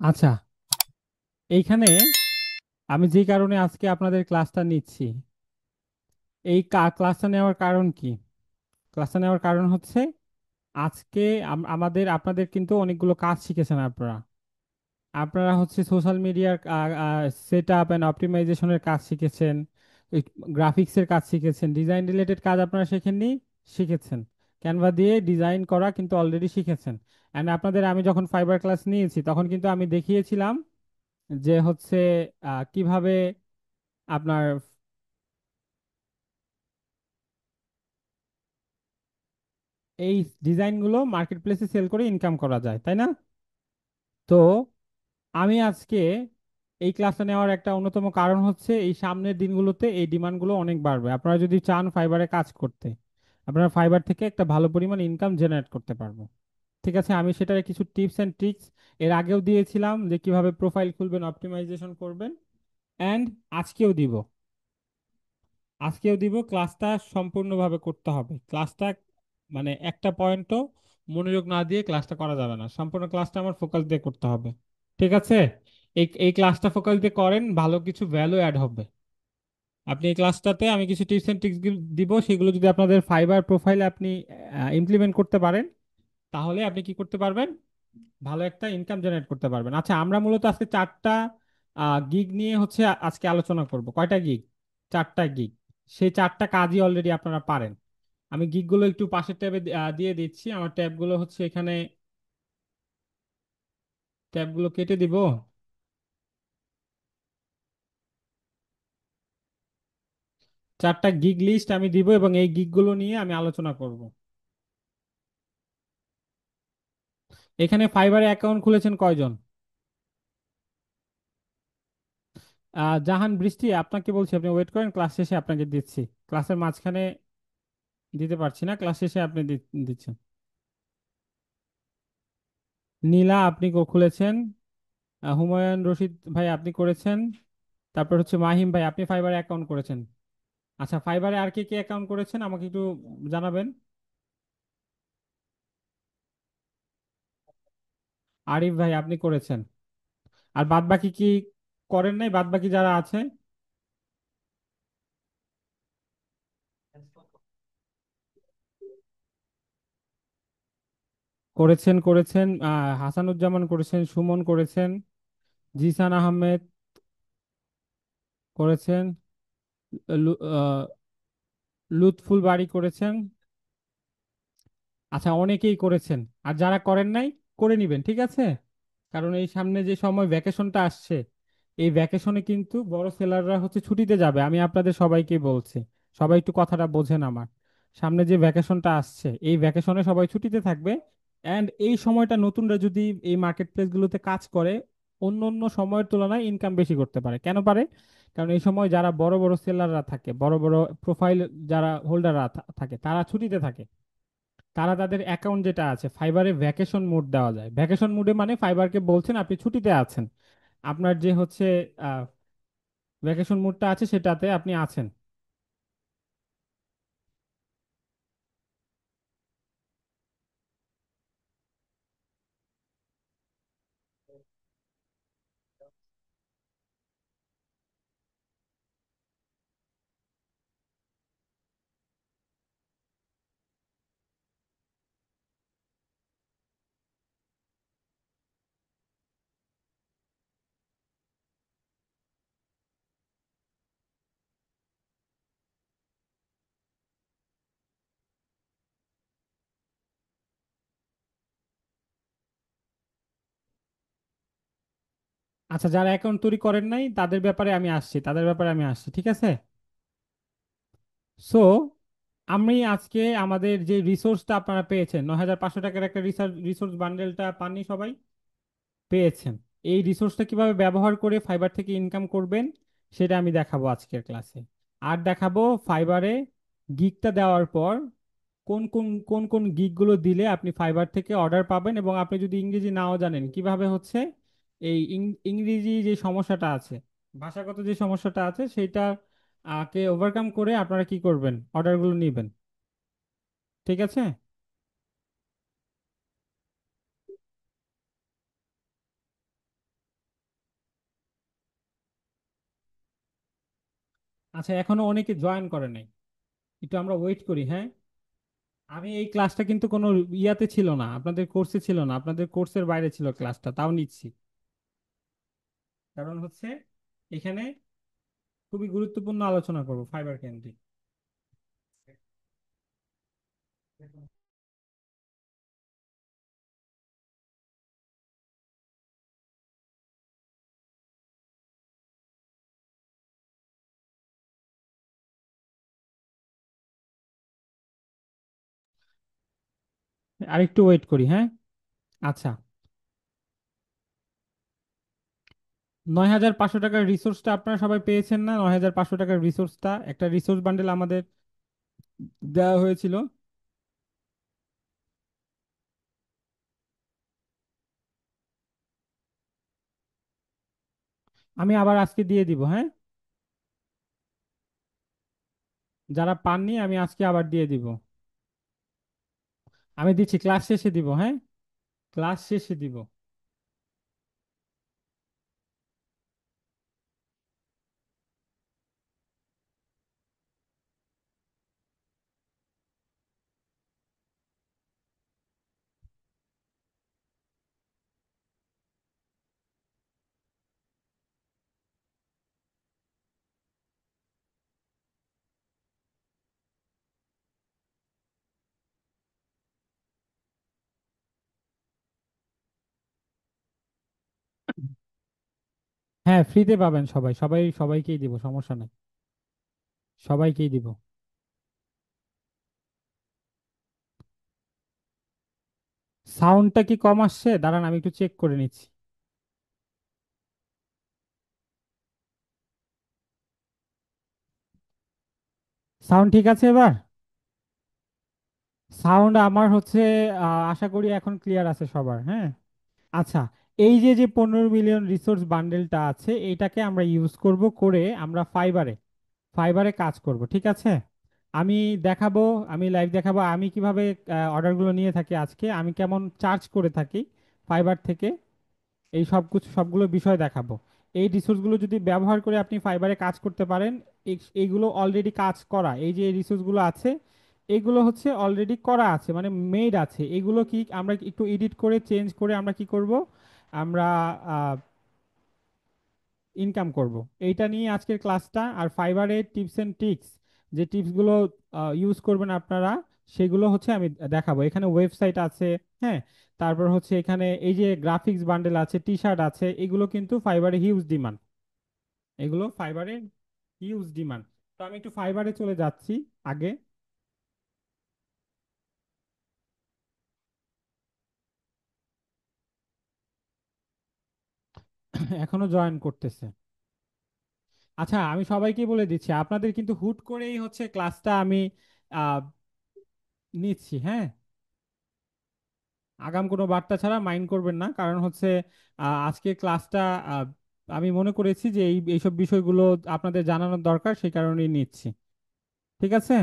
আচ্ছা, এইখানে আমি যে কারণে আজকে আপনাদের ক্লাসটা নিচ্ছি, এই ক্লাসটা নেওয়ার কারণ কি? ক্লাসটা নেওয়ার কারণ হচ্ছে আজকে আমাদের আপনাদের কিন্তু অনেকগুলো কাজ শিখেছেন আপনারা। আপনারা হচ্ছে সোশ্যাল মিডিয়ার সেট আপ অ্যান্ড অপটিমাইজেশনের কাজ শিখেছেন, গ্রাফিক্সের কাজ শিখেছেন, ডিজাইন রিলেটেড কাজ আপনারা শেখেননি, শিখেছেন। ক্যানভা দিয়ে ডিজাইন করা কিন্তু অলরেডি শিখেছেন। অ্যান্ড আপনাদের আমি যখন ফাইবার ক্লাস নিয়েছি তখন কিন্তু আমি দেখিয়েছিলাম যে হচ্ছে কিভাবে আপনার এই ডিজাইনগুলো মার্কেট প্লেসে সেল করে ইনকাম করা যায়, তাই না? তো আমি আজকে এই ক্লাসটা নেওয়ার একটা অন্যতম কারণ হচ্ছে এই সামনের দিনগুলোতে এই ডিমান্ডগুলো অনেক বাড়বে। আপনারা যদি চান ফাইবারে কাজ করতে, আপনারা ফাইবার থেকে একটা ভালো পরিমাণ ইনকাম জেনারেট করতে পারবো। ঠিক আছে, আমি সেটার কিছু টিপস অ্যান্ড ট্রিক্স এর আগেও দিয়েছিলাম যে কিভাবে প্রোফাইল খুলবেন, অপটিমাইজেশন করবেন, অ্যান্ড আজকেও দিব। আজকেও দিব। ক্লাসটা সম্পূর্ণভাবে করতে হবে। ক্লাসটা মানে একটা পয়েন্টও মনোযোগ না দিয়ে ক্লাসটা করা যাবে না, সম্পূর্ণ ক্লাসটা আমার ফোকাস দিয়ে করতে হবে। ঠিক আছে? এই এই ক্লাসটা ফোকাস দিয়ে করেন, ভালো কিছু ভ্যালু অ্যাড হবে। আপনি এই ক্লাসটাতে আমি কিছু টিপস এন্ড ট্রিক্স দিব, সেগুলো যদি আপনাদের ফাইবার প্রোফাইলে আপনি ইমপ্লিমেন্ট করতে পারেন, তাহলে আপনি কি করতে পারবেন? ভালো একটা ইনকাম জেনারেট করতে পারবেন। আচ্ছা, আমরা মূলত আজকে চারটা গিগ নিয়ে হচ্ছে আজকে আলোচনা করব। কয়টা গিগ? চারটা গিগ। সেই চারটা কাজই অলরেডি আপনারা পারেন। আমি গিগগুলো একটু পাশের ট্যাবে দিয়ে দিচ্ছি। আমার ট্যাবগুলো হচ্ছে এখানে, ট্যাবগুলো কেটে দিব। চারটা গিগ লিস্ট আমি দিব এবং এই গিগগুলো নিয়ে আমি আলোচনা করব। এখানে ফাইবারে অ্যাকাউন্ট খুলেছেন কয়জন? জাহান বৃষ্টি, আপনাকে বলছি আপনি ওয়েট করেন, ক্লাস শেষে আপনাকে দিচ্ছি। ক্লাসের মাঝখানে দিতে পারছি না, ক্লাস শেষে আপনি দিচ্ছেন। নীলা, আপনি খুলেছেন। হুমায়ুন রশিদ ভাই, আপনি করেছেন। তারপর হচ্ছে মাহিম ভাই, আপনি ফাইবারে অ্যাকাউন্ট করেছেন। আচ্ছা, ফাইবারে আর কে কে অ্যাকাউন্ট করেছেন আমাকে একটু জানাবেন। আরিফ ভাই, আপনি করেছেন। আর বাদ বাকি কি করেন নাই? বাদ বাকি যারা আছে করেছেন, করেছেন। হাসানুজ্জামান করেছেন, সুমন করেছেন, জিসান আহমেদ করেছেন, লুৎফুল বাড়ি করেছেন। আচ্ছা, অনেকেই করেছেন। আর যারা করেন নাই, করে নিবেন, ঠিক আছে? কারণ এই সামনে যে সময় ভ্যাকেশনটা আসছে, এই ভ্যাকেশনে কিন্তু বড় সেলাররা হচ্ছে ছুটিতে যাবে। আমি আপনাদের সবাইকে বলছি, সবাই একটু কথাটা বোঝেন আমার। সামনে যে ভ্যাকেশনটা আসছে, এই ভ্যাকেশনে সবাই ছুটিতে থাকবে। অ্যান্ড এই সময়টা নতুনরা যদি এই মার্কেট প্লেসগুলোতে কাজ করে, অন্য অন্য সময়ের তুলনায় ইনকাম বেশি করতে পারে। কেন পারে? কারণ এই সময় যারা বড় বড় সেলাররা থাকে, বড় বড় প্রোফাইল যারা হোল্ডাররা থাকে, তারা ছুটিতে থাকে। তারা তাদের অ্যাকাউন্ট যেটা আছে ফাইবারে ভ্যাকেশন মোড দেওয়া যায়। ভ্যাকেশন মোডে মানে ফাইবারকে বলছেন আপনি ছুটিতে আছেন, আপনার যে হচ্ছে ভ্যাকেশন মোডটা আছে সেটাতে আপনি আছেন। আচ্ছা, যারা অ্যাকাউন্ট তৈরি করেন নাই তাদের ব্যাপারে আমি আসছি, তাদের ব্যাপারে আমি আসছি, ঠিক আছে? সো আমি আজকে আমাদের যে রিসোর্সটা আপনারা পেয়েছেন, 9,500 টাকার একটা রিসোর্স বান্ডেলটা পাননি সবাই? পেয়েছেন। এই রিসোর্সটা কিভাবে ব্যবহার করে ফাইবার থেকে ইনকাম করবেন সেটা আমি দেখাবো আজকের ক্লাসে। আর দেখাবো ফাইবারে গিগটা দেওয়ার পর কোন কোন কোন কোন গিগগুলো দিলে আপনি ফাইবার থেকে অর্ডার পাবেন, এবং আপনি যদি ইংরেজি নাও জানেন কিভাবে হচ্ছে এই ইংরেজি যে সমস্যাটা আছে, ভাষাগত যে সমস্যাটা আছে সেইটা কে ওভারকাম করে আপনারা কি করবেন, অর্ডারগুলো নেবেন। ঠিক আছে। আচ্ছা, এখনো অনেকে জয়েন করে নাই, একটু আমরা ওয়েট করি, হ্যাঁ। আমি এই ক্লাসটা কিন্তু কোনো ইয়াতে ছিল না, আপনাদের কোর্সে ছিল না, আপনাদের কোর্সের বাইরে ছিল ক্লাসটা, তাও নিচ্ছি। কারণ হচ্ছে এখানে খুবই গুরুত্বপূর্ণ আলোচনা করব ফাইবার কেন্দ্রিক। আরেকটু ওয়েট করি, হ্যাঁ। আচ্ছা, 9,500 টাকার রিসোর্সটা আপনারা সবাই পেয়েছেন না? 9,500 টাকার রিসোর্সটা, একটা রিসোর্স বান্ডেল আমাদের দেওয়া হয়েছিল। আমি আবার আজকে দিয়ে দিব, হ্যাঁ। যারা পাননি আমি আজকে আবার দিয়ে দিব। আমি দিচ্ছি, ক্লাস শেষে দিব, হ্যাঁ। ক্লাস শেষে দিব। হ্যাঁ, ফ্রিতে পাবেন সবাই, সবাই সবাইকেই দিব, সমস্যা নেই। সবাইকেই দিব। সাউন্ডটা কি কম আসছে? দাঁড়ান আমি একটু চেক করে নিচ্ছি। সাউন্ড ঠিক আছে এবার? সাউন্ড আমার হচ্ছে আশা করি এখন ক্লিয়ার আছে সবার, হ্যাঁ। আচ্ছা, এই যে যে 15 মিলিয়ন রিসোর্স বান্ডেলটা আছে, এইটাকে আমরা ইউজ করব, করে আমরা ফাইবারে ফাইবারে কাজ করব, ঠিক আছে। আমি দেখাবো, আমি লাইভ দেখাবো আমি কিভাবে অর্ডারগুলো নিয়ে থাকি, আজকে আমি কেমন চার্জ করে থাকি ফাইবার থেকে। এই সব কিছু, সবগুলো বিষয় দেখাবো। এই রিসোর্সগুলো যদি ব্যবহার করে আপনি ফাইবারে কাজ করতে পারেন, এইগুলো অলরেডি কাজ করা, এই যে রিসোর্সগুলো আছে, এগুলো হচ্ছে অলরেডি করা আছে, মানে মেড আছে। এগুলো কি আমরা একটু এডিট করে চেঞ্জ করে আমরা কি করব, আমরা ইনকাম করব। এইটা নিয়ে আজকের ক্লাসটা। আর ফাইবারের টিপস এন্ড ট্রিক্স, যে টিপসগুলো ইউজ করবেন আপনারা, সেগুলো হচ্ছে আমি দেখাবো। এখানে ওয়েবসাইট আছে, হ্যাঁ। তারপর হচ্ছে এখানে এই যে গ্রাফিক্স বান্ডেল আছে, টি শার্ট আছে, এগুলো কিন্তু ফাইবারে হিউজ ডিমান্ড। এগুলো ফাইবারে হিউজ ডিমান্ড। তো আমি একটু ফাইবারে চলে যাচ্ছি আগে। এখনো জয়েন করতেছে। আচ্ছা, আমি সবাইকে বলে দিচ্ছি, আপনাদের কিন্তু হুট করেই হচ্ছে ক্লাসটা আমি আহ, নিচ্ছি, হ্যাঁ। আগাম কোনো বার্তা ছাড়া মাইন্ড করবেন না, কারণ হচ্ছে আজকে ক্লাসটা আহ, আমি মনে করেছি যে এইসব বিষয়গুলো আপনাদের জানানোর দরকার, সেই কারণেই নিচ্ছি। ঠিক আছে।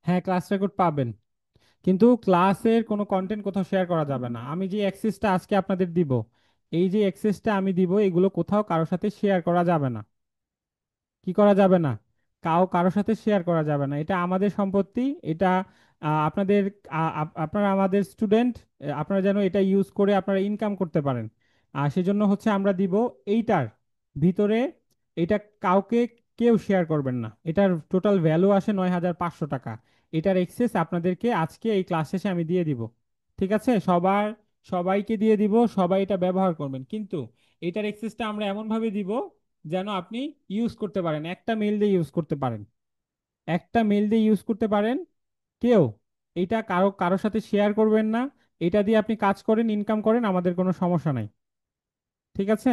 হ্যাঁ, ক্লাস রেকর্ড পাবেন, কিন্তু ক্লাসের কোনো কন্টেন্ট কোথাও শেয়ার করা যাবে না। আমি যে অ্যাক্সেসটা আজকে আপনাদের দিব, এই যে অ্যাক্সেসটা আমি দিব, এগুলো কোথাও কারোর সাথে শেয়ার করা যাবে না। কি করা যাবে না? কারোর সাথে শেয়ার করা যাবে না, এটা আমাদের সম্পত্তি। এটা আপনাদের, আপনারা আমাদের স্টুডেন্ট, আপনারা যেন এটা ইউজ করে আপনারা ইনকাম করতে পারেন। আর সেজন্য হচ্ছে আমরা দিব এইটার ভিতরে, এটা কাউকে কেউ শেয়ার করবেন না। এটার টোটাল ভ্যালু আসে 9,500 টাকা। এটার এক্সেস আপনাদেরকে আজকে এই ক্লাস শেষে আমি দিয়ে দিব। ঠিক আছে, সবাইকে দিয়ে দিব, সবাই এটা ব্যবহার করবেন, কিন্তু এটার এক্সেসটা আমরা এমনভাবে দিব যেন আপনি ইউজ করতে পারেন, একটা মেইল দিয়ে ইউজ করতে পারেন, একটা মেইল দিয়ে ইউজ করতে পারেন। কেউ এটা কারোর সাথে শেয়ার করবেন না। এটা দিয়ে আপনি কাজ করেন, ইনকাম করেন, আমাদের কোনো সমস্যা নাই। ঠিক আছে।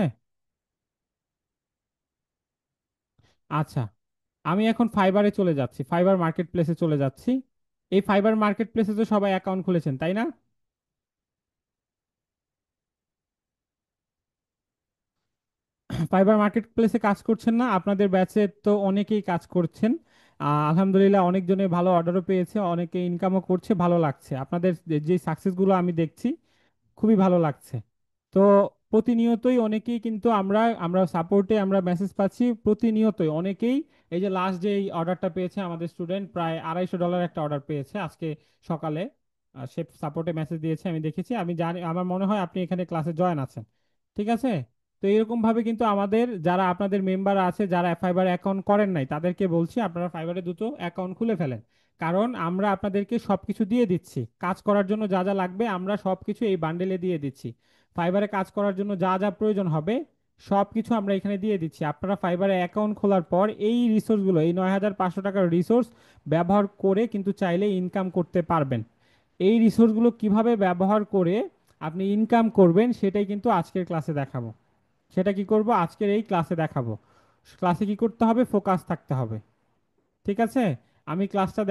আচ্ছা, আমি এখন ফাইবারে চলে যাচ্ছি, ফাইবার মার্কেট প্লেসে চলে যাচ্ছি। এই ফাইবার মার্কেট প্লেসে তো সবাই অ্যাকাউন্ট খুলেছেন, তাই না? ফাইবার মার্কেট প্লেসে কাজ করছেন না? আপনাদের ব্যাচে তো অনেকেই কাজ করছেন। আলহামদুলিল্লাহ অনেকজনে ভালো অর্ডারও পেয়েছে, অনেকে ইনকামও করছে, ভালো লাগছে আপনাদের যে সাকসেসগুলো আমি দেখছি, খুবই ভালো লাগছে। তো প্রতিনিয়তই অনেকেই কিন্তু আমরা আমরা সাপোর্টে আমরা মেসেজ পাচ্ছি প্রতিনিয়তই অনেকেই। এই যে লাস্ট যে অর্ডারটা পেয়েছে আমাদের স্টুডেন্ট, প্রায় $250 একটা অর্ডার পেয়েছে আজকে সকালে। সে সাপোর্টে মেসেজ দিয়েছে, আমি দেখেছি, আমি জানি, আমার মনে হয় আপনি এখানে ক্লাসে জয়েন আছেন। ঠিক আছে। তো এরকম ভাবে কিন্তু আমাদের যারা আপনাদের মেম্বার আছে, যারা ফাইবার অ্যাকাউন্ট করেন নাই, তাদেরকে বলছি আপনারা ফাইবারে দুটো অ্যাকাউন্ট খুলে ফেলেন। কারণ আমরা আপনাদেরকে সবকিছু দিয়ে দিচ্ছি, কাজ করার জন্য যা যা লাগবে আমরা সবকিছু এই বান্ডেলে দিয়ে দিচ্ছি। ফাইবারে কাজ করার জন্য যা যা প্রয়োজন হবে সবকিছু আমরা এখানে দিয়ে দিচ্ছি। আপনারা ফাইবারে অ্যাকাউন্ট খোলার পর এই রিসোর্সগুলো, এই 9,500 টাকার রিসোর্স ব্যবহার করে কিন্তু চাইলে ইনকাম করতে পারবেন। এই রিসোর্সগুলো কিভাবে ব্যবহার করে আপনি ইনকাম করবেন সেটাই কিন্তু আজকের ক্লাসে দেখাবো। সেটা কি করব, আজকের এই ক্লাসে দেখাবো। ক্লাসে কি করতে হবে, ফোকাস থাকতে হবে। ঠিক আছে। আমি ক্লাসটা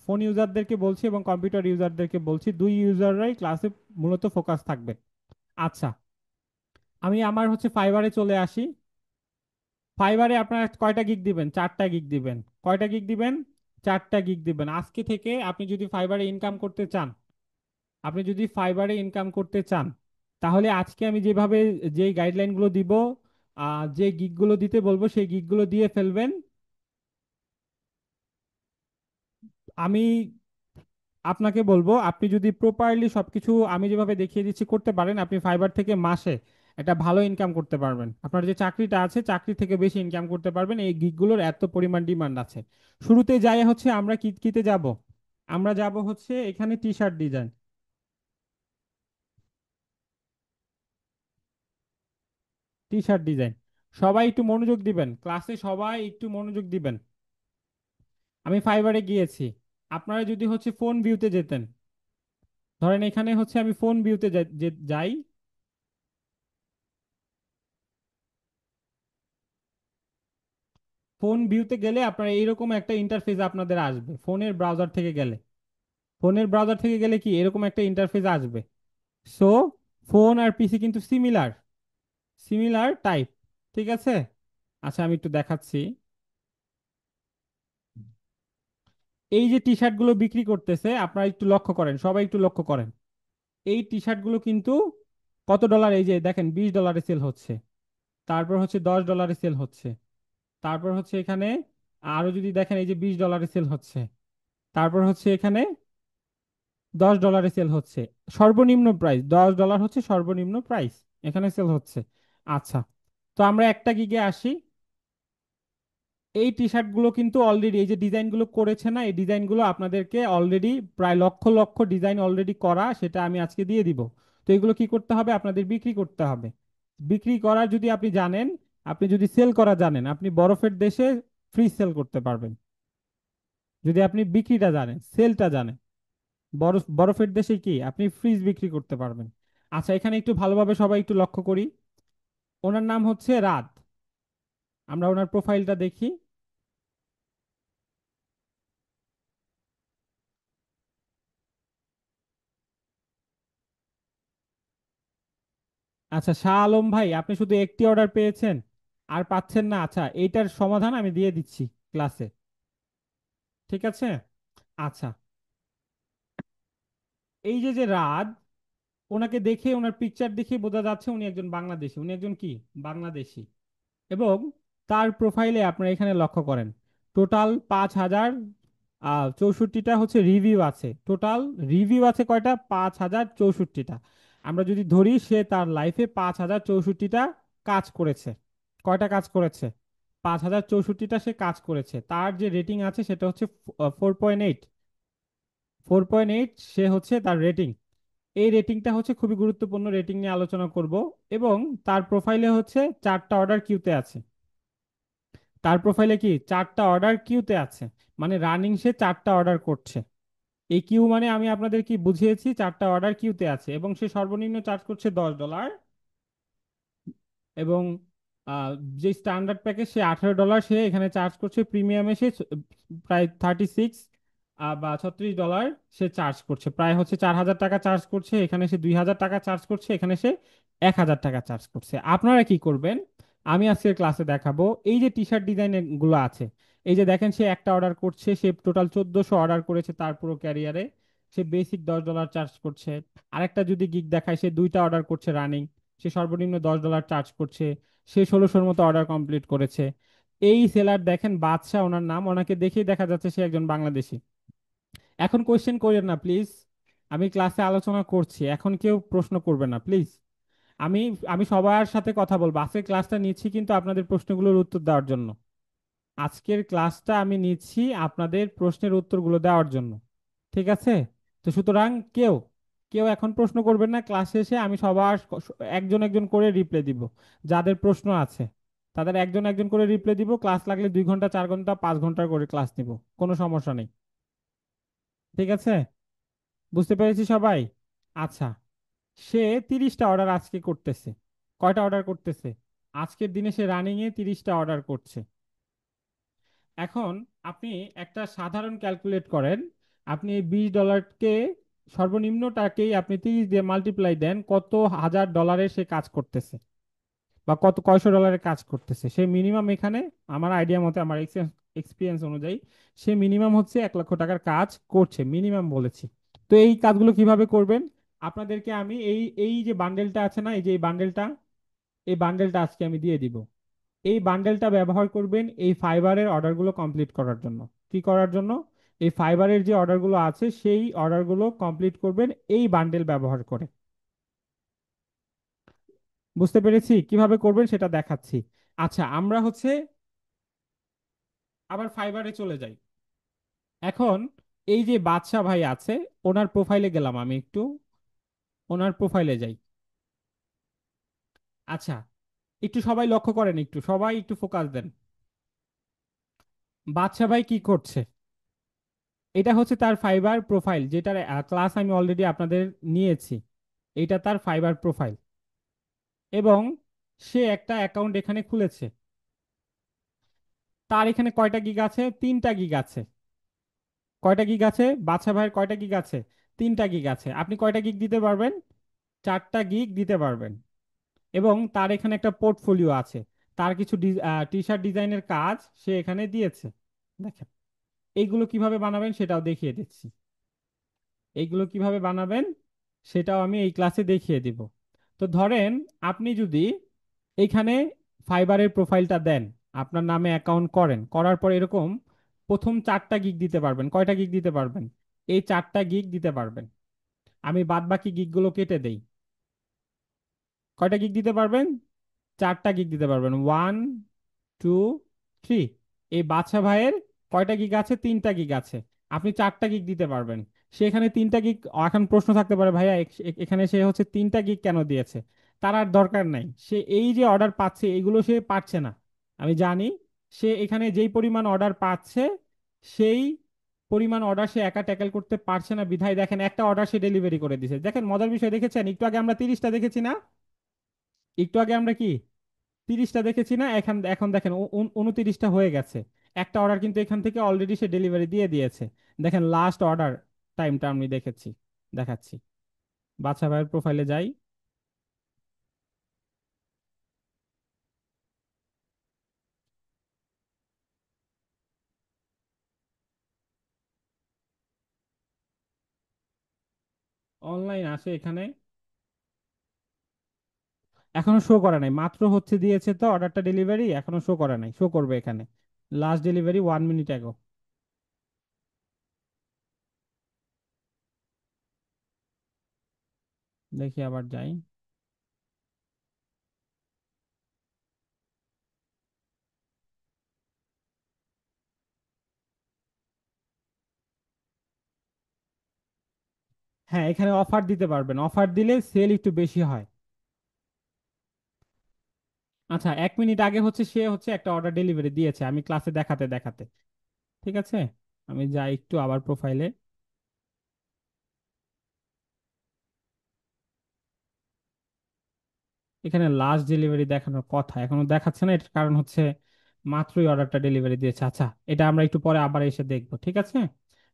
ফোন ইউজারদেরকে বলছি এবং কম্পিউটার ইউজারদেরকে বলছি, দুই ইউজাররাই ক্লাসে মূলত ফোকাস থাকবে। আচ্ছা, আমি আমার হচ্ছে ফাইবারে চলে আসি। ফাইবারে আপনারা কয়টা গিগ দিবেন? 4টা গিগ দিবেন। কয়টা গিগ দিবেন? 4টা গিগ দিবেন। আজকে থেকে আপনি যদি ফাইবারে ইনকাম করতে চান, আপনি যদি ফাইবারে ইনকাম করতে চান, তাহলে আজকে আমি যেভাবে যেই গাইডলাইনগুলো দিব, যে গিগগুলো দিতে বলবো সেই গিগগুলো দিয়ে ফেলবেন। আমি আপনাকে বলবো, আপনি যদি প্রপারলি সবকিছু আমি যেভাবে দেখিয়ে দিচ্ছি করতে পারেন, আপনি ফাইবার থেকে মাসে একটা ভালো ইনকাম করতে পারবেন। আপনার যে চাকরিটা আছে চাকরি থেকে বেশি ইনকাম করতে পারবেন, এই গিগগুলোর এত পরিমাণ ডিমান্ড আছে। শুরুতে যাই হচ্ছে আমরা কিতে যাব, আমরা যাব হচ্ছে এখানে T shirt design. T shirt design, সবাই একটু মনোযোগ দিবেন ক্লাসে, সবাই একটু মনোযোগ দিবেন। আমি ফাইবারে গিয়েছি। আপনারা যদি হচ্ছে ফোন ভিউতে যেতেন, ধরেন এখানে হচ্ছে আমি ফোন ভিউতে যাই। ফোন ভিউতে গেলে আপনার এইরকম একটা ইন্টারফেস আপনাদের আসবে ফোনের ব্রাউজার থেকে গেলে। ফোনের ব্রাউজার থেকে গেলে কি এরকম একটা ইন্টারফেস আসবে। সো ফোন আর পিসি কিন্তু সিমিলার, সিমিলার টাইপ। ঠিক আছে। আচ্ছা আমি একটু দেখাচ্ছি। এই যে টি শার্ট গুলো বিক্রি করতেছে আপনারা একটু লক্ষ্য করেন, সবাই একটু লক্ষ্য করেন। এই টি শার্ট গুলো কিন্তু কত ডলার, এই যে দেখেন $20 সেল হচ্ছে, তারপর হচ্ছে $10 সেল হচ্ছে, তারপর হচ্ছে এখানে আরো যদি দেখেন এই যে $20 সেল হচ্ছে, তারপর হচ্ছে এখানে $10 সেল হচ্ছে। সর্বনিম্ন প্রাইস $10 হচ্ছে সর্বনিম্ন প্রাইস, এখানে সেল হচ্ছে। আচ্ছা, তো আমরা একটা গিগে আসি। এই টি শার্ট গুলো কিন্তু অলরেডি এই যে ডিজাইন গুলো করেছে না, এই ডিজাইন গুলো আপনাদেরকে অলরেডি প্রায় লক্ষ লক্ষ ডিজাইন অলরেডি করা, সেটা আমি আজকে দিয়ে দিব। তো এগুলো কি করতে হবে, আপনাদের বিক্রি করতে হবে। বিক্রি করা যদি আপনি জানেন, আপনি যদি সেল করা জানেন, আপনি বরফের দেশে ফ্রি সেল করতে পারবেন। যদি আপনি বিক্রিটা জানেন, সেলটা জানেন, বরফের দেশে কি আপনি ফ্রিজ বিক্রি করতে পারবেন। আচ্ছা, এখানে একটু ভালোভাবে সবাই একটু লক্ষ্য করি। ওনার নাম হচ্ছে রাত। আমরা ওনার প্রোফাইলটা দেখি। আচ্ছা শাহ আলম ভাই, আপনি শুধু একটি অর্ডার পেয়েছেন আর পাচ্ছেন না। আচ্ছা, এইটার সমাধান আমি দিয়ে দিচ্ছি ক্লাসে। ঠিক আছে। আচ্ছা, এই যে যে রাত, ওনাকে দেখে ওনার পিকচার দেখে বোঝা যাচ্ছে উনি একজন বাংলাদেশী, উনি একজন কি বাংলাদেশী। এবং তার প্রোফাইলে আপনারা এখানে লক্ষ্য করেন, টোটাল 5,064টা হচ্ছে রিভিউ আছে। টোটাল রিভিউ আছে কয়টা, 5,064টা। আমরা যদি ধরি সে তার লাইফে 5,064টা কাজ করেছে। কয়টা কাজ করেছে? 5,064টা সে কাজ করেছে। তার যে রেটিং আছে সেটা হচ্ছে 4.8। 4.8 সে হচ্ছে তার রেটিং। এই রেটিংটা হচ্ছে খুবই গুরুত্বপূর্ণ, রেটিং নিয়ে আলোচনা করব। এবং তার প্রোফাইলে হচ্ছে 4টা অর্ডার কিউতে আছে। তার প্রোফাইলে কি 4টা অর্ডার কিউতে আছে, মানে রানিং সে 4টা অর্ডার করছে। এই কিউ মানে আমি আপনাদের কি বুঝিয়েছি, 4টা অর্ডার কিউতে আছে এবং সে সর্বনিম্ন চার্জ করছে $10। এবং আহ, যে স্ট্যান্ডার্ড প্যাকেজ সে $18 সে এখানে চার্জ করছে, প্রিমিয়ামে সে প্রায় 36 বা $36 সে চার্জ করছে, প্রায় হচ্ছে 4,000 টাকা চার্জ করছে। এখানে সে 2,000 টাকা চার্জ করছে, এখানে সে 1,000 টাকা চার্জ করছে। আপনারা কি করবেন, আমি আজকের ক্লাসে দেখাবো এই যে টি শার্ট ডিজাইন গুলো আছে। এই যে দেখেন, সে একটা অর্ডার করছে, সে টোটাল 1400 অর্ডার করেছে তার পুরো ক্যারিয়ারে। সে বেসিক $10 চার্জ করছে। আরেকটা যদি গিগ দেখায়, সে দুইটা অর্ডার করছে রানিং, সে সর্বনিম্ন $10 চার্জ করছে। সে 1600-র মতো অর্ডার কমপ্লিট করেছে। এই সেলার দেখেন, বাদশা ওনার নাম, ওনাকে দেখেই দেখা যাচ্ছে সে একজন বাংলাদেশি। এখন কোয়েশ্চেন করেন না প্লিজ, আমি ক্লাসে আলোচনা করছি, এখন কেউ প্রশ্ন করবে না প্লিজ। আমি আমি সবার সাথে কথা বলবো। আজকের ক্লাসটা নিচ্ছি কিন্তু আপনাদের প্রশ্নগুলোর উত্তর দেওয়ার জন্য। আজকের ক্লাসটা আমি নিচ্ছি আপনাদের প্রশ্নের উত্তরগুলো দেওয়ার জন্য। ঠিক আছে? তো সুতরাং কেউ কেউ এখন প্রশ্ন করবেন না। ক্লাস শেষে আমি সবার একজন একজন করে রিপ্লাই দিব। যাদের প্রশ্ন আছে তাদের একজন একজন করে রিপ্লাই দিব। ক্লাস লাগলে 2 ঘন্টা, 4 ঘন্টা, 5 ঘন্টা করে ক্লাস নিব। কোনো সমস্যা নেই। ঠিক আছে? বুঝতে পেরেছি সবাই? আচ্ছা। সে 30টা অর্ডার আজকে করতেছে। কয়টা অর্ডার করতেছে? আজকের দিনে সে রানিং এ 30টা অর্ডার করছে। এখন আপনি একটা সাধারণ ক্যালকুলেট করেন। আপনি এই $20কে, সর্বনিম্নটাকেই আপনি 30 দিয়ে মাল্টিপ্লাই দেন, কত $1000 সে কাজ করতেছে, বা কত কয়শো ডলারের কাজ করতেছে সে মিনিমাম এখানে। আমার আইডিয়া মতে, আমার এক্সপিরিয়েন্স অনুযায়ী, সে মিনিমাম হচ্ছে 1 লক্ষ টাকার কাজ করছে, মিনিমাম বলেছি। তো এই কাজগুলো কিভাবে করবেন? আপনাদেরকে আমি এই এই যে বান্ডেলটা আছে না, এই যে এই বান্ডেলটা, এই বান্ডেলটা আজকে আমি দিয়ে দিব। এই বান্ডেলটা ব্যবহার করবেন এই ফাইবারের অর্ডারগুলো কমপ্লিট করার জন্য। কি করার জন্য? এই ফাইবারের যে অর্ডারগুলো আছে সেই অর্ডারগুলো কমপ্লিট করবেন এই বান্ডেল ব্যবহার করে। বুঝতে পেরেছি কিভাবে করবেন সেটা দেখাচ্ছি। আচ্ছা, আমরা হচ্ছে আবার ফাইবারে চলে যাই। এখন এই যে বাদশা ভাই আছে, ওনার প্রোফাইলে গেলাম আমি একটু, ওনার প্রোফাইলে যাই। আচ্ছা, একটু সবাই লক্ষ্য করেন, একটু সবাই একটু ফোকাস দেন। বাদশা ভাই কি করছে? এটা হচ্ছে তার ফাইবার প্রোফাইল, যেটার ক্লাস আমি অলরেডি আপনাদের নিয়েছি। এটা তার ফাইবার প্রোফাইল। এবং সে একটা অ্যাকাউন্ট এখানে খুলেছে। তার এখানে কয়টা গিগ আছে? 3টা গিগ আছে। কয়টা গিগ আছে? বাদশা ভাইয়ের কয়টা গিগ আছে? 3টা গিগ আছে। আপনি কয়টা গিগ দিতে পারবেন? 4টা গিগ দিতে পারবেন। এবং তার এখানে একটা পোর্টফোলিও আছে। তার কিছু টি শার্ট ডিজাইনের কাজ সে এখানে দিয়েছে। দেখেন, এইগুলো কিভাবে বানাবেন সেটাও দেখিয়ে দিচ্ছি। এইগুলো কিভাবে বানাবেন সেটাও আমি এই ক্লাসে দেখিয়ে দিব। তো ধরেন, আপনি যদি এইখানে ফাইবারের প্রোফাইলটা দেন, আপনার নামে অ্যাকাউন্ট করেন, করার পর এরকম প্রথম 4টা গিগ দিতে পারবেন। কয়টা গিগ দিতে পারবেন? এই 4টা গিগ দিতে পারবেন। আমি বাদ বাকি গিগগুলো কেটে দেই। কয়টা গিগ দিতে পারবেন? 4টা গিগ দিতে পারবেন। 1, 2, 3। এই বাদশা ভাইয়ের কয়টা গিগ আছে? 3টা গিগ আছে। আপনি 4টা গিগ দিতে পারবেন। সে এখানে 3টা গিগ, এখন প্রশ্ন থাকতে পারে, ভাইয়া এখানে সে হচ্ছে 3টা গিগ কেন দিয়েছে? তার আর দরকার নাই। সে এই যে অর্ডার পাচ্ছে এগুলো সে পাচ্ছে না, আমি জানি। সে এখানে যেই পরিমাণ অর্ডার পাচ্ছে, সেই পরিমাণ অর্ডার সে একা ট্যাকেল করতে পারছে না, বিধায় দেখেন একটা অর্ডার সে ডেলিভারি করে দিছে। দেখেন মজার বিষয়, দেখেছেন? একটু আগে আমরা 30টা দেখেছি না? একটু আগে আমরা কি 30টা দেখেছি না? এখন এখন দেখেন 29টা হয়ে গেছে। একটা অর্ডার কিন্তু এখান থেকে অলরেডি সে ডেলিভারি দিয়ে দিয়েছে। দেখেন লাস্ট অর্ডার টাইমটা আমি দেখাচ্ছি। বাদশা ভাইয়ের প্রোফাইলে যাই। অনলাইন আসে এখানে, এখনো শো করে নাই, মাত্র হচ্ছে দিয়েছে তো অর্ডারটা ডেলিভারি, এখনো শো করে নাই। শো করবে এখানে, লাস্ট ডেলিভারি 1 মিনিট অ্যাগো। দেখি আবার যাই। হ্যাঁ, এখানে অফার দিতে পারবেন, অফার দিলে সেল একটু বেশি হয়। আচ্ছা, 1 মিনিট আগে হচ্ছে সে হচ্ছে একটা অর্ডার ডেলিভারি দিয়েছে, আমি ক্লাসে দেখাতে দেখাতে। ঠিক আছে, আমি যাই একটু আবার প্রোফাইলে। এখানে লাস্ট ডেলিভারি দেখানোর কথা, এখনো দেখাচ্ছে না। এটার কারণ হচ্ছে মাত্রই অর্ডারটা ডেলিভারি দিয়েছে। আচ্ছা, এটা আমরা একটু পরে আবার এসে দেখবো, ঠিক আছে?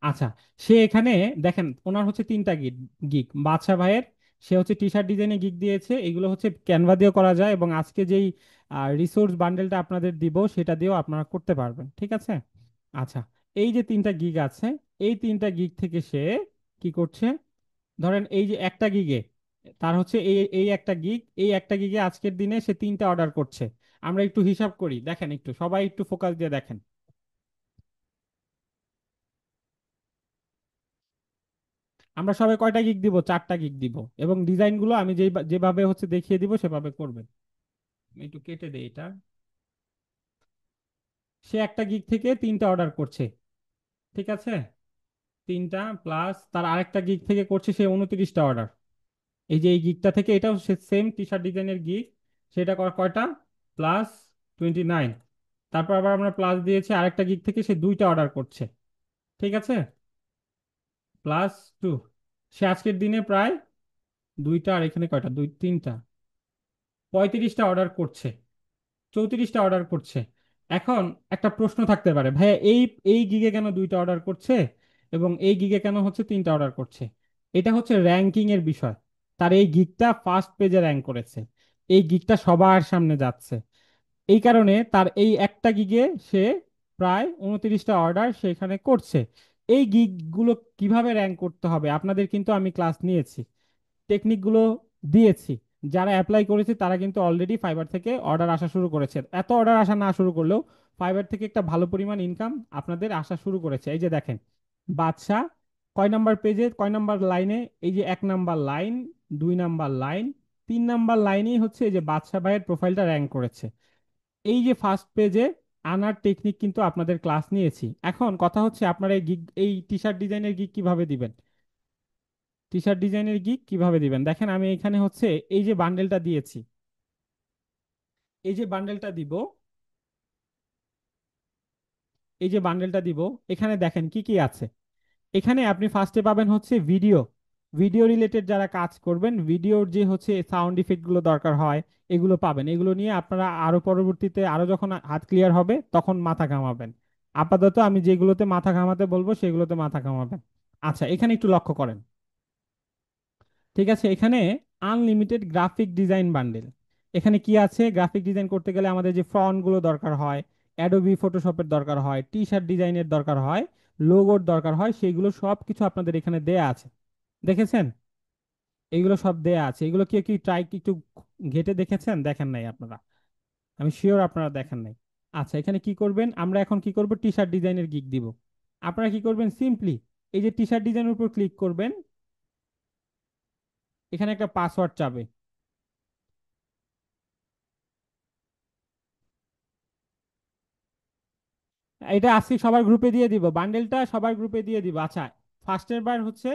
আচ্ছা, সে এখানে দেখেন ওনার হচ্ছে 3টা গিগ গিগ বাদশা ভাইয়ের। সে হচ্ছে টি শার্ট ডিজাইনে গিগ দিয়েছে, এগুলো হচ্ছে ক্যানভা দিয়েও করা যায়, এবং আজকে যেই রিসোর্স বান্ডেলটা আপনাদের দিব সেটা দিয়েও আপনারা করতে পারবেন, ঠিক আছে? আচ্ছা, এই যে তিনটা গিগ আছে, এই তিনটা গিগ থেকে সে কি করছে, ধরেন এই যে একটা গিগে তার হচ্ছে এই এই একটা গিগ, এই একটা গিগে আজকের দিনে সে তিনটা অর্ডার করছে। আমরা একটু হিসাব করি, দেখেন, একটু সবাই একটু ফোকাস দিয়ে দেখেন। আমরা সবাই কয়টা গিগ দিব? চারটা গিগ দিব, এবং ডিজাইনগুলো আমি যেভাবে হচ্ছে দেখিয়ে দিব সেভাবে করবেন। আমি একটু কেটে দেই এটা। সে একটা গিগ থেকে তিনটা অর্ডার করছে, ঠিক আছে? তিনটা প্লাস তার আরেকটা গিগ থেকে করছে সে 29টা অর্ডার। এই যে এই গিগটা থেকে, এটাও সে সেম টি শার্ট ডিজাইনের গিগ, সেটা কয়টা? প্লাস 29। তারপর আবার আমরা প্লাস দিয়েছি আরেকটা গিগ থেকে সে দুইটা অর্ডার করছে, ঠিক আছে? প্লাস 2। সে আজকের দিনে প্রায় দুইটা, আর এখানে কয়টা, দুই তিনটা, 35টা অর্ডার করছে, 34টা অর্ডার করছে। এখন একটা প্রশ্ন থাকতে পারে, ভাইয়া এই এই গিগে কেন দুইটা অর্ডার করছে এবং এই গিগে কেন হচ্ছে তিনটা অর্ডার করছে? এটা হচ্ছে র্যাঙ্কিং এর বিষয়। তার এই গিগটা ফার্স্ট পেজে র্যাঙ্ক করেছে, এই গিগটা সবার সামনে যাচ্ছে, এই কারণে তার এই একটা গিগে সে প্রায় 29টা অর্ডার সেখানে করছে। এই গিগগুলো কিভাবে র্যাঙ্ক করতে হবে আপনাদের কিন্তু আমি ক্লাস নিয়েছি, টেকনিকগুলো দিয়েছি। যারা অ্যাপ্লাই করেছে তারা কিন্তু অলরেডি ফাইবার থেকে অর্ডার আসা শুরু করেছে, এত অর্ডার আসা না শুরু করলেও ফাইবার থেকে একটা ভালো পরিমাণ ইনকাম আপনাদের আসা শুরু করেছে। এই যে দেখেন, বাদশা কয় নাম্বার পেজে, কয় নাম্বার লাইনে, এই যে 1 number line, 2 number line, 3 number লাইনেই হচ্ছে এই যে বাদশা ভাইয়ের প্রোফাইলটা র্যাঙ্ক করেছে। এই যে ফার্স্ট পেজে আনার টেকনিক কিন্তু আপনাদের ক্লাস নিয়েছি। এখন কথা হচ্ছে আপনারা এই গিগ, এই টি শার্ট ডিজাইনের গিগ কিভাবে দিবেন? টি শার্ট ডিজাইনের গিগ কিভাবে দিবেন দেখেন, আমি এখানে হচ্ছে এই যে বান্ডেলটা দিয়েছি, এই যে বান্ডেলটা দিব, এই যে বান্ডেলটা দিব, এখানে দেখেন কি কি আছে। এখানে আপনি ফার্স্টে পাবেন হচ্ছে ভিডিও, ভিডিও রিলেটেড যারা কাজ করবেন, ভিডিওর যে হচ্ছে সাউন্ড ইফেক্ট গুলো দরকার হয়, এগুলো পাবেন। এগুলো নিয়ে আপনারা আরো পরবর্তীতে আরো যখন হাত ক্লিয়ার হবে তখন মাথা ঘামাবেন। আপাতত আমি যেগুলোতে মাথা ঘামাতে বলবো সেগুলোতে মাথা ঘামাবেন। আচ্ছা, এখানে একটু লক্ষ্য করেন, ঠিক আছে? এখানে আনলিমিটেড গ্রাফিক ডিজাইন বান্ডেল, এখানে কি আছে? গ্রাফিক ডিজাইন করতে গেলে আমাদের যে ফন্ট গুলো দরকার হয়, অ্যাডোবি ফটোশপের দরকার হয়, টি শার্ট ডিজাইনের দরকার হয়, লোগোর দরকার হয়, সেগুলো সব কিছু আপনাদের এখানে দেয়া আছে, দেখেছেন? এগুলো সব দেয়া আছে। এগুলো কি কি ট্রাই একটু ঘেটে দেখেছেন? দেখেন নাই আপনারা, আমি শিওর আপনারা দেখেন নাই। আচ্ছা, এখানে কি করবেন, আমরা এখন কি করব, টি শার্ট ডিজাইনের গিগ দিব। আপনারা কি করবেন, সিম্পলি এই যে টি শার্ট ডিজাইনের উপর ক্লিক করবেন, এখানে একটা পাসওয়ার্ড চাবে। এটা আজকে সবার গ্রুপে দিয়ে দিব, বান্ডেলটা সবার গ্রুপে দিয়ে দিব। আচ্ছা, ফার্স্টের বার হচ্ছে,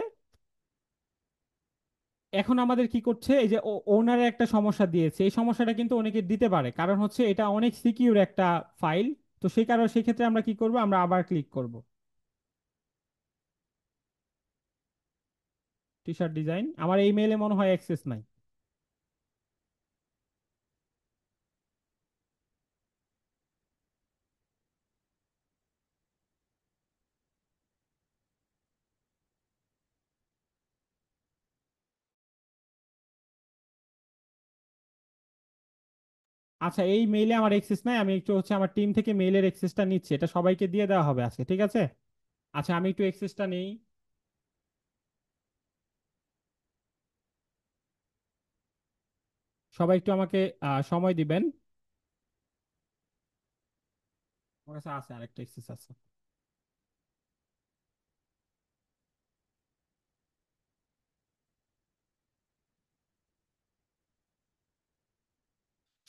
এখন আমাদের কি করছে, এই যে ওনারের একটা সমস্যা দিয়েছে, এই সমস্যাটা কিন্তু অনেকে দিতে পারে, কারণ হচ্ছে এটা অনেক সিকিউর একটা ফাইল। তো সেই কারণে সেই ক্ষেত্রে আমরা কি করব, আমরা আবার ক্লিক করব টি শার্ট ডিজাইন। আমার এই মেইলে মনে হয় অ্যাক্সেস নাই। আচ্ছা, এই মেইলে আমার অ্যাক্সেস নাই, আমি একটু হচ্ছে আমার টিম থেকে মেইলের অ্যাক্সেসটা নিচ্ছি, এটা সবাইকে দিয়ে দেওয়া হবে আজকে, ঠিক আছে? আচ্ছা, আমি একটু অ্যাক্সেসটা নেই। সবাই একটু আমাকে সময় দিবেন। আমার কাছে আছে, আরেকটা অ্যাক্সেস আছে।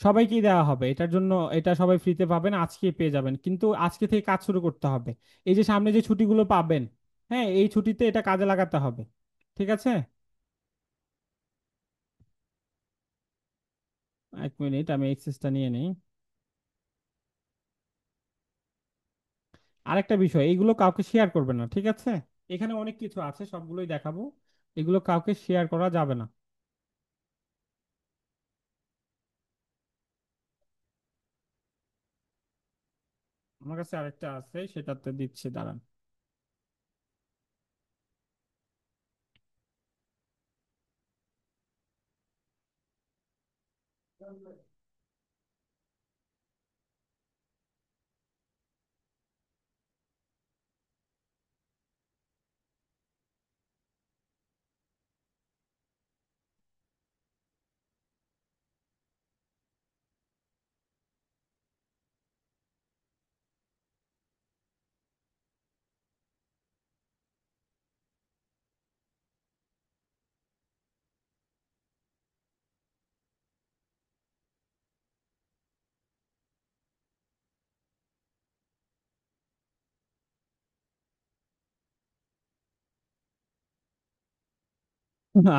সবাইকেই দেওয়া হবে এটার জন্য, এটা সবাই ফ্রিতে পাবেন, আজকে পেয়ে যাবেন, কিন্তু আজকে থেকে কাজ শুরু করতে হবে। এই যে সামনে যে ছুটিগুলো পাবেন, হ্যাঁ, এই ছুটিতে এটা কাজে লাগাতে হবে, ঠিক আছে? 1 মিনিট, আমি এক্সেসটা নিয়ে নিই। আরেকটা বিষয়, এইগুলো কাউকে শেয়ার করবেন না, ঠিক আছে? এখানে অনেক কিছু আছে, সবগুলোই দেখাবো, এগুলো কাউকে শেয়ার করা যাবে না। আমার কাছে আরেকটা আছে, সেটাতে দিচ্ছি, দাঁড়ান।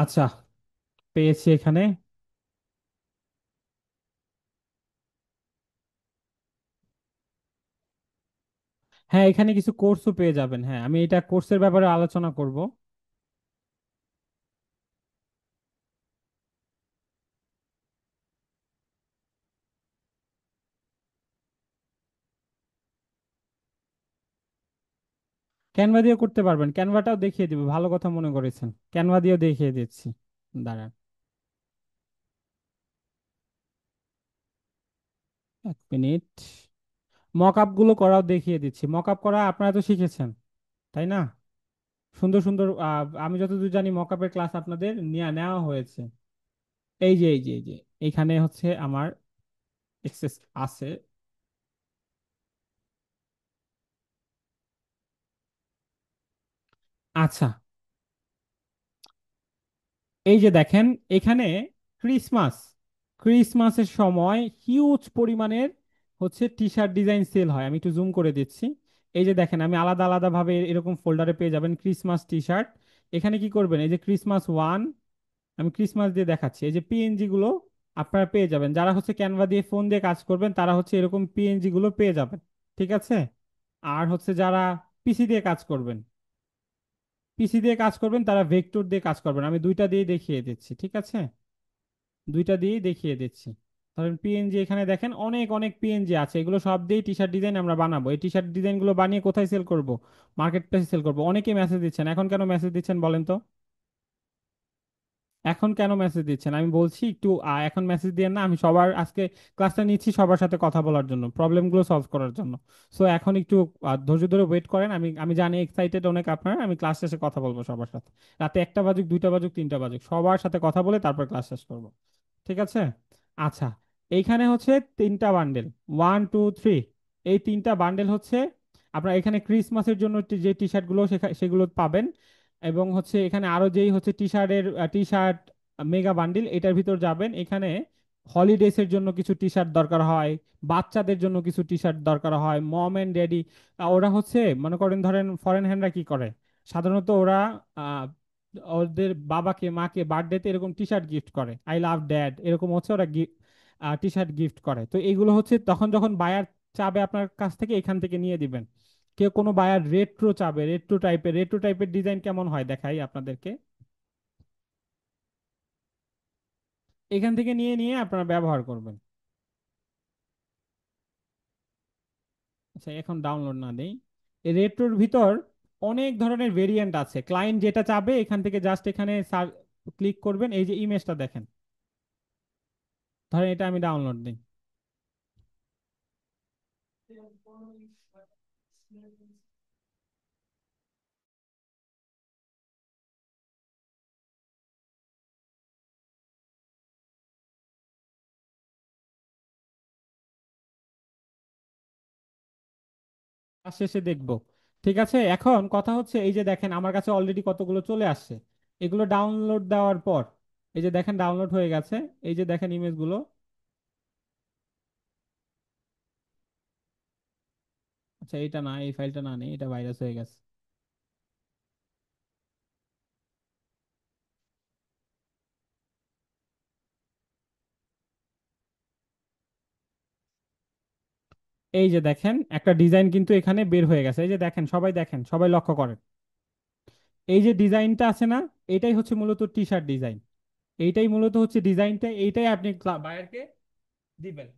আচ্ছা, পেয়েছি এখানে। হ্যাঁ, এখানে কিছু কোর্সও পেয়ে যাবেন। হ্যাঁ, আমি এটা কোর্সের ব্যাপারে আলোচনা করব। ক্যানভা দিয়েও করতে পারবেন, ক্যানভাটাও দেখিয়ে দিব, ভালো কথা মনে করেছেন, ক্যানভা দিয়েও দেখিয়ে দিচ্ছি। দাঁড়ান, 1 মিনিট। মক আপ গুলো করাও দেখিয়ে দিচ্ছি। মক আপ করা আপনারা তো শিখেছেন, তাই না? সুন্দর সুন্দর আমি যতদূর জানি মক আপের ক্লাস আপনাদের নেওয়া হয়েছে। এই যে এইখানে হচ্ছে আমার এক্সেস আছে। আচ্ছা, এই যে দেখেন এখানে ক্রিসমাস ক্রিসমাসের সময় হিউজ পরিমাণের হচ্ছে টি শার্ট ডিজাইন সেল হয়। আমি একটু জুম করে দিচ্ছি। এই যে দেখেন, আমি আলাদা আলাদা ভাবে এরকম ফোল্ডারে পেয়ে যাবেন ক্রিসমাস টি শার্ট। এখানে কি করবেন, এই যে ক্রিসমাস 1, আমি ক্রিসমাস দিয়ে দেখাচ্ছি, এই যে পিএনজি গুলো আপনারা পেয়ে যাবেন। যারা হচ্ছে ক্যানভা দিয়ে ফোন দিয়ে কাজ করবেন তারা হচ্ছে এরকম পিএনজি গুলো পেয়ে যাবেন, ঠিক আছে? আর হচ্ছে যারা পিসি দিয়ে কাজ করবেন, তারা ভেক্টর দিয়ে কাজ করবেন। আমি দুইটা দিয়ে দেখিয়ে দিচ্ছি, ঠিক আছে? দুইটা দিয়েই দেখিয়ে দিচ্ছি। ধরেন পিএনজি, এখানে দেখেন অনেক অনেক পিএনজি আছে, এগুলো সব দিয়ে টি শার্ট ডিজাইন আমরা বানাবো। এই টি শার্ট ডিজাইন গুলো বানিয়ে কোথায় সেল করব? মার্কেট প্লেসে সেল করব। অনেকে মেসেজ দিচ্ছেন, এখন কেন মেসেজ দিচ্ছেন বলেন তো? এখন কেন মেসেজ দিচ্ছেন আমি বলছি একটু। এখন মেসেজ দিয়ে না, আমি সবার আজকে ক্লাসটা নিচ্ছি সবার সাথে কথা বলার জন্য, প্রবলেমগুলো সলভ করার জন্য। সো এখন একটু ধৈর্য ধরে ওয়েট করেন। আমি আমি জানি এক্সাইটেড অনেক আপনারা, আমি ক্লাস শেষে কথা বলবো সবার সাথে। রাতে 1টা বাজুক, 2টা বাজুক, 3টা বাজুক, সবার সাথে কথা বলে তারপর ক্লাস শেষ করবো, ঠিক আছে? আচ্ছা, এইখানে হচ্ছে 3টা বান্ডেল, 1 2 3, এই 3টা বান্ডেল হচ্ছে আপনার এখানে ক্রিসমাসের জন্য যে টি শার্ট গুলো সেগুলো পাবেন। এবং হচ্ছে এখানে আরো যেই হচ্ছে টি শার্ট মেগা বান্ডিল, এটার ভিতর যাবেন। এখানে হলিডেস এর জন্য কিছু টি শার্ট দরকার হয়, বাচ্চাদের জন্য কিছু টি শার্ট দরকার হয়, মম এন্ড ড্যাডি। ওরা হচ্ছে মনে করেন, ধরেন ফরেন হ্যান্ডরা কি করে, সাধারণত ওরা আহ, ওদের বাবাকে মাকে বার্থডেতে এরকম টি শার্ট গিফট করে, আই লাভ ড্যাড, এরকম হচ্ছে ওরা টি শার্ট গিফট করে। তো এইগুলো হচ্ছে তখন যখন বায়ার চাবে আপনার কাছ থেকে, এখান থেকে নিয়ে দিবেন। কেউ কোনো বায়ার রেট্রো চাবে, রেট্রো টাইপের ডিজাইন কেমন হয় দেখাই আপনাদেরকে। এখান থেকে নিয়ে নিয়ে আপনারা ব্যবহার করবেন। আচ্ছা, এখন ডাউনলোড না দেই। এই রেট্রোর ভিতর অনেক ধরনের ভেরিয়েন্ট আছে, ক্লায়েন্ট যেটা চাবে এখান থেকে জাস্ট এখানে ক্লিক করবেন। এই যে ইমেজটা দেখেন, ধরেন এটা আমি ডাউনলোড দিই। আর শেষে দেখবো, ঠিক আছে? এখন কথা হচ্ছে, এই যে দেখেন আমার কাছে অলরেডি কতগুলো চলে আসছে। এগুলো ডাউনলোড দেওয়ার পর এই যে দেখেন ডাউনলোড হয়ে গেছে। এই যে দেখেন ইমেজগুলো। আচ্ছা, এটা না, এই ফাইলটা না নেই, এটা ভাইরাস হয়ে গেছে। এই যে দেখেন একটা ডিজাইন কিন্তু এখানে বের হয়ে গেছে। এই যে দেখেন, সবাই দেখেন, সবাই লক্ষ্য করেন, এই যে ডিজাইনটা আছে না, এটাই হচ্ছে মূলত টি শার্ট ডিজাইন। এইটাই মূলত হচ্ছে ডিজাইনটা, এইটাই আপনি বায়ারকে দিবেন।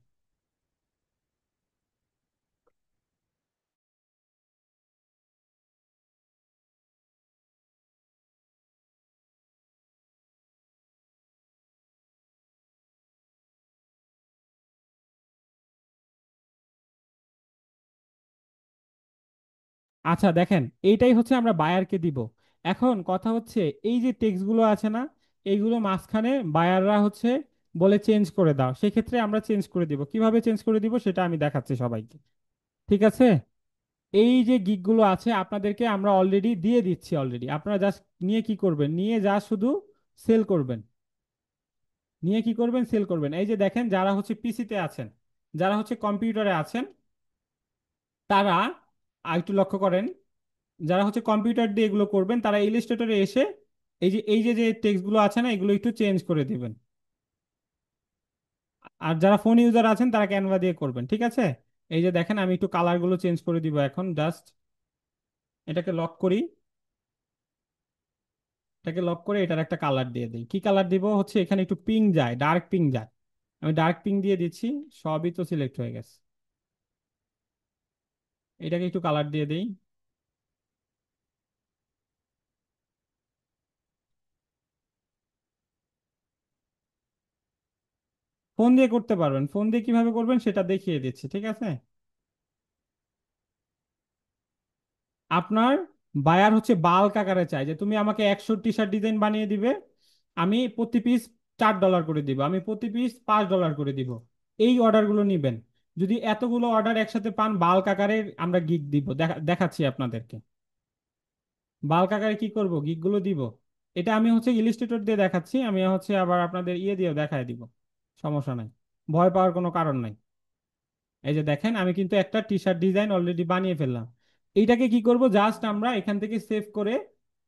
আচ্ছা দেখেন, এইটাই হচ্ছে আমরা বায়ারকে দিব। এখন কথা হচ্ছে, এই যে টেক্সটগুলো আছে না, এইগুলো মাঝখানে বায়াররা হচ্ছে বলে চেঞ্জ করে দাও, সেক্ষেত্রে আমরা চেঞ্জ করে দিব। কিভাবে চেঞ্জ করে দিব সেটা আমি দেখাচ্ছি সবাইকে, ঠিক আছে? এই যে গিগগুলো আছে আপনাদেরকে আমরা অলরেডি দিয়ে দিচ্ছি অলরেডি, আপনারা জাস্ট নিয়ে কি করবেন, নিয়ে যা শুধু সেল করবেন। নিয়ে কি করবেন, সেল করবেন। এই যে দেখেন, যারা হচ্ছে পিসিতে আছেন, যারা হচ্ছে কম্পিউটারে আছেন, তারা একটু লক্ষ্য করেন, যারা হচ্ছে কম্পিউটার দিয়ে এগুলো করবেন তারা ইলিস্ট্রেটরে এসে এই যে টেক্সটগুলো আছে না, এগুলো একটু চেঞ্জ করে দিবেন। আর যারা ফোন ইউজার আছেন তারা ক্যানভা দিয়ে করবেন, ঠিক আছে? এই যে দেখেন, আমি একটু কালারগুলো চেঞ্জ করে দিব এখন, জাস্ট এটাকে লক করি। এটাকে লক করে এটার একটা কালার দিয়ে দিই। কি কালার দিব হচ্ছে, এখানে একটু পিঙ্ক যায়, ডার্ক পিঙ্ক যায়। আমি ডার্ক পিঙ্ক দিয়ে দিচ্ছি। সবই তো সিলেক্ট হয়ে গেছে। এটাকে একটু কালার দিয়ে দিই। ফোন দিয়ে করতে পারবেন, ফোন দিয়ে কিভাবে করবেন সেটা দেখিয়ে দিচ্ছি, ঠিক আছে? আপনার বায়ার হচ্ছে বাল্ক আকারে চাই যে তুমি আমাকে 100 টি শার্ট ডিজাইন বানিয়ে দিবে, আমি প্রতি পিস $4 করে দিব, আমি প্রতি পিস $5 করে দিব। এই অর্ডারগুলো নিবেন। যদি এতগুলো অর্ডার একসাথে পান বাল্ক আকারে আমরা গিগ দিব, দেখাচ্ছি আপনাদেরকে। বাল্ক আকারে কি করব, গিগগুলো দিব। এটা আমি হচ্ছে ইলিস্ট্রেটর দিয়ে দেখাচ্ছি, আমি হচ্ছে আবার আপনাদের ইয়ে দিয়ে দেখায় দিব। সমস্যা নাই, ভয় পাওয়ার কোনো কারণ নাই। এই যে দেখেন, আমি কিন্তু একটা টি শার্ট ডিজাইন অলরেডি বানিয়ে ফেললাম। এইটাকে কি করব, জাস্ট আমরা এখান থেকে সেভ করে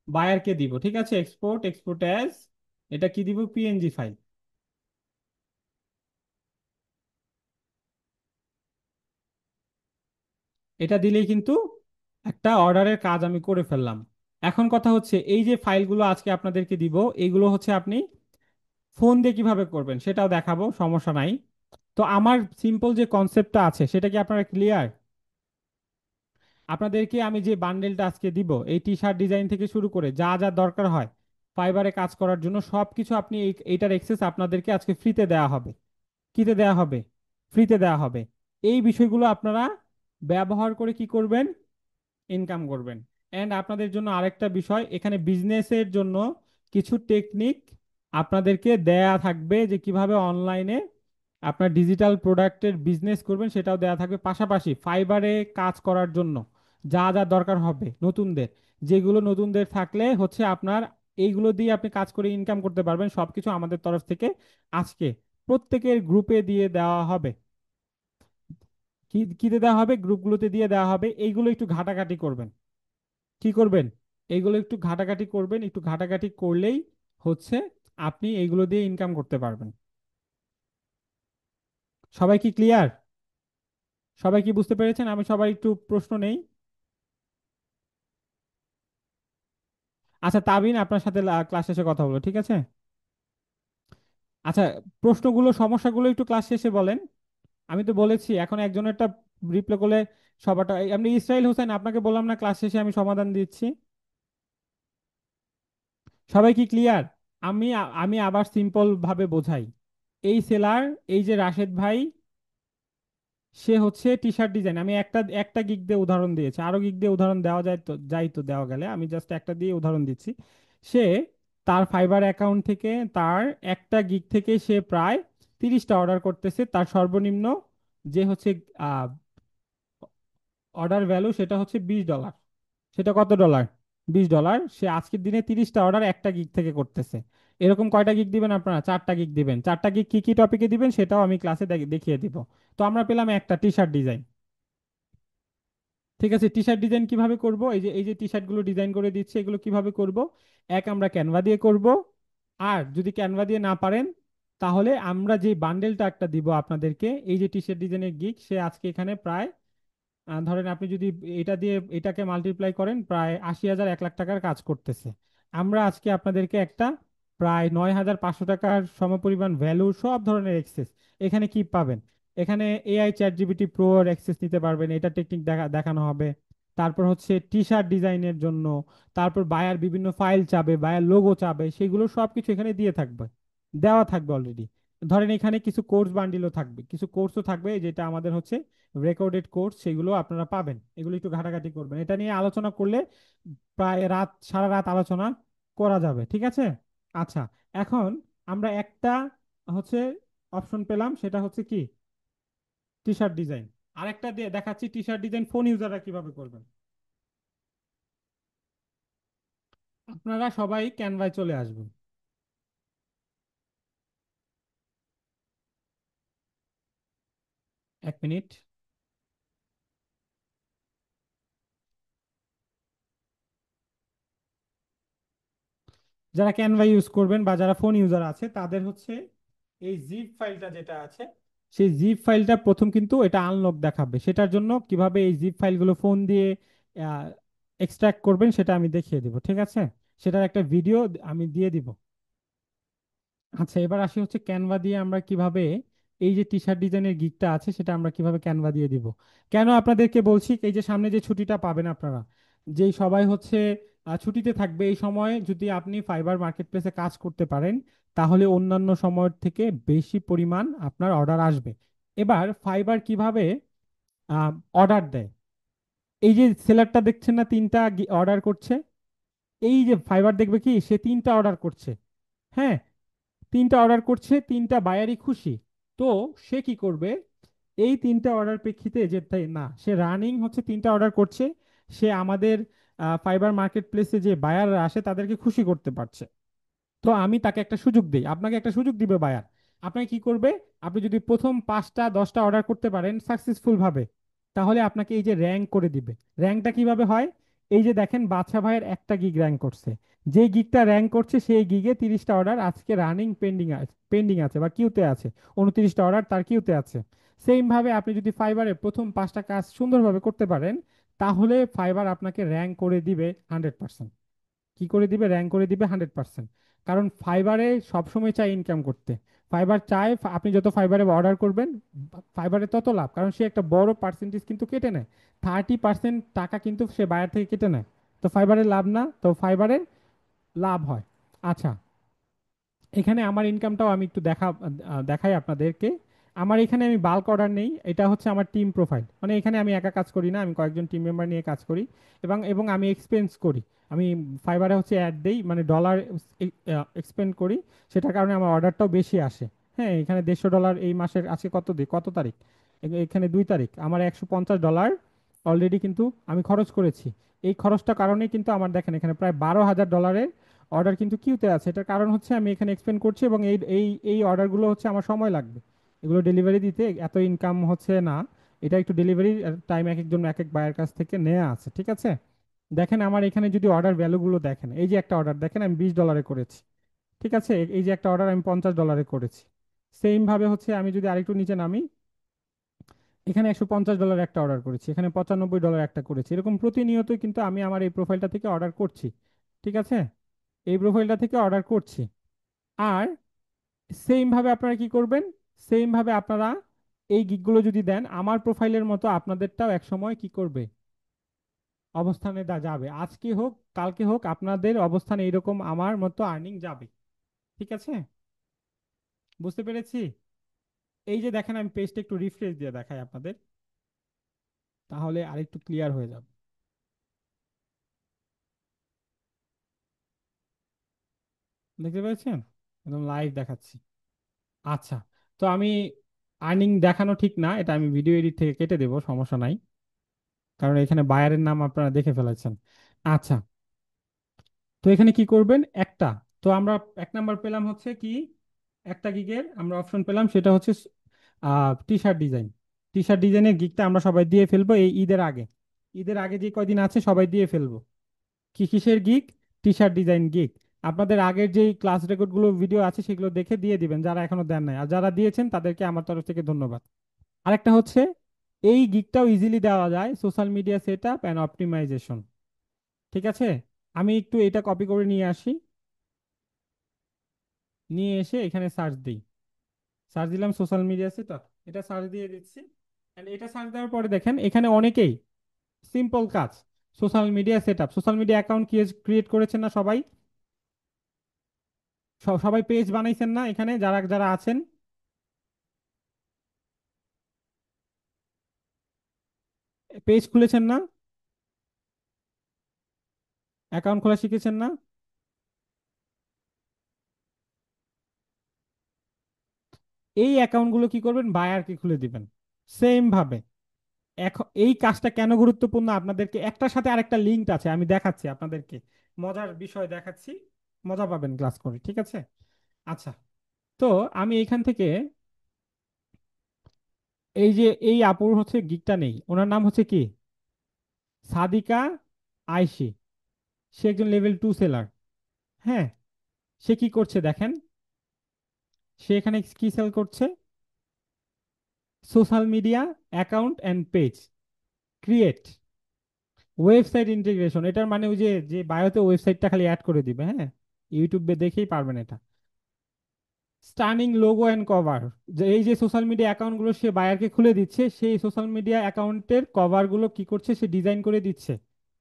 বায়ারকে দিব, ঠিক আছে? এক্সপোর্ট, এক্সপোর্ট অ্যাজ, এটা কি দিব, পিএনজি ফাইল। এটা দিলেই কিন্তু একটা অর্ডারের কাজ আমি করে ফেললাম। এখন কথা হচ্ছে, এই যে ফাইলগুলো আজকে আপনাদেরকে দিব, এইগুলো হচ্ছে আপনি ফোন দিয়ে কিভাবে করবেন সেটাও দেখাবো, সমস্যা নাই। তো আমার সিম্পল যে কনসেপ্টটা আছে সেটা কি আপনারা ক্লিয়ার? আপনাদেরকে আমি যে বান্ডেলটা আজকে দিব, এই টি শার্ট ডিজাইন থেকে শুরু করে যা যা দরকার হয় ফাইবারে কাজ করার জন্য সব কিছু আপনি এইটার অ্যাক্সেস আপনাদেরকে আজকে ফ্রিতে দেওয়া হবে। কিতে দেওয়া হবে? ফ্রিতে দেওয়া হবে। এই বিষয়গুলো আপনারা ব্যবহার করে কি করবেন, ইনকাম করবেন। অ্যান্ড আপনাদের জন্য আরেকটা বিষয়, এখানে বিজনেসের জন্য কিছু টেকনিক আপনাদেরকে দেয়া থাকবে, যে কিভাবে অনলাইনে আপনার ডিজিটাল প্রোডাক্টের বিজনেস করবেন সেটাও দেয়া থাকবে। পাশাপাশি ফাইবারে কাজ করার জন্য যা যা দরকার হবে নতুনদের, যেগুলো নতুনদের থাকলে হচ্ছে আপনার এইগুলো দিয়ে আপনি কাজ করে ইনকাম করতে পারবেন, সবকিছু আমাদের তরফ থেকে আজকে প্রত্যেকের গ্রুপে দিয়ে দেওয়া হবে। কিতে দেওয়া হবে, গ্রুপগুলোতে দিয়ে দেওয়া হবে। এইগুলো একটু ঘাটাঘাটি করবেন। কি করবেন? এইগুলো একটু ঘাটাঘাটি করবেন, একটু ঘাটাঘাটি করলেই হচ্ছে আপনি এইগুলো দিয়ে ইনকাম করতে পারবেন। সবাই কি ক্লিয়ার? সবাই কি বুঝতে পেরেছেন? আমি সবাই একটু প্রশ্ন নেই। আচ্ছা তাবিন, আপনার সাথে ক্লাস শেষে কথা বলবো, ঠিক আছে? আচ্ছা, প্রশ্নগুলো সমস্যাগুলো একটু ক্লাস শেষে বলেন। আমি তো বলেছি এখন একজনেরটা রিপ্লাই করলে সবারটা আপনি ইসরাইল হোসেন, আপনাকে বললাম না ক্লাস শেষে আমি সমাধান দিচ্ছি। সবাই কি ক্লিয়ার? আমি আবার সিম্পল ভাবে বোঝাই। এই সেলার, এই যে রাশেদ ভাই, সে হচ্ছে টি শার্ট ডিজাইন, আমি একটা একটা গিগ দিয়ে উদাহরণ দিয়েছি, আরো গিগ দিয়ে উদাহরণ দেওয়া যায় তো, যাই তো দেওয়া গেলে আমি জাস্ট একটা দিয়ে উদাহরণ দিচ্ছি। সে তার ফাইবার অ্যাকাউন্ট থেকে, তার একটা গিগ থেকে সে প্রায় 30টা অর্ডার করতেছে। তার সর্বনিম্ন যে হচ্ছে অর্ডার ভ্যালু সেটা হচ্ছে $20। সেটা কত ডলার? $20। সে আজকের দিনে 30টা অর্ডার একটা গিগ থেকে করতেছে। এরকম কয়টা গিগ দিবেন আপনারা? 4টা গিগ দিবেন। 4টা গিগ কি কি টপিকে দিবেন সেটাও আমি ক্লাসে দেখিয়ে দিব। তো আমরা পেলাম একটা টি শার্ট ডিজাইন। ঠিক আছে, টি শার্ট ডিজাইন কিভাবে করব, এই যে টি শার্ট গুলো ডিজাইন করে দিচ্ছে, এগুলো কিভাবে করব? এক, আমরা ক্যানভা দিয়ে করব। আর যদি ক্যানভা দিয়ে না পারেন, তাহলে আমরা যে বান্ডেলটা একটা দিব আপনাদেরকে, এই যে টি শার্ট ডিজাইনের গিগ, সে আজকে এখানে প্রায় ধরেন আপনি যদি এটা দিয়ে এটাকে মাল্টিপ্লাই করেন, প্রায় 80,000 1 লাখ টাকার কাজ করতেছে। আমরা আজকে আপনাদেরকে একটা প্রায় 9,500 টাকার সমপরিমাণ ভ্যালু সব ধরনের এক্সেস এখানে কি পাবেন। এখানে এআই চ্যাট জিপিটি প্রো এর অ্যাক্সেস নিতে পারবেন, এটা টেকনিক দেখানো হবে। তারপর হচ্ছে টি শার্ট ডিজাইনের জন্য, তারপর বায়ার বিভিন্ন ফাইল চাবে, বায়ার লোগো চাবে, সেগুলো সবকিছু এখানে দিয়ে থাকবে, দেওয়া থাকবে অলরেডি। ধরেন এখানে কিছু কোর্স বান্ডিলও থাকবে, কিছু কোর্সও থাকবে যেটা আমাদের হচ্ছে রেকর্ডেড কোর্স, সেগুলো আপনারা পাবেন। এগুলো একটু ঘাটাঘাটি করবেন, এটা নিয়ে আলোচনা করলে প্রায় সারা রাত আলোচনা করা যাবে, ঠিক আছে? আচ্ছা, এখন আমরা একটা হচ্ছে অপশন পেলাম, সেটা হচ্ছে কি টি শার্ট ডিজাইন। আরেকটা দিয়ে দেখাচ্ছি টি শার্ট ডিজাইন ফোন ইউজাররা কিভাবে করবেন। আপনারা সবাই ক্যানভায় চলে আসবেন। 1 মিনিট। যারা ক্যানভা ইউজ করবেন বা যারা ফোন ইউজার আছে তাদের হচ্ছে এই জিপ ফাইলটা যেটা আছে, সেই জিপ ফাইলটা প্রথম কিন্তু এটা আনলক দেখাবে। সেটার জন্য কিভাবে এই জিপ ফাইলগুলো ফোন দিয়ে এক্সট্রাক্ট করবেন সেটা আমি দেখিয়ে দিব, ঠিক আছে? সেটার একটা ভিডিও আমি দিয়ে দিব। আচ্ছা, এবার আসি হচ্ছে ক্যানভা দিয়ে আমরা কিভাবে এই যে টি শার্ট ডিজাইনের গিকটা আছে সেটা আমরা কিভাবে ক্যানভা দিয়ে দিব। কেন আপনাদেরকে বলছি, এই যে সামনে যে ছুটিটা পাবেন আপনারা, যেই সবাই হচ্ছে ছুটিতে থাকবে, এই সময় যদি আপনি ফাইবার মার্কেট প্লেসে কাজ করতে পারেন তাহলে অন্যান্য সময়ের থেকে বেশি পরিমাণ আপনার অর্ডার আসবে। এবার ফাইবার কিভাবে অর্ডার দেয়, এই যে সেলারটা দেখছেন না তিনটা অর্ডার করছে, এই যে ফাইবার দেখবে কি সে তিনটা অর্ডার করছে, হ্যাঁ, তিনটা অর্ডার করছে, তিনটা বায়ারই খুশি। তো সে কি করবে, এই তিনটা অর্ডার প্রেক্ষিতে যে তাই না, সে রানিং হচ্ছে তিনটা অর্ডার করছে, সে আমাদের ফাইবার মার্কেট প্লেসে যে বায়াররা আসে তাদেরকে খুশি করতে পারছে। তো আমি তাকে একটা সুযোগ দিই, আপনাকে একটা সুযোগ দিবে বায়ার। আপনাকে কি করবে, আপনি যদি প্রথম 5টা 10টা অর্ডার করতে পারেন সাকসেসফুল ভাবে, তাহলে আপনাকে এই যে র্যাঙ্ক করে দিবে। র্যাঙ্কটা কিভাবে হয়, এই যে দেখেন বাদশা ভাইয়ের একটা গিগ র্যাঙ্ক করছে, যে গিগটা র্যাঙ্ক করছে সেই গিগে 30টা অর্ডার আজকে রানিং পেন্ডিং আছে বা কিউতে আছে, 29টা অর্ডার তার কিউতে আছে। সেম ভাবে আপনি যদি ফাইবারে প্রথম 5টা কাজ সুন্দরভাবে করতে পারেন, তাহলে ফাইবার আপনাকে র্যাঙ্ক করে দিবে 100%। কি করে দিবে, র্যাঙ্ক করে দিবে 100%। কারণ ফাইবারে সবসময় চাই ইনকাম করতে। ফাইবার চায় আপনি যত ফাইবারে অর্ডার করবেন ফাইবারে তত লাভ, কারণ সে একটা বড় পার্সেন্টেজ কিন্তু কেটে নেয়। 30% টাকা কিন্তু সে বায়ার থেকে কেটে নেয়। তো ফাইবারের লাভ না, তো ফাইবারে লাভ হয়। আচ্ছা, এখানে আমার ইনকামটাও আমি একটু দেখাই আপনাদেরকে। আমার এখানে আমি বাল্ক অর্ডার নেই, এটা হচ্ছে আমার টিম প্রোফাইল, মানে এখানে আমি একা কাজ করি না, আমি কয়েকজন টিম মেম্বার নিয়ে কাজ করি। এবং এবং আমি এক্সপেন্স করি, আমি ফাইবারে হচ্ছে অ্যাড দেই, মানে ডলার এক্সপেন্ড করি। সেটার কারণে আমার অর্ডারটাও বেশি আসে। হ্যাঁ, এখানে $150 এই মাসের আজকে কত তারিখ, এখানে 2 তারিখ, আমার $150 অলরেডি কিন্তু আমি খরচ করেছি। এই খরচটা কারণেই কিন্তু আমার দেখেন এখানে প্রায় $12,000 অর্ডার কিন্তু কিউতে আছে। এটার কারণ হচ্ছে আমি এখানে এক্সপেন্ড করছি এবং এই এই এই অর্ডারগুলো হচ্ছে আমার সময় লাগবে, এগুলো ডেলিভারি দিতে এত ইনকাম হচ্ছে না। এটা একটু ডেলিভারি টাইম এক একজন এক এক বায়ের কাছ থেকে নেওয়া আছে, ঠিক আছে? দেখেন আমার এখানে যদি অর্ডার ভ্যালুগুলো দেখেন, এই যে একটা অর্ডার দেখেন আমি $20 করেছি, ঠিক আছে? এই যে একটা অর্ডার আমি $50 করেছি। সেম ভাবে হচ্ছে আমি যদি আরেকটু নিচে নামি, এখানে $150 একটা অর্ডার করেছি, এখানে $95 একটা করেছি, এরকম প্রতিনিয়তই কিন্তু আমি আমার এই প্রোফাইলটা থেকে অর্ডার করছি, ঠিক আছে? এই প্রোফাইলটা থেকে অর্ডার করছি। আর সেম ভাবে আপনারা কি করবেন, সেম ভাবে আপনারা এই গিগগুলো যদি দেন আমার প্রোফাইলের মতো আপনাদেরটাও এক সময় কি করবে, অবস্থানে যাবে। আজকে হোক কালকে হোক আপনাদের অবস্থানে এইরকম আমার মতো আর্নিং যাবে, ঠিক আছে? বুঝতে পেরেছি? এই যে দেখেন আমি পেজটা একটু রিফ্রেশ দিয়ে দেখাই আপনাদের, তাহলে আরেকটু ক্লিয়ার হয়ে যাবে। দেখতে পেয়েছেন, একদম লাইভ দেখাচ্ছি। আচ্ছা, তো আমি আর্নিং দেখানো ঠিক না, এটা আমি ভিডিও এডিট থেকে কেটে দেবো, সমস্যা নাই, কারণ এখানে বায়ারের নাম আপনারা দেখে ফেলেছেন। আচ্ছা, তো এখানে কি করবেন একটা, তো আমরা 1 নাম্বার পেলাম হচ্ছে কি, একটা গিগের আমরা অপশন পেলাম, সেটা হচ্ছে T shirt design. T shirt ডিজাইনের গিগটা আমরা সবাই দিয়ে ফেলবো এই ঈদের আগে, ঈদের আগে যে কয়দিন আছে সবাই দিয়ে ফেলবো। কিসের gig, T shirt design gig. আপনাদের আগের যে ক্লাস রেকর্ডগুলো ভিডিও আছে সেগুলো দেখে দিয়ে দিবেন যারা এখনো দেন নাই, আর যারা দিয়েছেন তাদেরকে আমার তরফ থেকে ধন্যবাদ। আরেকটা হচ্ছে এই গিগটাও ইজিলি দেওয়া যায় social media set up and optimization, ঠিক আছে? আমি একটু এটা কপি করে নিয়ে আসি, নিয়ে এসে এখানে সার্চ দিই। সার্চ দিলাম সোশ্যাল মিডিয়া সেট আপ, এটা সার্চ দিয়ে দিচ্ছি। And এটা সার্চ দেওয়ার পরে দেখেন এখানে অনেকেই সিম্পল কাজ, social media set up, social media account create করেছেন না সবাই? সবাই পেজ বানাইছেন না এখানে যারা যারা আছেন? পেজ খুলেছেন না? অ্যাকাউন্ট খোলা শিখেছেন না? এই অ্যাকাউন্টগুলো কি করবেন, বায়ারকে খুলে দিবেন সেম ভাবে। এখন এই কাজটা কেন গুরুত্বপূর্ণ আপনাদেরকে, একটার সাথে আরেকটা লিঙ্ক আছে, আমি দেখাচ্ছি আপনাদেরকে, মজার বিষয় দেখাচ্ছি, মজা পাবেন ক্লাস করে, ঠিক আছে? আচ্ছা, তো আমি এখান থেকে, এই যে এই আপুর হচ্ছে গিকটা নেই, ওনার নাম হচ্ছে কি, সাদিকা আইশি। সে একজন লেভেল 2 সেলার। হ্যাঁ, সে কি করছে দেখেন, সে এখানে কি সেল করছে, social media account and page create, website integration. এটার মানে ওই যে যে বায়োতে ওয়েবসাইটটা খালি অ্যাড করে দিবে, হ্যাঁ, ইউটিউবে দেখেই পারবেন এটা। স্টানিং লোগো অ্যান্ড কভার, যে এই যে সোশ্যাল মিডিয়া অ্যাকাউন্টগুলো সে বায়ারকে খুলে দিচ্ছে, সেই সোশ্যাল মিডিয়া অ্যাকাউন্টের কভারগুলো কি করছে, সে ডিজাইন করে দিচ্ছে,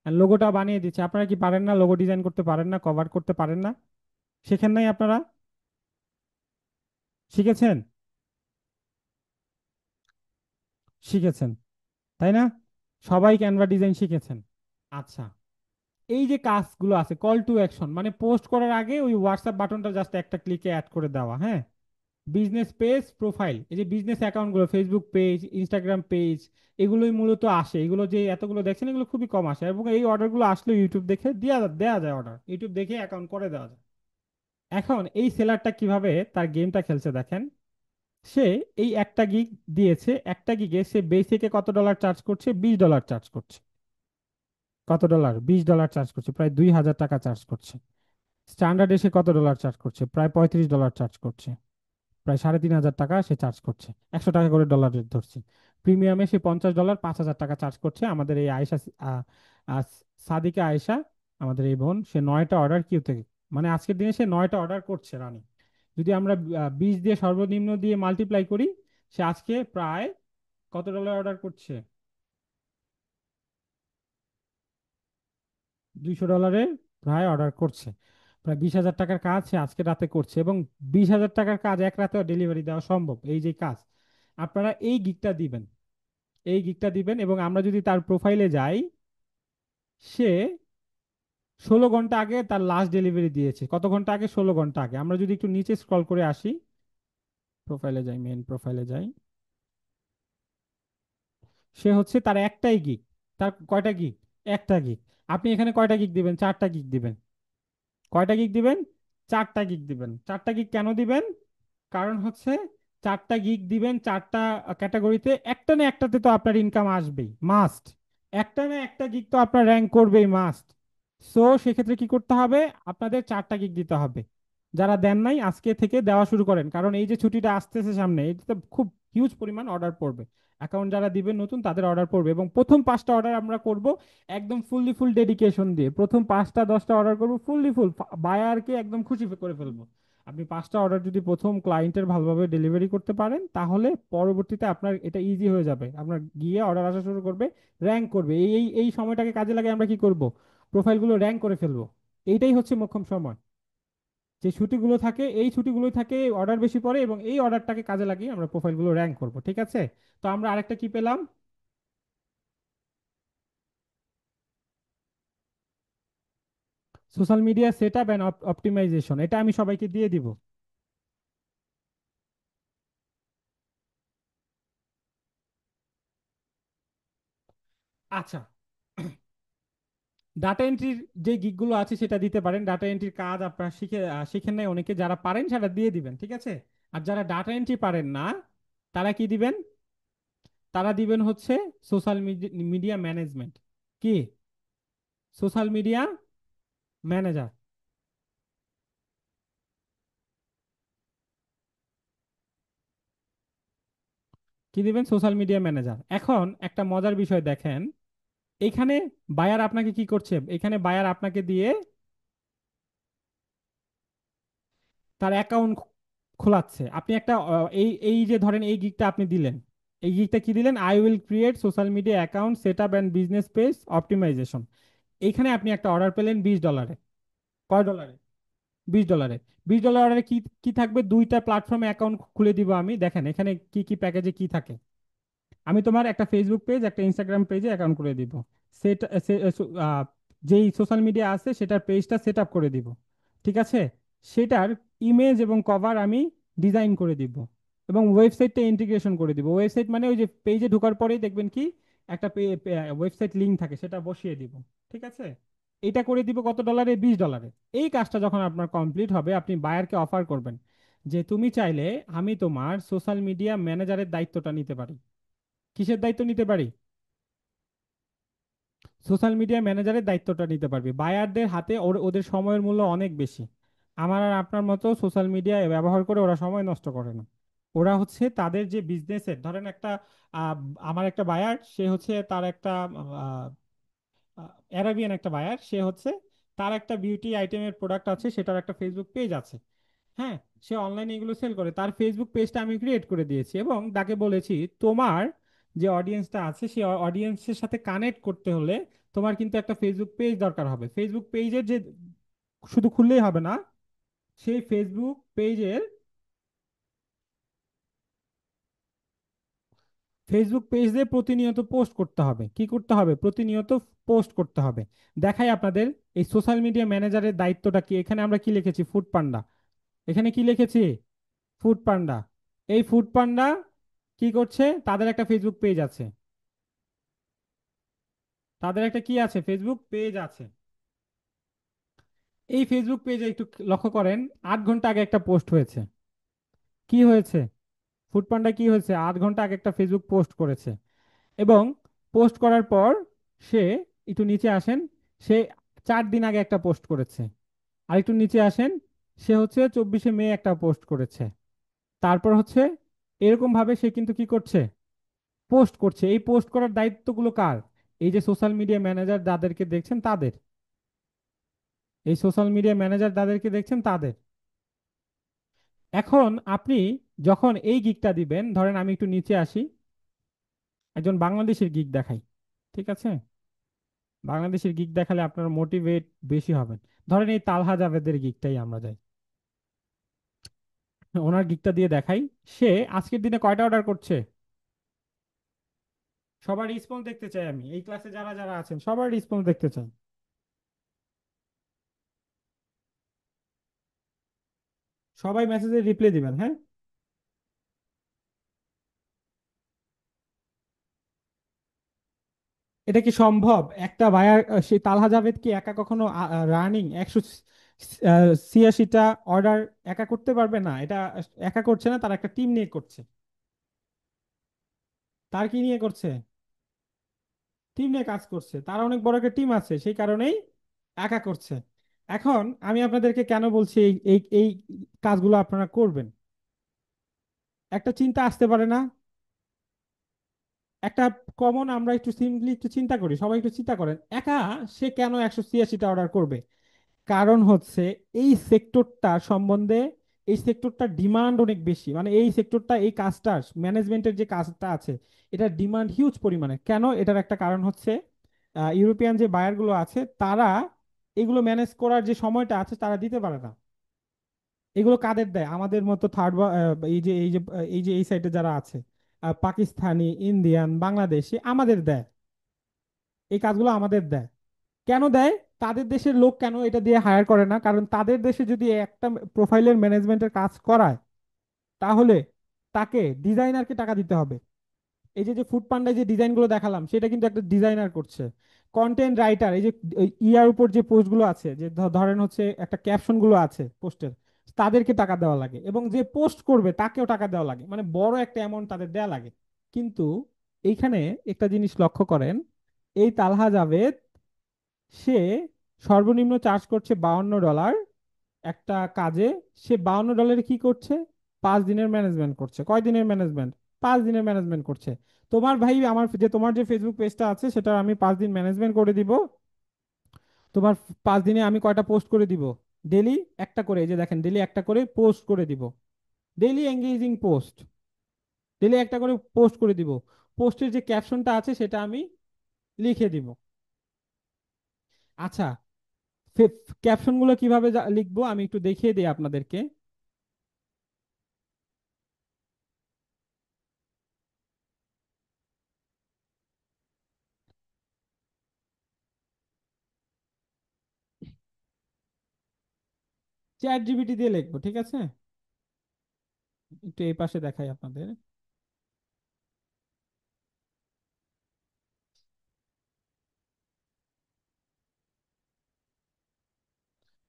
আর লোগোটা বানিয়ে দিচ্ছে। আপনারা কি পারেন না, লোগো ডিজাইন করতে পারেন না, কভার করতে পারেন না? শেখেন নাই আপনারা? শিখেছেন? শিখেছেন, তাই না? সবাই ক্যানভা ডিজাইন শিখেছেন। আচ্ছা, এই যে কাজগুলো আছে, কল টু অ্যাকশন, মানে পোস্ট করার আগে ওই হোয়াটসঅ্যাপ বাটনটা জাস্ট একটা ক্লিকে অ্যাড করে দেওয়া, হ্যাঁ। বিজনেস পেজ প্রোফাইল, এই যে বিজনেস অ্যাকাউন্টগুলো, ফেসবুক পেজ, ইনস্টাগ্রাম পেজ, এগুলোই মূলত আসে। এগুলো যে এতগুলো দেখছেন, এগুলো খুবই কম আসে, এবং এই অর্ডারগুলো আসলে ইউটিউব দেখে দেওয়া যায়, অর্ডার ইউটিউব দেখে অ্যাকাউন্ট করে দেওয়া যায়। এখন এই সেলারটা কিভাবে তার গেমটা খেলছে দেখেন। সে এই একটা গিগ দিয়েছে, একটা গিগে সে বেসিকে কত ডলার চার্জ করছে, $20 চার্জ করছে। কত ডলার? $20 চার্জ করছে, প্রায় 2,000 টাকা চার্জ করছে। স্ট্যান্ডার্ড এসে কত ডলার চার্জ করছে, প্রায় $35 চার্জ করছে, প্রায় 3,500 টাকা সে চার্জ করছে, 100 টাকা করে ডলার রেট ধরছি। প্রিমিয়ামে সে $50, 5,000 টাকা চার্জ করছে। আমাদের এই আয়েশা, আহ, আহ, সাদিকা আয়েশা, আমাদের এই বোন, সে 9টা অর্ডার কিউ থেকে, মানে আজকের দিনে সে 9টা অর্ডার করছে রানি। যদি আমরা 20 দিয়ে সর্বনিম্ন দিয়ে মাল্টিপ্লাই করি, সে আজকে প্রায় কত ডলার অর্ডার করছে, $200 প্রায় অর্ডার করছে। প্রায় 20,000 টাকার কাজ সে আজকে রাতে করছে, এবং 20,000 টাকার কাজ এক রাতেও ডেলিভারি দেওয়া সম্ভব। এই যে কাজ, আপনারা এই গিকটা দিবেন, এই গিকটা দিবেন, এবং আমরা যদি তার প্রোফাইলে যাই, সে 16 ঘন্টা আগে তার লাস্ট ডেলিভারি দিয়েছে। কত ঘন্টা আগে? 16 ঘন্টা আগে। আমরা যদি একটু নিচে স্ক্রল করে আসি, প্রোফাইলে যাই, মেন প্রোফাইলে যাই, সে হচ্ছে তার একটাই গিগ। তার কয়টা গিগ? একটা গিগ। আপনি এখানে কয়টা গিগ দিবেন? 4টা গিগ দিবেন। কয়টা গিগ দিবেন? 4টা গিগ দিবেন। 4টা গিগ কেন দিবেন? কারণ হচ্ছে 4টা গিগ দিবেন 4টা ক্যাটাগরিতে, একটা না একটাতে তো আপনার ইনকাম আসবেই, মাস্ট। একটা না একটা গিগ তো আপনার র্যাঙ্ক করবেই, মাস্ট। সো সেক্ষেত্রে কি করতে হবে, আপনাদের 4টা গিগ দিতে হবে। যারা দেন নাই, আজকে থেকে দেওয়া শুরু করেন, কারণ এই যে ছুটিটা আসতেছে সামনে, এটাতে খুব হিউজ পরিমাণ অর্ডার পড়বে। অ্যাকাউন্ট যারা দিবেন নতুন, তাদের অর্ডার পড়বে, এবং প্রথম 5টা অর্ডার আমরা করব একদম ফুল ডেডিকেশন দিয়ে। প্রথম 5টা 10টা অর্ডার করবো ফুল, বায়ারকে একদম খুশি করে ফেলবো। আপনি 5টা অর্ডার যদি প্রথম ক্লায়েন্টের ভালোভাবে ডেলিভারি করতে পারেন, তাহলে পরবর্তীতে আপনার এটা ইজি হয়ে যাবে, আপনার গিয়ে অর্ডার আসা শুরু করবে, র্যাঙ্ক করবে। এই সময়টাকে কাজে লাগে আমরা কি করব, প্রোফাইলগুলো র্যাঙ্ক করে ফেলবো। এইটাই হচ্ছে মোক্ষম সময়। যে ছুটিগুলো থাকে, এই ছুটিগুলোই থাকে, অর্ডার বেশি পড়ে, এবং এই অর্ডারটাকে কাজে লাগিয়ে আমরা প্রোফাইলগুলো র্যাঙ্ক করব, ঠিক আছে? তো আমরা আরেকটা কি পেলাম, social media set up and optimization, এটা আমি সবাইকে দিয়ে দিব। আচ্ছা, ডাটা এন্ট্রির যে গিগগুলো আছে সেটা দিতে পারেন। ডাটা এন্ট্রির কাজ আপনারা শিখেন নাই অনেকে, যারা পারেন সেটা দিয়ে দিবেন, ঠিক আছে? আর যারা ডাটা এন্ট্রি পারেন না, তারা কি দিবেন? তারা দিবেন হচ্ছে সোশ্যাল মিডিয়া ম্যানেজমেন্ট। কি? Social media manager. কি দিবেন? Social media manager. এখন একটা মজার বিষয় দেখেন, এখানে বায়ার আপনাকে কি করছে, এখানে বায়ার আপনাকে দিয়ে তার অ্যাকাউন্ট খোলাচ্ছে। আপনি একটা এই এই যে ধরেন এই গিগটা আপনি দিলেন, এই গিগটা কি দিলেন, I will create social media account set up and business page optimization. এইখানে আপনি একটা অর্ডার পেলেন $20। কয় ডলারে? $20। $20 কি কি থাকবে, দুইটা প্ল্যাটফর্মে অ্যাকাউন্ট খুলে দিব আমি, দেখেন এখানে কি কি প্যাকেজে কি থাকে। আমি তোমার একটা ফেসবুক পেজ একটা ইনস্টাগ্রাম পেজে অ্যাকাউন্ট করে দিব। সেটা যেই সোশ্যাল মিডিয়া আছে সেটার পেজটা সেট আপ করে দিব। ঠিক আছে, সেটার ইমেজ এবং কভার আমি ডিজাইন করে দিব, এবং ওয়েবসাইটটা ইন্টিগ্রেশন করে দিব। ওয়েবসাইট মানে ওই যে পেজে ঢোকার পরেই দেখবেন কি একটা ওয়েবসাইট লিংক থাকে, সেটা বসিয়ে দিব। ঠিক আছে, এটা করে দিব কত ডলারে? $20। এই কাজটা যখন আপনার কমপ্লিট হবে, আপনি বায়ারকে অফার করবেন যে তুমি চাইলে আমি তোমার সোশ্যাল মিডিয়া ম্যানেজারের দায়িত্বটা নিতে পারি। কিসের দায়িত্ব নিতে পারি? সোশ্যাল মিডিয়া ম্যানেজারের দায়িত্বটা নিতে পারবি। বায়ারদের হাতে ওদের সময়ের মূল্য অনেক বেশি। আমার আর আপনার মতো সোশ্যাল মিডিয়া ব্যবহার করে ওরা সময় নষ্ট করে না। ওরা হচ্ছে তাদের যে বিজনেসের, ধরেন একটা আহ, আমার একটা বায়ার, সে হচ্ছে তার একটা অ্যারাবিয়ান একটা বায়ার, সে হচ্ছে তার একটা বিউটি আইটেমের প্রোডাক্ট আছে, সেটার একটা ফেসবুক পেজ আছে। হ্যাঁ, সে অনলাইনে এগুলো সেল করে, তার ফেসবুক পেজটা আমি ক্রিয়েট করে দিয়েছি এবং তাকে বলেছি তোমার যে অডিয়েন্সটা আছে সেই অডিয়েন্সের সাথে কানেক্ট করতে হলে তোমার কিন্তু একটা ফেসবুক পেজ দরকার হবে। ফেসবুক পেজের যে শুধু খুললেই হবে না, সেই ফেসবুক পেজে প্রতিনিয়ত পোস্ট করতে হবে। কি করতে হবে? প্রতিনিয়ত পোস্ট করতে হবে। দেখাই আপনাদের এই সোশ্যাল মিডিয়া ম্যানেজারের দায়িত্বটা কি। এখানে আমরা কি লিখেছি? ফুড পান্ডা। এখানে কি লিখেছি? ফুড পান্ডা। এই ফুড পান্ডা কি করছে? তাদের একটা ফেসবুক পেজ আছে। তাদের একটা কি আছে? ফেসবুক পেজ আছে। এই ফেসবুক পেজে একটু লক্ষ্য করেন, 8 ঘন্টা আগে একটা পোস্ট হয়েছে। কি হয়েছে? ফুড পান্ডা কি হয়েছে? 8 ঘন্টা আগে একটা ফেসবুক পোস্ট করেছে, এবং পোস্ট করার পর সে, একটু নিচে আসেন, সে 4 দিন আগে একটা পোস্ট করেছে। আর একটু নিচে আসেন, সে হচ্ছে 24শে মে একটা পোস্ট করেছে। তারপর হচ্ছে এরকম ভাবে সে কিন্তু কি করছে? পোস্ট করছে। এই পোস্ট করার দায়িত্বগুলো কার? এই যে সোশ্যাল মিডিয়া ম্যানেজার যাদেরকে দেখছেন তাদের। এই সোশ্যাল মিডিয়া ম্যানেজার যাদেরকে দেখছেন তাদের। এখন আপনি যখন এই গিগটা দিবেন, ধরেন আমি একটু নিচে আসি, একজন বাংলাদেশের গিগ দেখাই। ঠিক আছে, বাংলাদেশের গিগ দেখালে আপনার মোটিভেট বেশি হবেন। ধরেন এই তালহা জাভেদের গিগটাই আমরা যাই, ওনার গিগটা দিয়ে দেখাই। সে আজকের দিনে কয়টা অর্ডার করছে? সবার রেসপন্স দেখতে চাই আমি, এই ক্লাসে যারা যারা আছেন সবার রেসপন্স দেখতে চাই। সবাই মেসেজে রিপ্লাই দিবেন, হ্যাঁ? এটা কি সম্ভব? একটা বায়ার, সেই তালহা জাভেদ কি একা কখনো রানিং 186টা অর্ডার একা করতে পারবে না? এটা একা করছে না, তার একটা টিম নিয়ে করছে। তার কি নিয়ে করছে? টিম নিয়ে কাজ করছে, তার অনেক বড় একটা টিম আছে, সেই কারণেই একা করছে। এখন আমি আপনাদেরকে কেন বলছি এই এই এই কাজগুলো আপনারা করবেন? একটা চিন্তা আসতে পারে না? একটা কমন, আমরা একটু সিম্পলি একটু চিন্তা করি, সবাই একটু চিন্তা করেন, একা সে কেন 186টা অর্ডার করবে? কারণ হচ্ছে এই সেক্টরটা সম্বন্ধে, এই সেক্টরটার ডিমান্ড অনেক বেশি। মানে এই সেক্টরটা, এই কাজটা, ম্যানেজমেন্টের যে কাজটা আছে, এটার ডিমান্ড হিউজ পরিমাণে। কেন? এটার একটা কারণ হচ্ছে ইউরোপিয়ান যে বায়ারগুলো আছে তারা এগুলো ম্যানেজ করার যে সময়টা আছে তারা দিতে পারে না। এগুলো কাদের দেয়? আমাদের মতো এই যে এই সাইডে যারা আছে, পাকিস্তানি, ইন্ডিয়ান, বাংলাদেশি, আমাদের দেয়। এই কাজগুলো আমাদের দেয়। কেন দেয়? তাদের দেশের লোক কেন এটা দিয়ে হায়ার করে না? কারণ তাদের দেশে যদি একটা প্রোফাইলের ম্যানেজমেন্টের কাজ করায়, তাহলে তাকে ডিজাইনারকে টাকা দিতে হবে। এই যে যে ফুড পান্ডায় যে ডিজাইনগুলো দেখালাম, সেটা কিন্তু একটা ডিজাইনার করছে। কন্টেন্ট রাইটার, এই যে ইয়ার উপর যে পোস্টগুলো আছে, যে ধরেন হচ্ছে একটা ক্যাপশন গুলো আছে পোস্টের, তাদেরকে টাকা দেওয়া লাগে, এবং যে পোস্ট করবে তাকেও টাকা দেওয়া লাগে, মানে বড় একটা অ্যামাউন্ট তাদের দেওয়া লাগে। কিন্তু এইখানে একটা জিনিস লক্ষ্য করেন, এই তালহা জাভেদ, সে সর্বনিম্ন চার্জ করছে $52 একটা কাজে। সে $52 কি করছে? 5 দিনের ম্যানেজমেন্ট করছে। কয় দিনের ম্যানেজমেন্ট? 5 দিনের ম্যানেজমেন্ট করছে। তোমার ভাই, তোমার যে ফেসবুক পেজটা আছে সেটা আমি 5 দিন ম্যানেজমেন্ট করে দিব। তোমার 5 দিনে আমি কয়টা পোস্ট করে দিব? ডেলি একটা করে, এই যে দেখেন, ডেলি একটা করে পোস্ট করে দিব। ডেলি এঙ্গেজিং পোস্ট, ডেলি একটা করে পোস্ট করে দিব। পোস্টের যে ক্যাপশনটা আছে সেটা আমি লিখে দিব। আচ্ছা, ক্যাপশন গুলো কিভাবে লিখবো আমি একটু দেখিয়ে দিই আপনাদেরকে। চ্যাট জিপিটি দিয়ে লিখবো, ঠিক আছে। একটু এই পাশে দেখাই আপনাদের।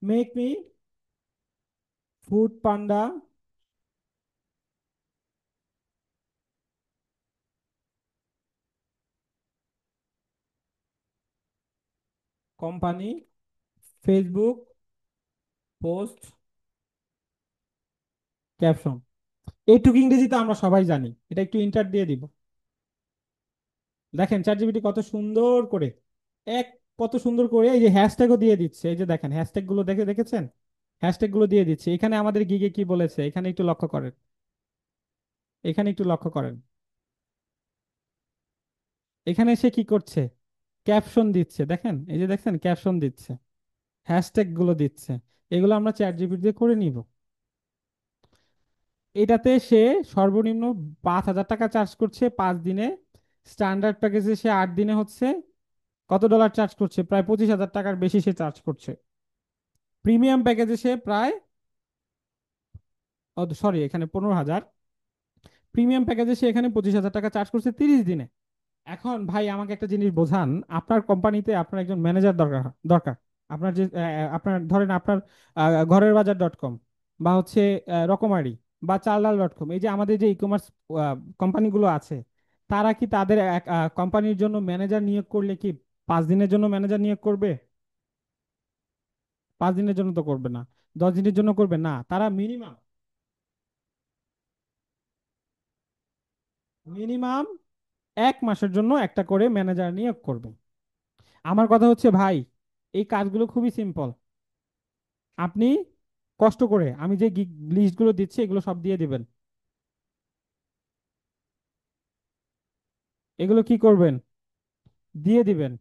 মেক মি ফুড পান্ডা কোম্পানি ফেসবুক পোস্ট ক্যাপশন। এইটুকু ইংরেজি তো আমরা সবাই জানি, এটা একটু ইন্টার দিয়ে দিব। দেখেন চ্যাট জিপিটি কত সুন্দর করে, এক কত সুন্দর করে এই যে হ্যাশট্যাগও দিয়ে দিচ্ছে, এই যে দেখেন হ্যাশট্যাগ গুলো দেখেছেন, হ্যাশট্যাগ গুলো দিয়ে দিচ্ছে। এখানে আমাদের গিগে কি বলেছে, এখানে একটু লক্ষ্য করেন, এখানে একটু লক্ষ্য করেন। এখানে সে কি করছে, ক্যাপশন দিচ্ছে, দেখেন এই যে দেখছেন ক্যাপশন দিচ্ছে, হ্যাশট্যাগ গুলো দিচ্ছে। এগুলো আমরা চ্যাট জিপিটি দিয়ে করে নিব। এটাতে সে সর্বনিম্ন 5,000 টাকা চার্জ করছে 5 দিনে। স্ট্যান্ডার্ড প্যাকেজে সে 8 দিনে হচ্ছে কত ডলার চার্জ করছে, প্রায় 25,000 টাকার বেশি সে চার্জ করছে। প্রিমিয়াম প্যাকেজে সে প্রায়, সরি এখানে 15,000। প্রিমিয়াম প্যাকেজে সে এখানে 25,000 টাকা চার্জ করছে 30 দিনে। এখন ভাই আমাকে একটা জিনিস বোঝান, আপনার কোম্পানিতে আপনার একজন ম্যানেজার দরকার দরকার। আপনার যে আপনার ধরেন আপনার ঘরের বাজার ডট কম বা হচ্ছে রকমারি বা চালডাল ডট কম, এই যে আমাদের যে ই কমার্স কোম্পানিগুলো আছে, তারা কি তাদের কোম্পানির জন্য ম্যানেজার নিয়োগ করলে কি 5 দিনের জন্য ম্যানেজার নিয়োগ করবে? 5 দিনের জন্য তো করবে না। 10 দিনের জন্য করবে না, তারা মিনিমাম মিনিমাম 1 মাসের জন্য একটা করে ম্যানেজার নিয়োগ করবে। আমার কথা হচ্ছে ভাই, এই কাজগুলো খুবই সিম্পল। আপনি কষ্ট করে আমি যে লিস্টগুলো দিচ্ছি এগুলো সব দিয়ে দিবেন। এগুলো কি করবেন, দিয়ে দিবেন।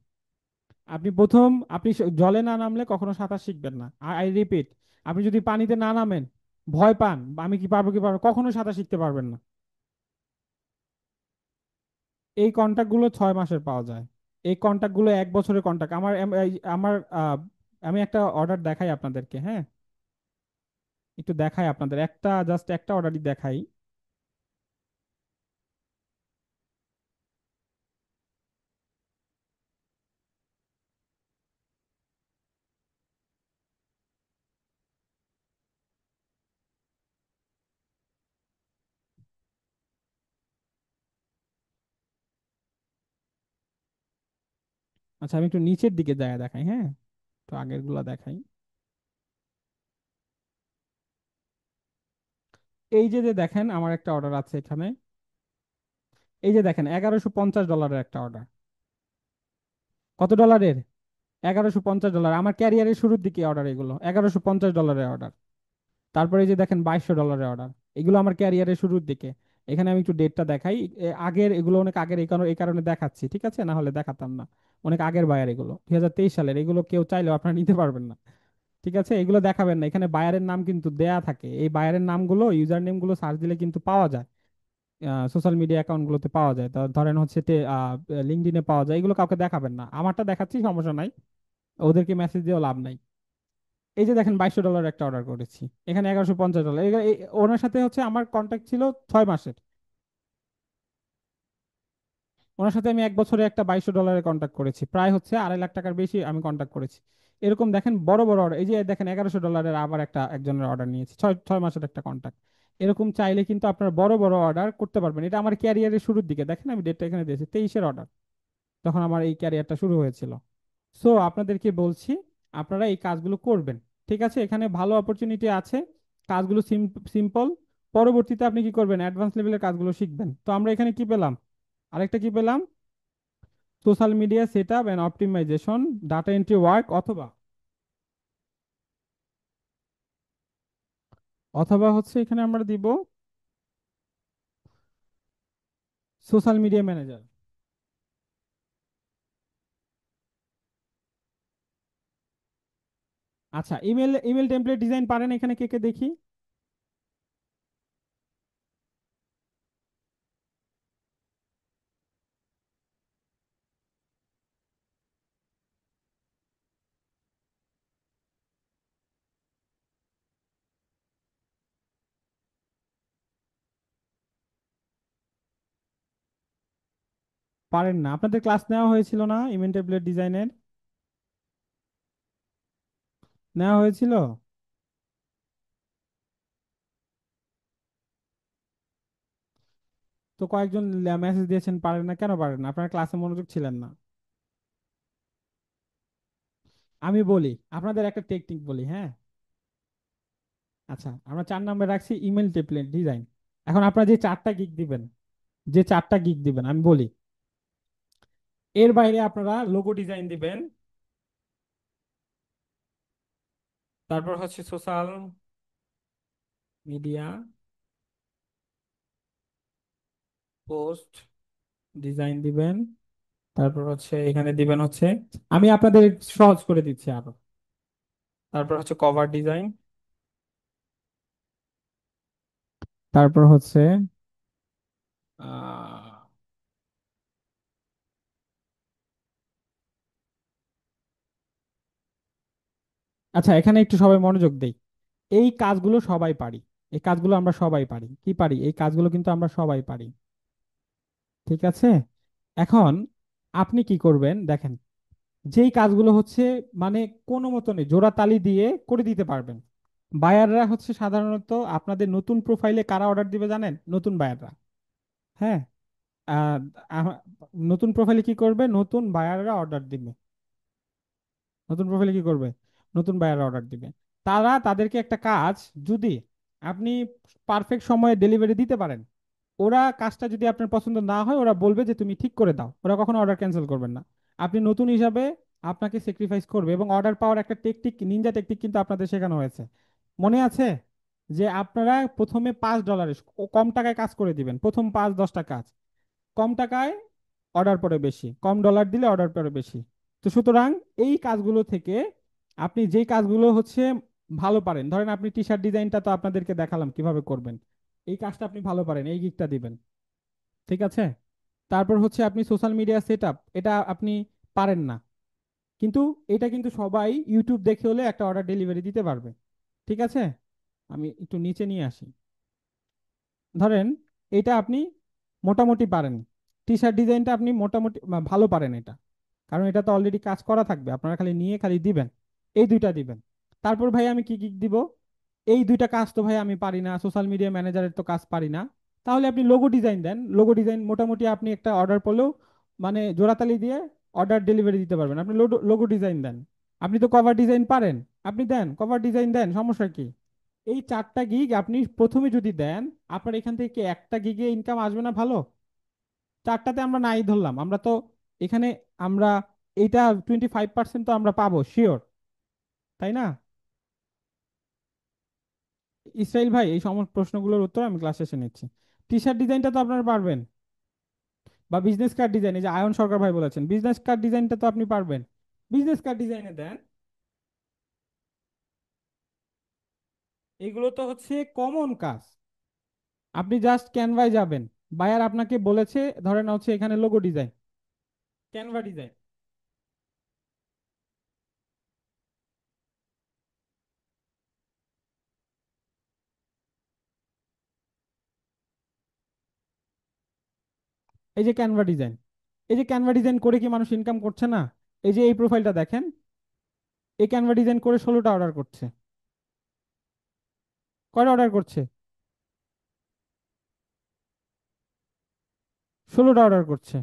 আপনি প্রথম, আপনি জলে না নামলে কখনো সাঁতার শিখবেন না। আই রিপিট, আপনি যদি পানিতে না নামেন, ভয় পান বা আমি কি পারবো কি পারবো, কখনো সাঁতার শিখতে পারবেন না। এই কন্ট্যাক্ট গুলো 6 মাসের পাওয়া যায়। এই কন্ট্যাক্ট গুলো 1 বছরের কন্ট্যাক্ট। আমার আমি একটা অর্ডার দেখাই আপনাদেরকে, হ্যাঁ। একটু দেখাই আপনাদের, একটা জাস্ট একটা অর্ডারই দেখাই। আচ্ছা আমি একটু নিচের দিকে যায় দেখাই, হ্যাঁ। তো আগের গুলা দেখাই। এই যে যে দেখেন আমার একটা অর্ডার আছে এখানে, এই যে দেখেন $1,150 একটা অর্ডার। কত ডলারের? $1,150। আমার ক্যারিয়ারের শুরুর দিকে অর্ডার, এগুলো $1,150 অর্ডার। তারপরে এই যে দেখেন $2,200 অর্ডার, এগুলো আমার ক্যারিয়ারের শুরুর দিকে। এখানে আমি একটু ডেটটা দেখাই। আগের এগুলো অনেক আগের, এই কারণে দেখাচ্ছি, ঠিক আছে, না হলে দেখাতাম না। অনেক আগের বায়ার এগুলো, 2023 সালের। এগুলো কেউ চাইলেও আপনারা নিতে পারবেন না, ঠিক আছে। এগুলো দেখাবেন না, এখানে বায়ারের নাম কিন্তু দেয়া থাকে। এই বায়ারের নামগুলো, ইউজার নেম গুলো সার্চ দিলে কিন্তু পাওয়া যায়, সোশ্যাল মিডিয়া অ্যাকাউন্ট গুলোতে পাওয়া যায়। তো ধরেন হচ্ছে লিঙ্কডইনে পাওয়া যায়। এগুলো কাউকে দেখাবেন না, আমারটা দেখাচ্ছি, সমস্যা নাই। ওদেরকে মেসেজ দিয়েও লাভ নাই। এই যে দেখেন $2,200 একটা অর্ডার করেছি, এখানে $1,150। ওনার সাথে হচ্ছে আমার কন্ট্যাক্ট ছিল 6 মাসের। ওনার সাথে আমি 1 বছরে একটা $2,200 কন্ট্যাক্ট করেছি, প্রায় হচ্ছে 2.5 লাখ টাকার বেশি আমি কন্ট্যাক্ট করেছি। এরকম দেখেন বড় বড় অর্ডার, এই যে দেখেন $1,100 আবার একটা একজনের অর্ডার নিয়েছি, ছয় ছয় মাসের একটা কন্ট্যাক্ট। এরকম চাইলে কিন্তু আপনার বড় বড় অর্ডার করতে পারবেন। এটা আমার ক্যারিয়ারের শুরুর দিকে, দেখেন আমি ডেটটা এখানে দিয়েছি, 23-এর অর্ডার, তখন আমার এই ক্যারিয়ারটা শুরু হয়েছিল। সো আপনাদেরকে বলছি, আপনারা এই কাজগুলো করবেন, ঠিক আছে। এখানে ভালো অপরচুনিটি আছে, কাজগুলো সিম্পল। পরবর্তীতে আপনি কি করবেন, অ্যাডভান্স লেভেলের কাজগুলো শিখবেন। তো আমরা এখানে কি পেলাম, আরেকটা কি পেলাম, social media set up and optimization, data entry work, অথবা অথবা হচ্ছে এখানে আমরা দিব সোশ্যাল মিডিয়া ম্যানেজার। আচ্ছা, ইমেল ইমেল টেমপ্লেট ডিজাইন পারেন এখানে কে কে দেখি? পারেন না? আপনাদের ক্লাস নেওয়া হয়েছিল না ইমেল টেমপ্লেট ডিজাইনের? নেওয়া হয়েছিল? তো কয়েকজন মেসেজ দিয়েছেন পারেন না, কেন পারেন না? আপনারা ক্লাসে মনোযোগ ছিলেন না? আমি বলি, আপনাদের একটা টেকনিক বলি, হ্যাঁ? আচ্ছা, আমরা 4 নম্বর রাখছি ইমেল টেমপ্লেট ডিজাইন। এখন আপনারা যে 4টা গিগ দিবেন, যে 4টা গিগ দিবেন আমি বলি, এর বাইরে আপনারা লোগো ডিজাইন দিবেন, তারপর হচ্ছে সোশ্যাল মিডিয়া পোস্ট ডিজাইন দিবেন, তারপর হচ্ছে এখানে দিবেন হচ্ছে, আমি আপনাদের সহজ করে দিচ্ছি আরো, তারপর হচ্ছে কভার ডিজাইন, তারপর হচ্ছে আহ, আচ্ছা এখানে একটু সবাই মনোযোগ দেই। এই কাজগুলো সবাই পারি, এই কাজগুলো আমরা সবাই পারি, কি পারি, এই কাজগুলো কিন্তু আমরা সবাই পারি। ঠিক আছে? এখন আপনি কি করবেন দেখেন, যেই কাজগুলো হচ্ছে মানে কোনো মতনে জোড়া তালি দিয়ে করে দিতে পারবেন। বায়াররা হচ্ছে সাধারণত আপনাদের নতুন প্রোফাইলে কারা অর্ডার দিবে জানেন? নতুন বায়াররা। হ্যাঁ। আহ, আহ, নতুন প্রোফাইলে কি করবে? নতুন বায়াররা অর্ডার দিবে। নতুন প্রোফাইলে কি করবে? নতুন বায়াররা অর্ডার দিবে। তারা তাদেরকে একটা কাজ, যদি আপনি পারফেক্ট সময়ে ডেলিভারি দিতে পারেন, ওরা কাজটা যদি আপনার পছন্দ না হয় ওরা বলবে যে তুমি ঠিক করে দাও, ওরা কখনো অর্ডার ক্যান্সেল করবেন না। আপনি নতুন হিসাবে আপনাকে স্যাক্রিফাইস করবে, এবং অর্ডার পাওয়ার একটা টেকনিক, নিনজা টেকনিক কিন্তু আপনাদের শেখানো হয়েছে, মনে আছে? যে আপনারা প্রথমে $5 কম টাকায় কাজ করে দিবেন, প্রথম 5-10টা কাজ কম টাকায়, অর্ডার পড়ে বেশি, কম ডলার দিলে অর্ডার পড়ে বেশি। তো সুতরাং এই কাজগুলো থেকে আপনি যেই কাজগুলো হচ্ছে ভালো পারেন, ধরেন আপনি টি শার্ট ডিজাইনটা তো আপনাদেরকে দেখালাম কিভাবে করবেন, এই কাজটা আপনি ভালো পারেন, এই গিকটা দিবেন। ঠিক আছে? তারপর হচ্ছে আপনি সোশ্যাল মিডিয়া সেট আপ, এটা আপনি পারেন না, কিন্তু এটা কিন্তু সবাই ইউটিউব দেখে হলে একটা অর্ডার ডেলিভারি দিতে পারবে। ঠিক আছে? আমি একটু নিচে নিয়ে আসি। ধরেন এটা আপনি মোটামুটি পারেন, টি শার্ট ডিজাইনটা আপনি মোটামুটি ভালো পারেন এটা, কারণ এটা তো অলরেডি কাজ করা থাকবে, আপনারা খালি নিয়ে খালি দিবেন। এই দুইটা দিবেন। তারপর ভাই আমি কি কি দিব? এই দুইটা কাজ তো ভাই আমি পারি না, সোশ্যাল মিডিয়া ম্যানেজারের তো কাজ পারি না। তাহলে আপনি লোগো ডিজাইন দেন, লোগো ডিজাইন মোটামুটি আপনি একটা অর্ডার পড়লেও মানে জোড়াতালি দিয়ে অর্ডার ডেলিভারি দিতে পারবেন, আপনি লোগো ডিজাইন দেন। আপনি তো কভার ডিজাইন পারেন, আপনি দেন, কভার ডিজাইন দেন, সমস্যা কি? এই 4টা গিগ আপনি প্রথমে যদি দেন, আপনার এখান থেকে কি একটা গিগে ইনকাম আসবে না ভালো? 4টাতে আমরা নাই ধরলাম, আমরা তো এখানে আমরা এইটা 25% তো আমরা পাবো শিওর, তাই না? ইসরাইল ভাই, এই সমস্ত প্রশ্নগুলোর উত্তর আমি ক্লাস শেষে নিচ্ছি। টি শার্ট ডিজাইনটা তো আপনারা পারবেন, বা বিজনেস কার্ড ডিজাইন, এই যে আয়ন সরকার ভাই বলেছেন বিজনেস কার্ড ডিজাইনটা তো আপনি পারবেন, বিজনেস কার্ড ডিজাইনে দেন। এগুলো তো হচ্ছে কমন কাজ। আপনি জাস্ট ক্যানভায় যাবেন, বায়ার আপনাকে বলেছে ধরেন হচ্ছে এখানে লোগো ডিজাইন, ক্যানভা ডিজাইন। এই যে ক্যানভা ডিজাইন, এই যে ক্যানভা ডিজাইন করে কি মানুষ ইনকাম করছে না? এই যে এই প্রোফাইলটা দেখেন, এই ক্যানভা ডিজাইন করে 16টা অর্ডার করছে। কয়টা অর্ডার করছে? 16টা অর্ডার করছে।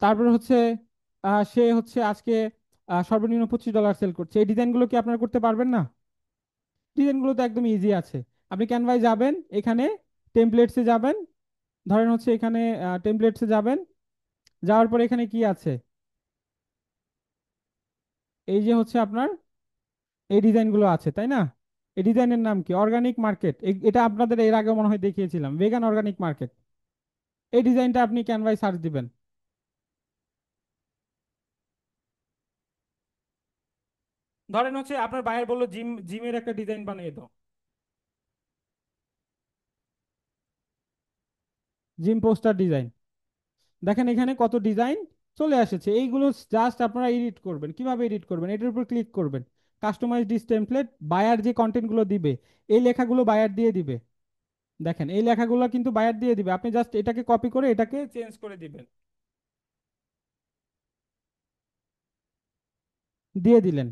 তারপর হচ্ছে সে হচ্ছে আজকে সর্বনিম্ন $25 সেল করছে। এই ডিজাইনগুলো কি আপনারা করতে পারবেন না? ডিজাইনগুলো তো একদম ইজি আছে। আপনি ক্যানভায় যাবেন, এখানে টেমপ্লেটসে যাবেন, ধরেন হচ্ছে এখানে টেমপ্লেটসে যাবেন, যাওয়ার পর এখানে কি আছে? এই যে হচ্ছে আপনার এই ডিজাইনগুলো আছে, তাই না? এই ডিজাইনের নাম কি? Organic market. এটা আপনাদের এর আগে মনে হয় দেখিয়েছিলাম, ভেগান অর্গানিক মার্কেট। এই ডিজাইনটা আপনি ক্যানভায় সার্চ দিবেন। ধরেন হচ্ছে আপনার বায়ার বললো জিমের একটা ডিজাইন বানিয়ে দাও, জিম পোস্টার ডিজাইন। দেখেন এখানে কত ডিজাইন চলে এসেছে, এইগুলো জাস্ট আপনারা এডিট করবেন। কিভাবে এডিট করবেন? এটার উপর ক্লিক করবেন, কাস্টমাইজ দিস টেমপ্লেট, বায়ার যে কন্টেন্ট গুলো দিবে এই লেখাগুলো বায়ার দিয়ে দিবে। দেখেন এই লেখাগুলো কিন্তু বায়ার দিয়ে দিবে, আপনি জাস্ট এটাকে কপি করে এটাকে চেঞ্জ করে দিবেন। দিয়ে দিলেন।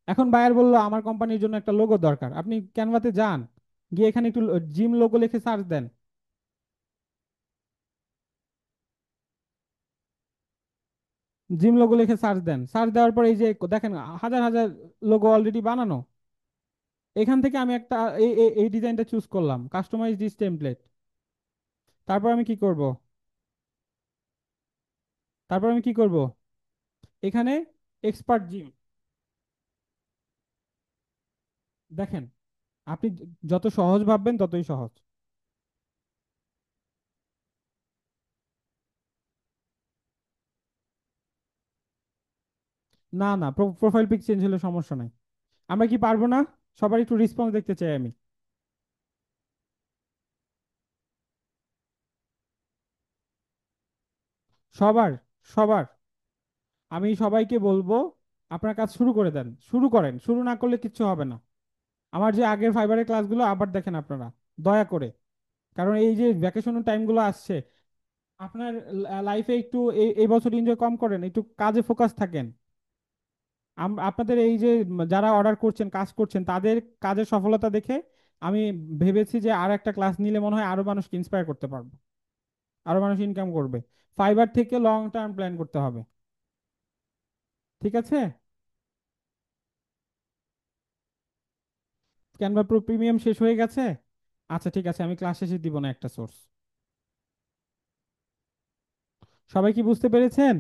এখন বায়ার বললো আমার কোম্পানির জন্য একটা লোগো দরকার, আপনি ক্যানভাতে যান, গিয়ে এখানে একটু জিম লোগো লিখে সার্চ দেন। জিম লোগো লিখে সার্চ দেন, সার্চ দেওয়ার পর এই যে দেখেন হাজার হাজার লোগো অলরেডি বানানো। এখান থেকে আমি একটা এই ডিজাইনটা চুজ করলাম, কাস্টমাইজ দিস টেমপ্লেট। তারপর আমি কি করব? তারপর আমি কি করব? এখানে এক্সপার্ট জিম। দেখেন আপনি যত সহজ ভাববেন ততই সহজ। না না, প্রোফাইল পিক চেঞ্জ হলে সমস্যা নাই। আমরা কি পারবো না? সবার একটু রেসপন্স দেখতে চাই আমি। সবার, সবার। আমি সবাইকে বলবো আপনার কাজ শুরু করে দেন, শুরু করেন, শুরু না করলে কিচ্ছু হবে না। আমার যে আগের ফাইবারের ক্লাসগুলো আবার দেখেন আপনারা, দয়া করে। কারণ এই যে ভ্যাকেশনের টাইমগুলো আসছে, আপনার লাইফে একটু এই বছর এনজয় কম করেন, একটু কাজে ফোকাস থাকেন। আপনাদের এই যে যারা অর্ডার করছেন, কাজ করছেন, তাদের কাজের সফলতা দেখে আমি ভেবেছি যে আর একটা ক্লাস নিলে মনে হয় আরো মানুষকে ইন্সপায়ার করতে পারবো, আরো মানুষ ইনকাম করবে। ফাইবার থেকে লং টার্ম প্ল্যান করতে হবে। ঠিক আছে? ক্যানভা প্রো প্রিমিয়াম শেষ হয়ে গেছে? আচ্ছা ঠিক আছে, আমি ক্লাস শেষে দিব না একটা সোর্স। সবাই কি বুঝতে পেরেছেন?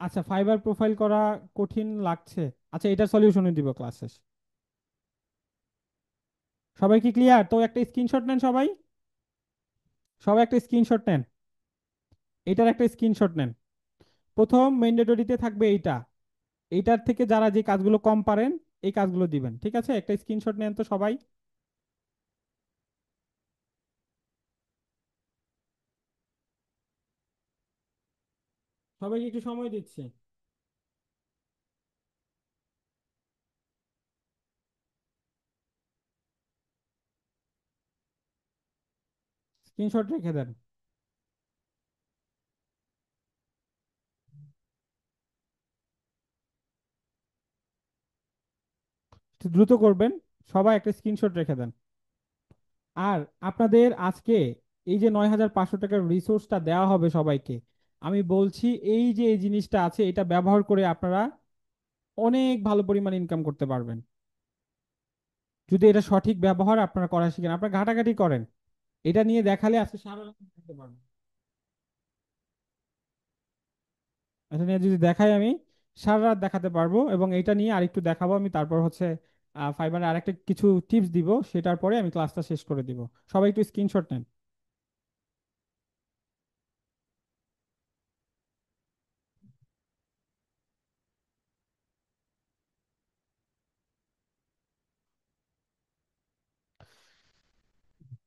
আচ্ছা, ফাইবার প্রোফাইল করা কঠিন লাগছে? আচ্ছা, এটার সলিউশনে দিব ক্লাস শেষে। সবাই কি ক্লিয়ার? তো একটা স্ক্রিনশট নেন সবাই, সবাই একটা স্ক্রিনশট নেন, এটার একটা স্ক্রিনশট নেন। প্রথম ম্যান্ডেটরিতে থাকবে এইটা, এইটার থেকে যারা যে কাজগুলো কম পারেন এই কাজগুলো দিবেন। ঠিক আছে, একটা স্ক্রিনশট নেন তো সবাই। সবাইকে একটু সময় দিচ্ছি। স্ক্রিনশট রেখে দেন। একটু দ্রুত করবেন, সবাই একটা স্ক্রিনশট রেখে দেন। আর আপনাদের আজকে এই যে 9,500 টাকার রিসোর্সটা দেওয়া হবে সবাইকে, আমি বলছি এই যে এই জিনিসটা আছে এটা ব্যবহার করে আপনারা অনেক ভালো পরিমাণ ইনকাম করতে পারবেন, যদি এটা সঠিক ব্যবহার আপনারা করা শিখেন, আপনারা ঘাটাঘাটি করেন। এটা নিয়ে দেখালে আজকে সারা রাত থাকতে পারবেন। এটা নিয়ে যদি দেখাই আমি সারা রাত দেখাতে পারবো, এবং এটা নিয়ে আরেকটু দেখাবো আমি, তারপর হচ্ছে ফাইবারে আরেকটা কিছু টিপস দিব, সেটার পরে আমি ক্লাসটা শেষ করে দিব। সবাই একটু স্ক্রিনশট নেন।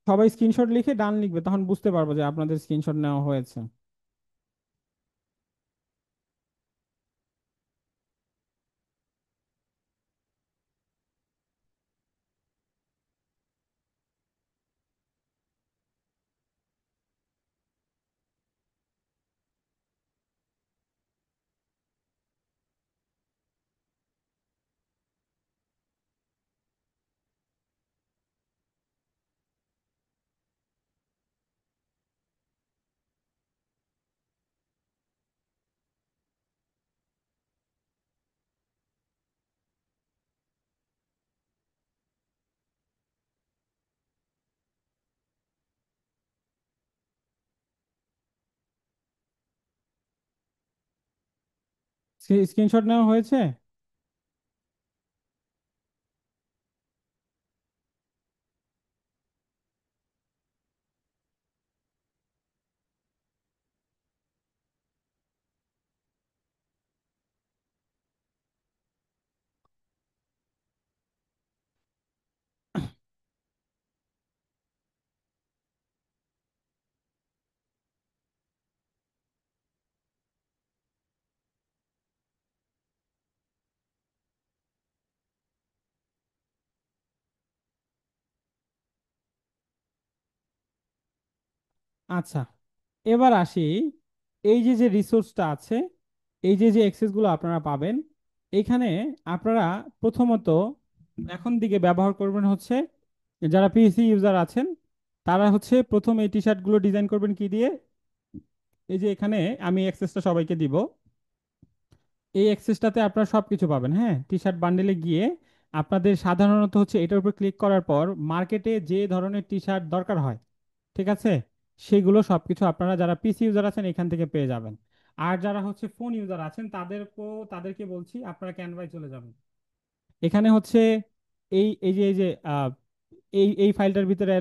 সবাই স্ক্রিনশট লিখে ডান লিখবে, তখন বুঝতে পারবো যে আপনাদের স্ক্রিনশট নেওয়া হয়েছে। স্ক্রিনশট নেওয়া হয়েছে? আচ্ছা, এবার আসি, এই যে যে রিসোর্সটা আছে, এই যে যে অ্যাক্সেসগুলো আপনারা পাবেন এখানে, আপনারা প্রথমত এখন দিকে ব্যবহার করবেন হচ্ছে, যারা পিসি ইউজার আছেন তারা হচ্ছে প্রথম এই টি শার্টগুলো ডিজাইন করবেন কি দিয়ে, এই যে এখানে আমি অ্যাক্সেসটা সবাইকে দিব, এই অ্যাক্সেসটাতে আপনারা সব কিছু পাবেন। হ্যাঁ, টি শার্ট বান্ডেলে গিয়ে আপনাদের সাধারণত হচ্ছে এটার উপর ক্লিক করার পর মার্কেটে যে ধরনের টি শার্ট দরকার হয়, ঠিক আছে, সেগুলো সবকিছু আপনারা যারা পিসি ইউজার আছেন এখান থেকে পেয়ে যাবেন। আর যারা হচ্ছে ফোন ইউজার আছেন তাদেরকে বলছি আপনারা ক্যানভায় চলে যাবেন। এখানে হচ্ছে এই যে এই ফাইলটার ভিতরে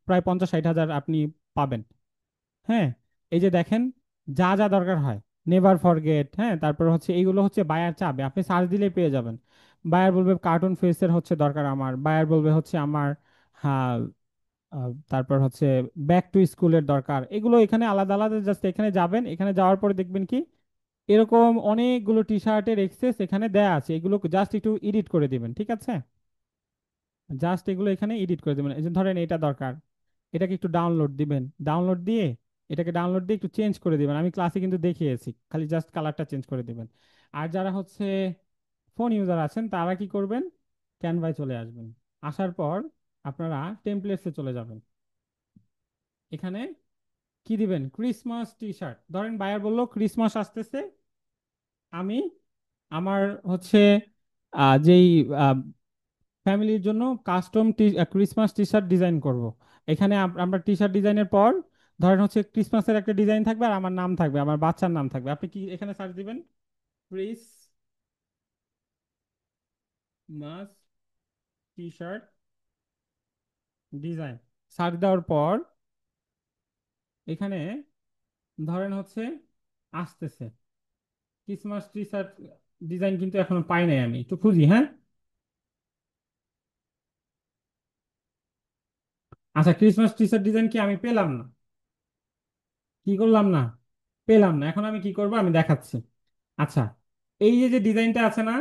প্রায় 50-60 হাজার আপনি পাবেন। হ্যাঁ, এই যে দেখেন, যা যা দরকার হয়, নেভার ফরগেট, হ্যাঁ, তারপর হচ্ছে এইগুলো হচ্ছে বায়ার চাবে, আপনি সার্চ দিলেই পেয়ে যাবেন। বায়ার বলবে কার্টুন ফেসের হচ্ছে দরকার আমার, বায়ার বলবে হচ্ছে আমার, হ্যাঁ, তারপর হচ্ছে ব্যাক টু স্কুলের দরকার, এগুলো এখানে আলাদা আলাদা, জাস্ট এখানে যাবেন, এখানে যাওয়ার পরে দেখবেন কি এরকম অনেকগুলো টি শার্টের এক্সেস এখানে দেয়া আছে, এগুলো জাস্ট একটু এডিট করে দিবেন, ঠিক আছে, জাস্ট এগুলো এখানে এডিট করে দিবেন। এই যে ধরেন এটা দরকার, এটাকে একটু ডাউনলোড দিবেন, ডাউনলোড দিয়ে এটাকে ডাউনলোড দিয়ে একটু চেঞ্জ করে দিবেন, আমি ক্লাসে কিন্তু দেখিয়েছি, খালি জাস্ট কালারটা চেঞ্জ করে দিবেন। আর যারা হচ্ছে ফোন ইউজার আছেন তারা কি করবেন, ক্যানভায় চলে আসবেন, আসার পর আপনারা টেমপ্লেটসে চলে যাবেন, এখানে কি দিবেন, ক্রিসমাস টি শার্ট, ধরেন বায়ার বললো ক্রিসমাস আসতেছে, আমি আমার হচ্ছে যেই ফ্যামিলির জন্য custom Christmas T shirt design করব। এখানে আমরা টি শার্ট ডিজাইনের পর ধরেন হচ্ছে ক্রিসমাসের একটা ডিজাইন থাকবে আর আমার নাম থাকবে, আমার বাচ্চার নাম থাকবে, আপনি কি এখানে সার্চ দিবেন Christmas T shirt design, search দেওয়ার পর এখানে ধরেন হচ্ছে আসতেছে ক্রিসমাস টি শার্ট ডিজাইন, কিন্তু এখনো পাই নাই, আমি একটু খুঁজি, হ্যাঁ। আচ্ছা, ক্রিসমাস টি শার্ট ডিজাইন কি আমি পেলাম না, কি করলাম না, পেলাম না, এখন আমি কি করব আমি দেখাচ্ছি। আচ্ছা, এই যে যে ডিজাইনটা আছে না,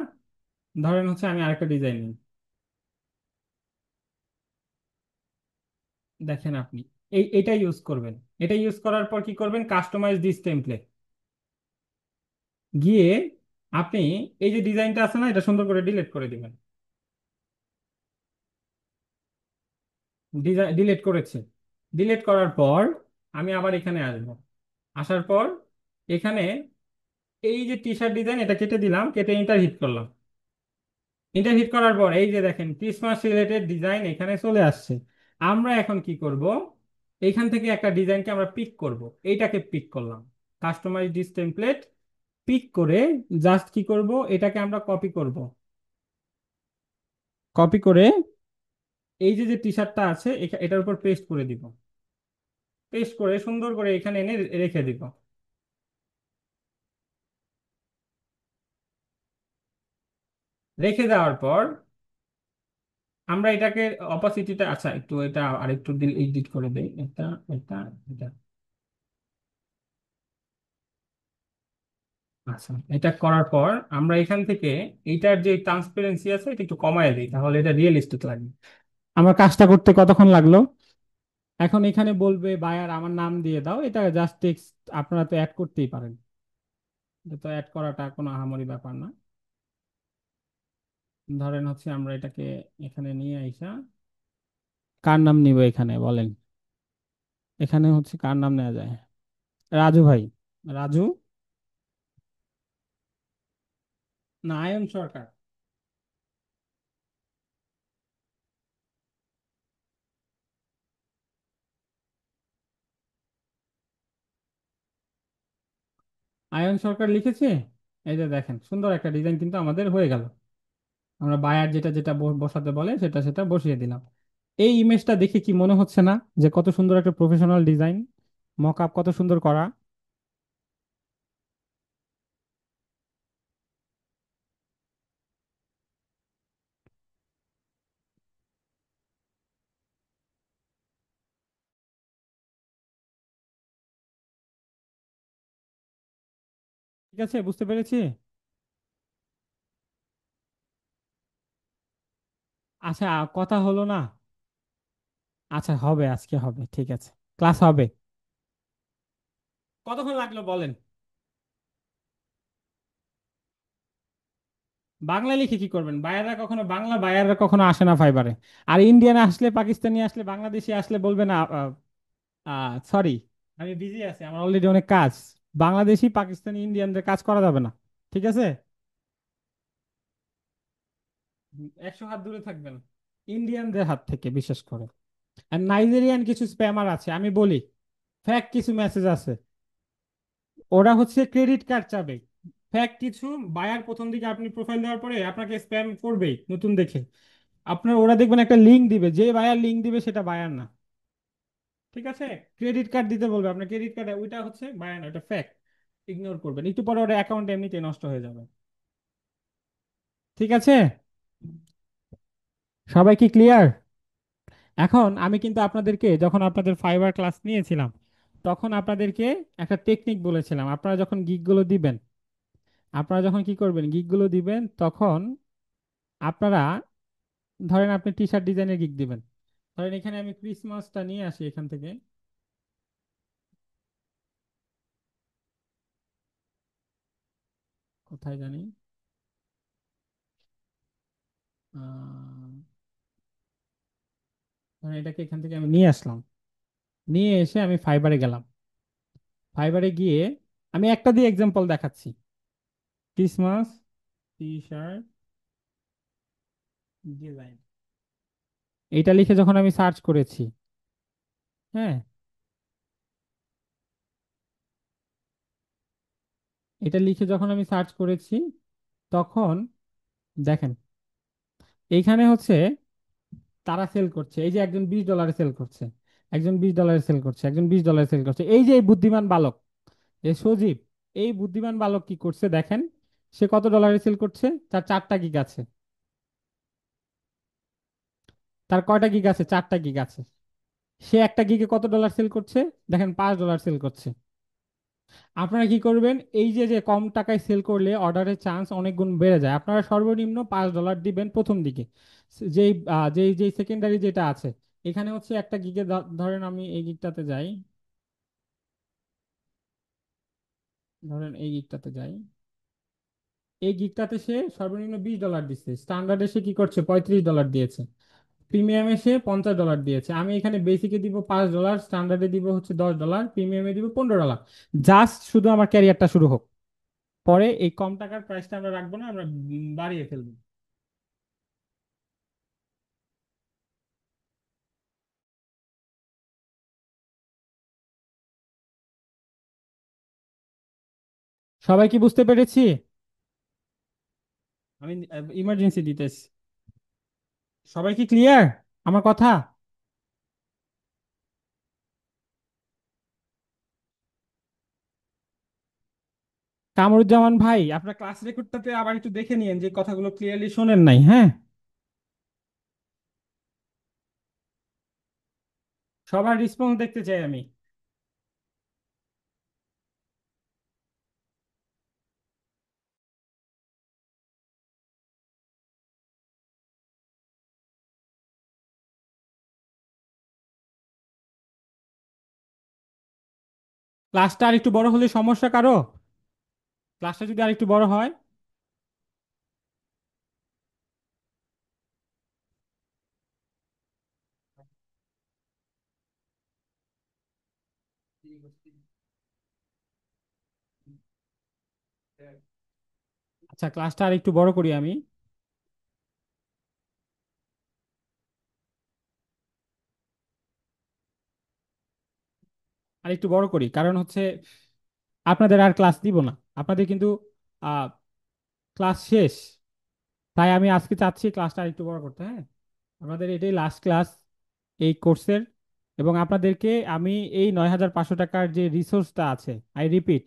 ধরেন হচ্ছে আমি আরেকটা ডিজাইন নিই, দেখেন আপনি এটা ইউজ করবেন, এটা ইউজ করার পর কি করবেন, কাস্টমাইজ দিস টেমপ্লেট গিয়ে আপনি এই যে ডিজাইনটা আছে না এটা সুন্দর করে ডিলিট করে দিবেন, ডিলিট করেছে, ডিলিট করার পর আমি আবার এখানে আসবো, আসার পর এখানে এই যে টি শার্ট ডিজাইন এটা কেটে দিলাম, কেটে ইন্টার হিট করলাম, ইন্টার হিট করার পর এই যে দেখেন ক্রিসমাস রিলেটেড ডিজাইন এখানে চলে আসছে। আমরা এখন কি করব, এইখান থেকে একটা ডিজাইনকে আমরা পিক করব, এইটাকে পিক করলাম, কাস্টমাইজ দিস টেমপ্লেট পিক করে জাস্ট কি করব, এটাকে আমরা কপি করব, কপি করে এই যে যে টি শার্টটা আছে এটার উপর পেস্ট করে দিব, পেস্ট করে সুন্দর করে এখানে এনে রেখে দিব। রেখে দেওয়ার পর আমরা এটাকে অপাসিটিটা, আচ্ছা একটু এটা আরেকটু এডিট করে দেই, এটা এটা এটা, আচ্ছা এটা করার পর আমরা এখান থেকে এইটার যে ট্রান্সপারেন্সি আছে এটা একটু কমায় দিই, তাহলে এটা রিয়েলিস্টিক লাগবে। আমার কাজটা করতে কতক্ষণ লাগলো, এখন এখানে বলবে বায়ার আমার নাম দিয়ে দাও, এটা জাস্ট টেক্সট আপনারা তো অ্যাড করতেই পারেন, এটা তো অ্যাড করাটা কোনো আহামরি ব্যাপার না। ধরেন হচ্ছে আমরা এটাকে এখানে নিয়ে আইসা কার নাম নিব এখানে বলেন, এখানে হচ্ছে কার নাম নেওয়া যায়, রাজু ভাই, রাজু, না আয়ন সরকার, আয়ন সরকার লিখেছে, এই যে দেখেন সুন্দর একটা ডিজাইন কিন্তু আমাদের হয়ে গেল, আমরা বায়ার যেটা যেটা বসাতে বলে সেটা সেটা বসিয়ে দিলাম। এই ইমেজটা দেখে কি মনে হচ্ছে না যে কত সুন্দর একটা প্রফেশনাল ডিজাইন, মক আপ কত সুন্দর করা। ঠিক আছে, বুঝতে পেরেছি। আচ্ছা, কথা হলো না, আচ্ছা হবে, আজকে হবে, ঠিক আছে, ক্লাস হবে। কতক্ষণ লাগলো বলেন? বাংলা লিখে কি করবেন? বায়াররা কখনো বাংলা বায়াররা কখনো আসে না ফাইবারে। আর ইন্ডিয়ান আসলে, পাকিস্তানি আসলে, বাংলাদেশি আসলে বলবে না সরি, আমি বিজি আছি, আমার অলরেডি অনেক কাজ। বাংলাদেশি, পাকিস্তানি, ইন্ডিয়ানদের কাজ করা যাবে না। ঠিক আছে? 100 হাত দূরে থাকবেন ইন্ডিয়ানদের হাত থেকে, বিশেষ করে। আর নাইজেরিয়ান কিছু স্প্যামার আছে, আমি বলি, ফ্যাক কিছু মেসেজ আছে। ওরা হচ্ছে ক্রেডিট কার্ড চাবে, ফ্যাক কিছু। বায়ার প্রথম দিকে আপনি প্রোফাইল দেওয়ার পরে আপনাকে স্প্যাম করবেই নতুন দেখে। আপনার ওরা দেখবেন একটা লিঙ্ক দিবে, যে বায়ার লিঙ্ক দিবে সেটা বায়ার না। ঠিক আছে? ক্রেডিট কার্ড দিতে বলবে, আপনার ক্রেডিট কার্ড, ওইটা হচ্ছে বায়ার না, ওটা ফ্যাক। ইগনোর করবেন, একটু পরে ওর অ্যাকাউন্ট এমনিতেই নষ্ট হয়ে যাবে। ঠিক আছে? সবাই কি ক্লিয়ার? এখন আমি কিন্তু আপনাদেরকে, যখন আপনাদের ফাইবার ক্লাস নিয়েছিলাম, তখন আপনাদেরকে একটা টেকনিক বলেছিলাম। আপনারা যখন গিগগুলো দিবেন, আপনারা যখন কি করবেন, গিগগুলো দিবেন, তখন আপনারা ধরেন আপনি টি শার্ট ডিজাইনের গিগ দিবেন। ধরেন এখানে আমি ক্রিসমাসটা নিয়ে আসি এখান থেকে। কোথায় জানি, আহ, ধরেন এটাকে এখান থেকে আমি নিয়ে আসলাম। নিয়ে এসে আমি ফাইবারে গেলাম। ফাইবারে গিয়ে আমি একটা দিয়ে এক্সাম্পল দেখাচ্ছি। ক্রিসমাস টি শার্ট ডিজাইন, এটা লিখে যখন আমি সার্চ করেছি, হ্যাঁ, এটা লিখে যখন আমি সার্চ করেছি, তখন দেখেন এইখানে হচ্ছে তারা সেল করছে, এই যে একজন $20 সেল করছে, একজন $20 সেল করছে, একজন $20 সেল করছে। এই যে এই বুদ্ধিমান বালক, এই সজীব, এই বুদ্ধিমান বালক কি করছে দেখেন, সে কত ডলারে সেল করছে? তার 4টা গিগ আছে। তার কয়টা গিগ আছে? 4টা গিগ আছে। সে একটা গিগে কত ডলার সেল করছে? দেখেন, $5 সেল করছে। আপনারা কি করবেন, এই যে যে কম টাকায় সেল করলে অর্ডারের চান্স অনেক গুণ বেড়ে যায়, আপনারা সর্বনিম্ন $5 দিবেন প্রথম দিকে। যেই যেই যেই সেকেন্ডারি যেটা আছে, এখানে হচ্ছে একটা গিগে, ধরেন আমি এই গিগটাতে যাই, ধরেন এই গিগটাতে যাই, এই গিগটাতে সে সর্বনিম্ন $20 দিচ্ছে, স্ট্যান্ডার্ডে সে কি করছে, $35 দিয়েছে, প্রিমিয়ামে সে $50 দিয়েছে। আমি এখানে বেসিকে দিব $5, স্ট্যান্ডার্ডে দিব হচ্ছে $10, প্রিমিয়ামে দিব $15। জাস্ট শুধু আমার ক্যারিয়ারটা শুরু হোক, পরে এই কম টাকার প্রাইসটা আমরা রাখবো না, আমরা বাড়িয়ে ফেলবো। সবাই কি বুঝতে পেরেছি? আমি ইমার্জেন্সি দিতেছি। সবাই কি ক্লিয়ার আমার কথা? কামরুজ্জামান ভাই, আপনার ক্লাস রেকর্ডটাতে আবার একটু দেখে নিন যে কথাগুলো ক্লিয়ারলি শোনেন নাই, হ্যাঁ? সবার রেসপন্স দেখতে চাই আমি। ক্লাসটা আর একটু বড় হলে সমস্যা কারো? ক্লাসটা যদি আর একটু বড় হয়? আচ্ছা, ক্লাসটা আর একটু বড় করি আমি। আর একটু বড় করি, কারণ হচ্ছে আপনাদের আর ক্লাস দিব না, আপনাদের কিন্তু ক্লাস শেষ। তাই আমি আজকে চাচ্ছি ক্লাসটা আর একটু বড় করতে, হ্যাঁ। আমাদের এটাই লাস্ট ক্লাস এই কোর্সের। এবং আপনাদেরকে আমি এই 9,500 টাকার যে রিসোর্সটা আছে, আই রিপিট,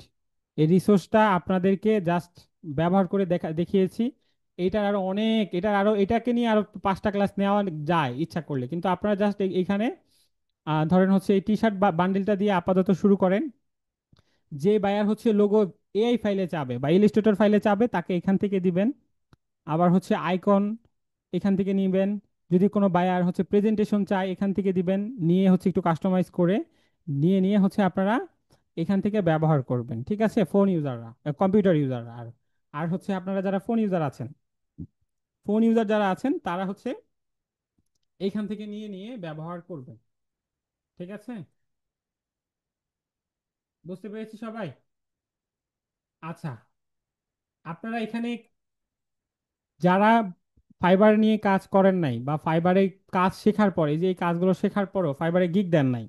এই রিসোর্সটা আপনাদেরকে জাস্ট ব্যবহার করে দেখিয়েছি। এইটার আরো অনেক, এটার আরো, এটাকে নিয়ে আরো 5টা ক্লাস নেওয়া যায় ইচ্ছা করলে, কিন্তু আপনারা জাস্ট এইখানে ধরেন হচ্ছে এই টি শার্ট বান্ডিলটা দিয়ে আপাতত শুরু করেন। যে বায়ার হচ্ছে লোগো এআই ফাইলে চাবে বা ইলাস্ট্রেটর ফাইলে চাবে, তাকে এখান থেকে দিবেন। আবার হচ্ছে আইকন এখান থেকে নিবেন। যদি কোনো বায়ার হচ্ছে প্রেজেন্টেশন চায়, এখান থেকে দিবেন, নিয়ে হচ্ছে একটু কাস্টমাইজ করে নিয়ে নিয়ে হচ্ছে আপনারা এখান থেকে ব্যবহার করবেন, ঠিক আছে? ফোন ইউজাররা, কম্পিউটার ইউজাররা, আর আর হচ্ছে আপনারা যারা ফোন ইউজার আছেন, ফোন ইউজার যারা আছেন তারা হচ্ছে এইখান থেকে নিয়ে নিয়ে ব্যবহার করবেন, ঠিক আছে? বুঝতে পেরেছি সবাই? আচ্ছা, আপনারা এখানে যারা ফাইবার নিয়ে কাজ করেন নাই বা ফাইবারে কাজ শেখার পরে, যে এই কাজগুলো শেখার পরেও ফাইবারে গিগ দেন নাই,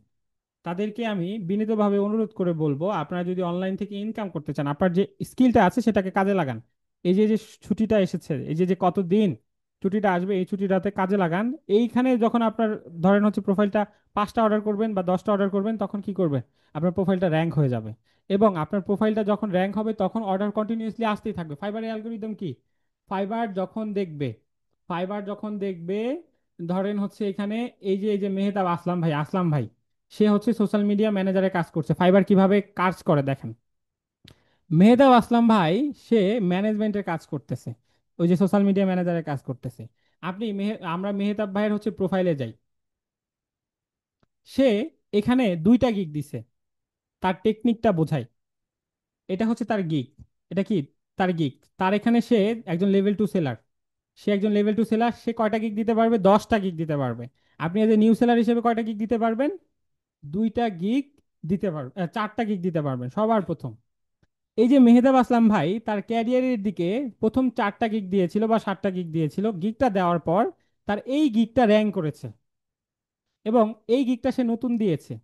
তাদেরকে আমি বিনীতভাবে অনুরোধ করে বলবো, আপনারা যদি অনলাইন থেকে ইনকাম করতে চান, আপনার যে স্কিলটা আছে সেটাকে কাজে লাগান। এই যে যে ছুটিটা এসেছে, এই যে যে কতদিন ছুটিটা আসবে, এই ছুটিটাতে কাজে লাগান। এইখানে যখন আপনার ধরেন হচ্ছে প্রোফাইলটা 5টা অর্ডার করবেন বা 10টা অর্ডার করবেন, তখন কি করবেন? আপনার প্রোফাইলটা র্যাঙ্ক হয়ে যাবে। এবং আপনার প্রোফাইলটা যখন র্যাঙ্ক হবে তখন অর্ডার কন্টিনিউয়াসলি আসতেই থাকবে। ফাইবারের অ্যালগোরিদম কি? ফাইবার যখন দেখবে ফাইবার যখন দেখবে ধরেন হচ্ছে এখানে এই যে মেহতাব আসলাম ভাই, আসলাম ভাই, সে হচ্ছে সোশ্যাল মিডিয়া ম্যানেজারে কাজ করছে। ফাইবার কিভাবে কাজ করে দেখেন। মেহতাব আসলাম ভাই, সে ম্যানেজমেন্টের কাজ করতেছে, ওই যে সোশ্যাল মিডিয়া ম্যানেজারের কাজ করতেছে। আমরা মেহতাব ভাইয়ের হচ্ছে প্রোফাইলে যাই, সে এখানে 2টা গিগ দিছে, তার টেকনিকটা বোঝায়। এটা হচ্ছে তার গিগ। এটা কি? তার গিগ। তার এখানে সে একজন লেভেল 2 সেলার। সে একজন লেভেল 2 সেলার, সে কয়টা গিগ দিতে পারবে? 10টা গিগ দিতে পারবে। আপনি এজ এ নিউ সেলার হিসেবে কয়টা গিগ দিতে পারবেন? 2টা গিগ দিতে পারবেন, 4টা গিগ দিতে পারবেন সবার প্রথম। এই যে মেহেদাব আসলাম ভাই, তার ক্যারিয়ারের দিকে প্রথম 4টা গিগ দিয়েছিল বা 7টা গিগ দিয়েছিল। গিগটা দেওয়ার পর তার এই গিগটা র্যাঙ্ক করেছে, এবং এই গিগটা সে নতুন দিয়েছে।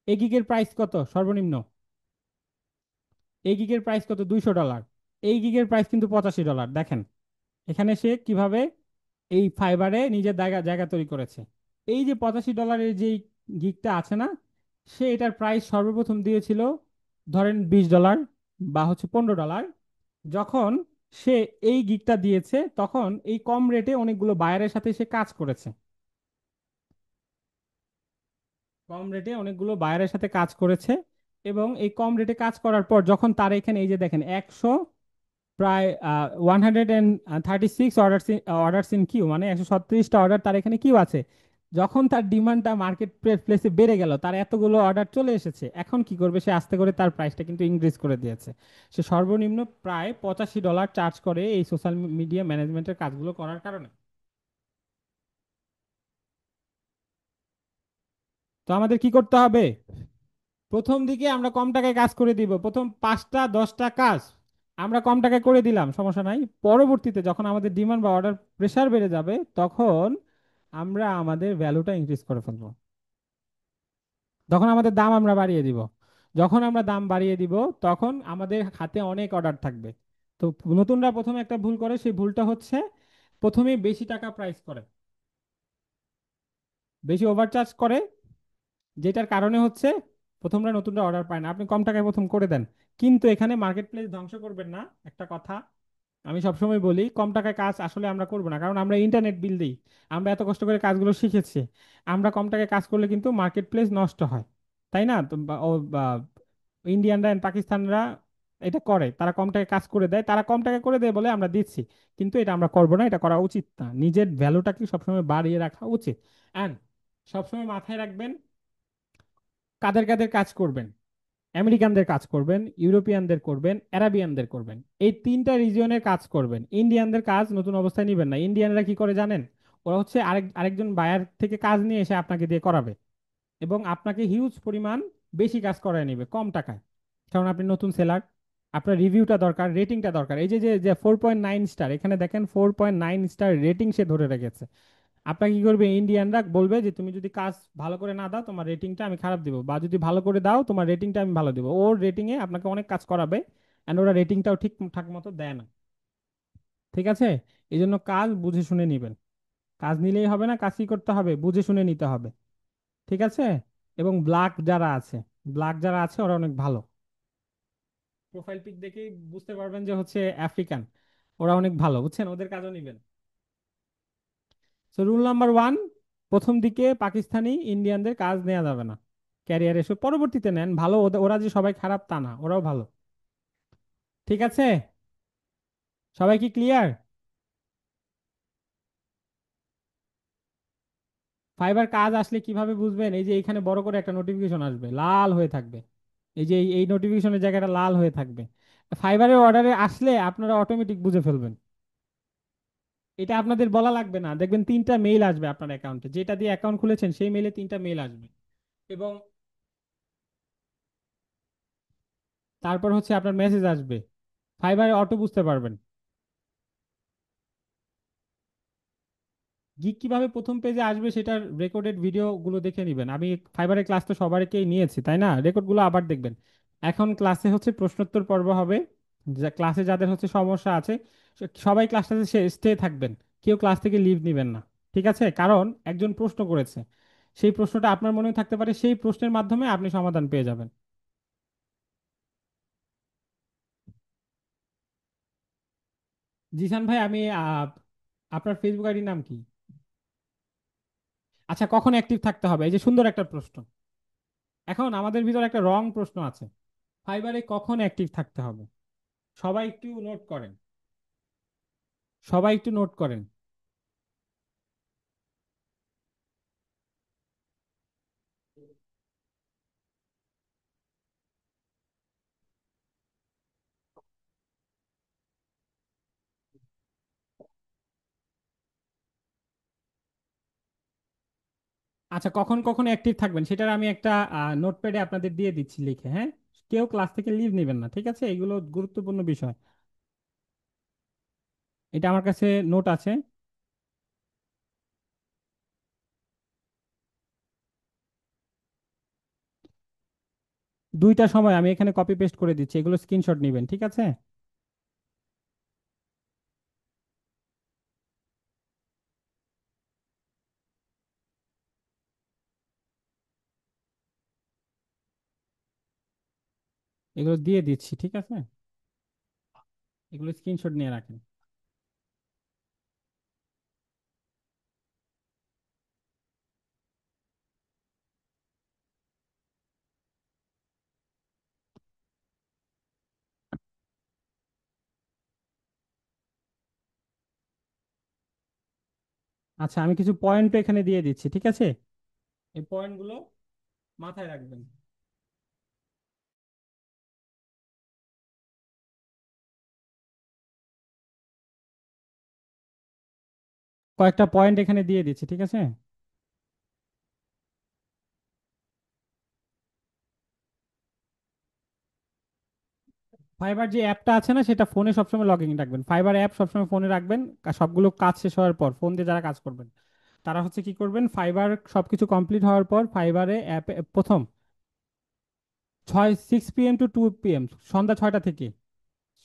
এই গিগের প্রাইস কত সর্বনিম্ন? এই গিগের প্রাইস কত? $200। এই গিগের প্রাইস কিন্তু $85। দেখেন এখানে সে কিভাবে এই ফাইবারে নিজের জায়গা জায়গা তৈরি করেছে। এই যে $85 যে গিগটা আছে না, সে এটার প্রাইস সর্বপ্রথম দিয়েছিল ধরেন $20 বা হচ্ছে $15। যখন সে এই গিগটা দিয়েছে তখন এই কম রেটে অনেকগুলো বায়ারের সাথে সে কাজ করেছে। কম রেটে অনেকগুলো বায়ারের সাথে কাজ করেছে, এবং এই কম রেটে কাজ করার পর যখন তার এখানে এই যে দেখেন প্রায় 136 অর্ডারস ইন কিউ, মানে 137টা অর্ডার তার এখানে কিউ আছে। যখন তার ডিমান্ডটা মার্কেট প্লেসে বেড়ে গেল, তার এতগুলো অর্ডার চলে এসেছে, এখন কি করবে? সে আস্তে করে তার প্রাইসটা কিন্তু ইনক্রিজ করে দিয়েছে। সে সর্বনিম্ন প্রায় $85 চার্জ করে এই সোশ্যাল মিডিয়া ম্যানেজমেন্টের কাজগুলো করার কারণে। তো আমাদের কি করতে হবে? প্রথম দিকে আমরা কম টাকায় কাজ করে দিব, প্রথম 5টা 10টা কাজ আমরা কম টাকায় করে দিলাম, সমস্যা নাই। পরবর্তীতে যখন আমাদের ডিমান্ড বা অর্ডার প্রেসার বেড়ে যাবে, তখন আমরা আমাদের ভ্যালুটা ইনক্রিজ করে ফেলবো। তখন আমাদের দাম আমরা বাড়িয়ে দিব। যখন আমরা দাম বাড়িয়ে দিব, তখন আমাদের হাতে অনেক অর্ডার থাকবে। তো নতুনরা প্রথমে একটা ভুল করে, সেই ভুলটা হচ্ছে প্রথমে বেশি টাকা প্রাইস করে, বেশি ওভারচার্জ করে, যেটার কারণে হচ্ছে প্রথমরা নতুনরা অর্ডার পায় না। আপনি কম টাকায় প্রথম করে দেন, কিন্তু এখানে মার্কেট প্লেস ধ্বংস করবেন না। একটা কথা আমি সবসময় বলি, কম টাকায় কাজ আসলে আমরা করব না, কারণ আমরা ইন্টারনেট বিল দিই, আমরা এত কষ্ট করে কাজগুলো শিখেছি। আমরা কম টাকায় কাজ করলে কিন্তু মার্কেট প্লেস নষ্ট হয়, তাই না? তো ইন্ডিয়ানরা এন্ড পাকিস্তানরা এটা করে, তারা কম টাকায় কাজ করে দেয়, তারা কম টাকায় করে দেয় বলে আমরা দিচ্ছি। কিন্তু এটা আমরা করব না, এটা করা উচিত না। নিজের ভ্যালুটাকে সবসময় বাড়িয়ে রাখা উচিত। অ্যান্ড সবসময় মাথায় রাখবেন, কাদের কাদের কাজ করবেন। আমেরিকানদের কাজ করবেন, ইউরোপিয়ানদের করবেন, অ্যারাবিয়ানদের করবেন। এই 3টা রিজিয়নের কাজ করবেন। ইন্ডিয়ানদের কাজ নতুন অবস্থায় নেবেন না। ইন্ডিয়ানরা কি করে জানেন? ওরা হচ্ছে আরেকজন বায়ার থেকে কাজ নিয়ে এসে আপনাকে দিয়ে করাবে, এবং আপনাকে হিউজ পরিমাণ বেশি কাজ করায় নেবে কম টাকায়। কারণ আপনি নতুন সেলার, আপনার রিভিউটা দরকার, রেটিংটা দরকার। এই যে যে যে 4.9 স্টার, এখানে দেখেন 4.9 স্টার রেটিং সে ধরে রেখেছে। আপনাকে কি করবে? ইন্ডিয়ানরা বলবে যে তুমি যদি কাজ ভালো করে না দাও, তোমার রেটিংটা আমি খারাপ দিব, বা যদি ভালো করে দাও, তোমার রেটিংটা আমি ভালো দিব। ওর রেটিং এ আপনাকে অনেক কাজ করাবে, এন্ড ওরা রেটিংটাও ঠিকঠাক মতো দেয় না, ঠিক আছে? এই জন্য কাজ বুঝে শুনে নিবেন। কাজ নিলেই হবে না, কাজ কি করতে হবে? বুঝে শুনে নিতে হবে, ঠিক আছে? এবং ব্ল্যাক যারা আছে ওরা অনেক ভালো। প্রোফাইল পিক দেখেই বুঝতে পারবেন যে হচ্ছে আফ্রিকান, ওরা অনেক ভালো, বুঝছেন? ওদের কাজও নিবেন। সো রুল নাম্বার 1, প্রথম দিকে পাকিস্তানি ইন্ডিয়ানদের কাজ নেওয়া যাবে না। ক্যারিয়ার এসে পরবর্তীতে নেন, ভালো। ওরা যে সবাই খারাপ তা না, ওরাও ভালো, ঠিক আছে? সবাই কি ক্লিয়ার? ফাইবার কাজ আসলে কিভাবে বুঝবেন? এই যে এখানে বড় করে একটা নোটিফিকেশন আসবে, লাল হয়ে থাকবে, এই যে এই নোটিফিকেশনের জায়গাটা লাল হয়ে থাকবে। ফাইবারের অর্ডারে আসলে আপনারা অটোমেটিক বুঝে ফেলবেন। এটা আপনাদের বলা লাগবে না, দেখবেন তিনটা মেইল আসবে আপনার অ্যাকাউন্টে, যেটা দিয়ে অ্যাকাউন্ট খুলেছেন সেই মেইলে তিনটা মেইল আসবে। এবং তারপর হচ্ছে আপনার মেসেজ আসবে, ফাইবারে অটো বুঝতে পারবেন। গিক কিভাবে প্রথম পেজে আসবে সেটার রেকর্ডেড ভিডিও গুলো দেখে নেবেন। আমি ফাইবারের ক্লাস তো সবাইকেই নিয়েছি তাই না, রেকর্ডগুলো আবার দেখবেন। এখন ক্লাসে হচ্ছে প্রশ্নোত্তর পর্ব হবে, যা ক্লাসে যাদের হচ্ছে সমস্যা আছে সবাই ক্লাসটাতে স্টে থাকবেন, কেউ ক্লাস থেকে লিভ নেবেন না। ঠিক আছে, কারণ একজন প্রশ্ন করেছে, সেই প্রশ্নটা আপনার মনেও থাকতে পারে, সেই প্রশ্নের মাধ্যমে আপনি সমাধান পেয়ে যাবেন। জিসান ভাই, আমি আপনার ফেসবুক আইডির নাম কি? আচ্ছা, কখন অ্যাক্টিভ থাকতে হবে, এই যে সুন্দর একটা প্রশ্ন। এখন আমাদের ভিতর একটা রং প্রশ্ন আছে, ফাইবারে কখন অ্যাক্টিভ থাকতে হবে। সবাই একটু নোট করেন, সবাই একটু নোট করেন। আচ্ছা, কখন কখন অ্যাক্টিভ থাকবেন সেটার আমি একটা নোটপ্যাডে আপনাদের দিয়ে দিচ্ছি লিখে, হ্যাঁ। কেউ ক্লাস থেকে লিভ নেবেন না, ঠিক আছে, এগুলো গুরুত্বপূর্ণ বিষয়। এটা আমার কাছে নোট আছে। দুইটা সময় আমি এখানে কপি পেস্ট করে দিচ্ছি, এগুলো স্ক্রিনশট নেবেন, ঠিক আছে। এগুলো দিয়ে দিচ্ছি, ঠিক আছে, এগুলো স্ক্রিনশট নিয়ে রাখেন। আচ্ছা, আমি কিছু পয়েন্ট এখানে দিয়ে দিচ্ছি, ঠিক আছে, এই পয়েন্টগুলো মাথায় রাখবেন। কয়েকটা পয়েন্ট এখানে দিয়ে দিচ্ছি, ঠিক আছে। ফাইবার যে অ্যাপটা আছে না, সেটা ফোনে সবসময় লগ ইন রাখবেন, ফাইবার অ্যাপ সবসময় ফোনে রাখবেন। সবগুলো কাজ শেষ হওয়ার পর ফোন দিয়ে যারা কাজ করবেন তারা হচ্ছে কি করবেন, ফাইবার সবকিছু কমপ্লিট হওয়ার পর ফাইবারে অ্যাপে প্রথম 6 PM টু 2 PM, সন্ধ্যা 6টা থেকে,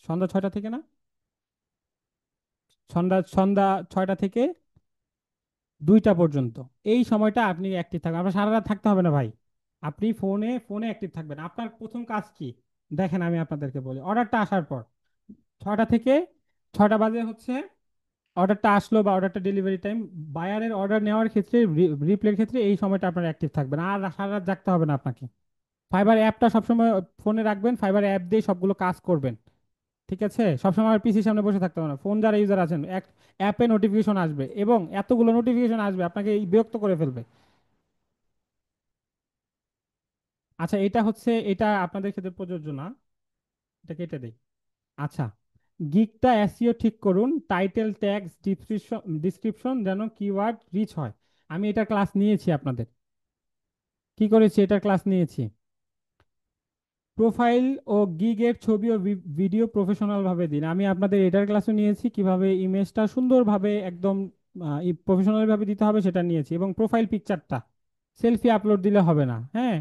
সন্ধ্যা 6টা থেকে না, সন্ধ্যা 6টা থেকে 2টা পর্যন্ত, এই সময়টা আপনি অ্যাক্টিভ থাকবেন। আপনার সারা রাত থাকতে হবে না ভাই, আপনি ফোনে ফোনে অ্যাক্টিভ থাকবেন। আপনার প্রথম কাজ কি দেখেন, আমি আপনাদেরকে বলি, অর্ডারটা আসার পর 6টা থেকে 6টা বাজে হচ্ছে অর্ডারটা আসলো বা অর্ডারটা ডেলিভারি টাইম, বায়ারের অর্ডার নেওয়ার ক্ষেত্রে, রিপ্লের ক্ষেত্রে এই সময়টা আপনার অ্যাক্টিভ থাকবেন, আর সারা রাত জাগতে হবে না আপনাকে। ফাইবার অ্যাপটা সবসময় ফোনে রাখবেন, ফাইবার অ্যাপ দিয়ে সবগুলো কাজ করবেন, ঠিক আছে। সবসময় পিসির সামনে বসে থাকতে হবে না, ফোন যারা ইউজার আছেন এক অ্যাপে নোটিফিকেশন আসবে, এবং এতগুলো নোটিফিকেশন আসবে আপনাকে এই বিরক্ত করে ফেলবে। আচ্ছা, এটা হচ্ছে, এটা আপনাদের ক্ষেত্রে প্রযোজ্য না, এটা কেটে দেই। আচ্ছা, গিকটা এসইও ঠিক করুন, টাইটেল, ট্যাগ, ডিসক্রিপশন যেন কিওয়ার্ড রিচ হয়। আমি এটা ক্লাস নিয়েছি আপনাদের, কি করেছি, এটার ক্লাস নিয়েছি। প্রোফাইল ও গিগের ছবি ও ভিডিও প্রফেশনাল ভাবে দিন, আমি আপনাদের এটার ক্লাসও নিয়েছি, কিভাবে ইমেজটা সুন্দরভাবে একদম প্রফেশনাল ভাবে দিতে হবে সেটা নিয়েছি। এবং প্রোফাইল পিকচারটা সেলফি আপলোড দিলে হবে না, হ্যাঁ,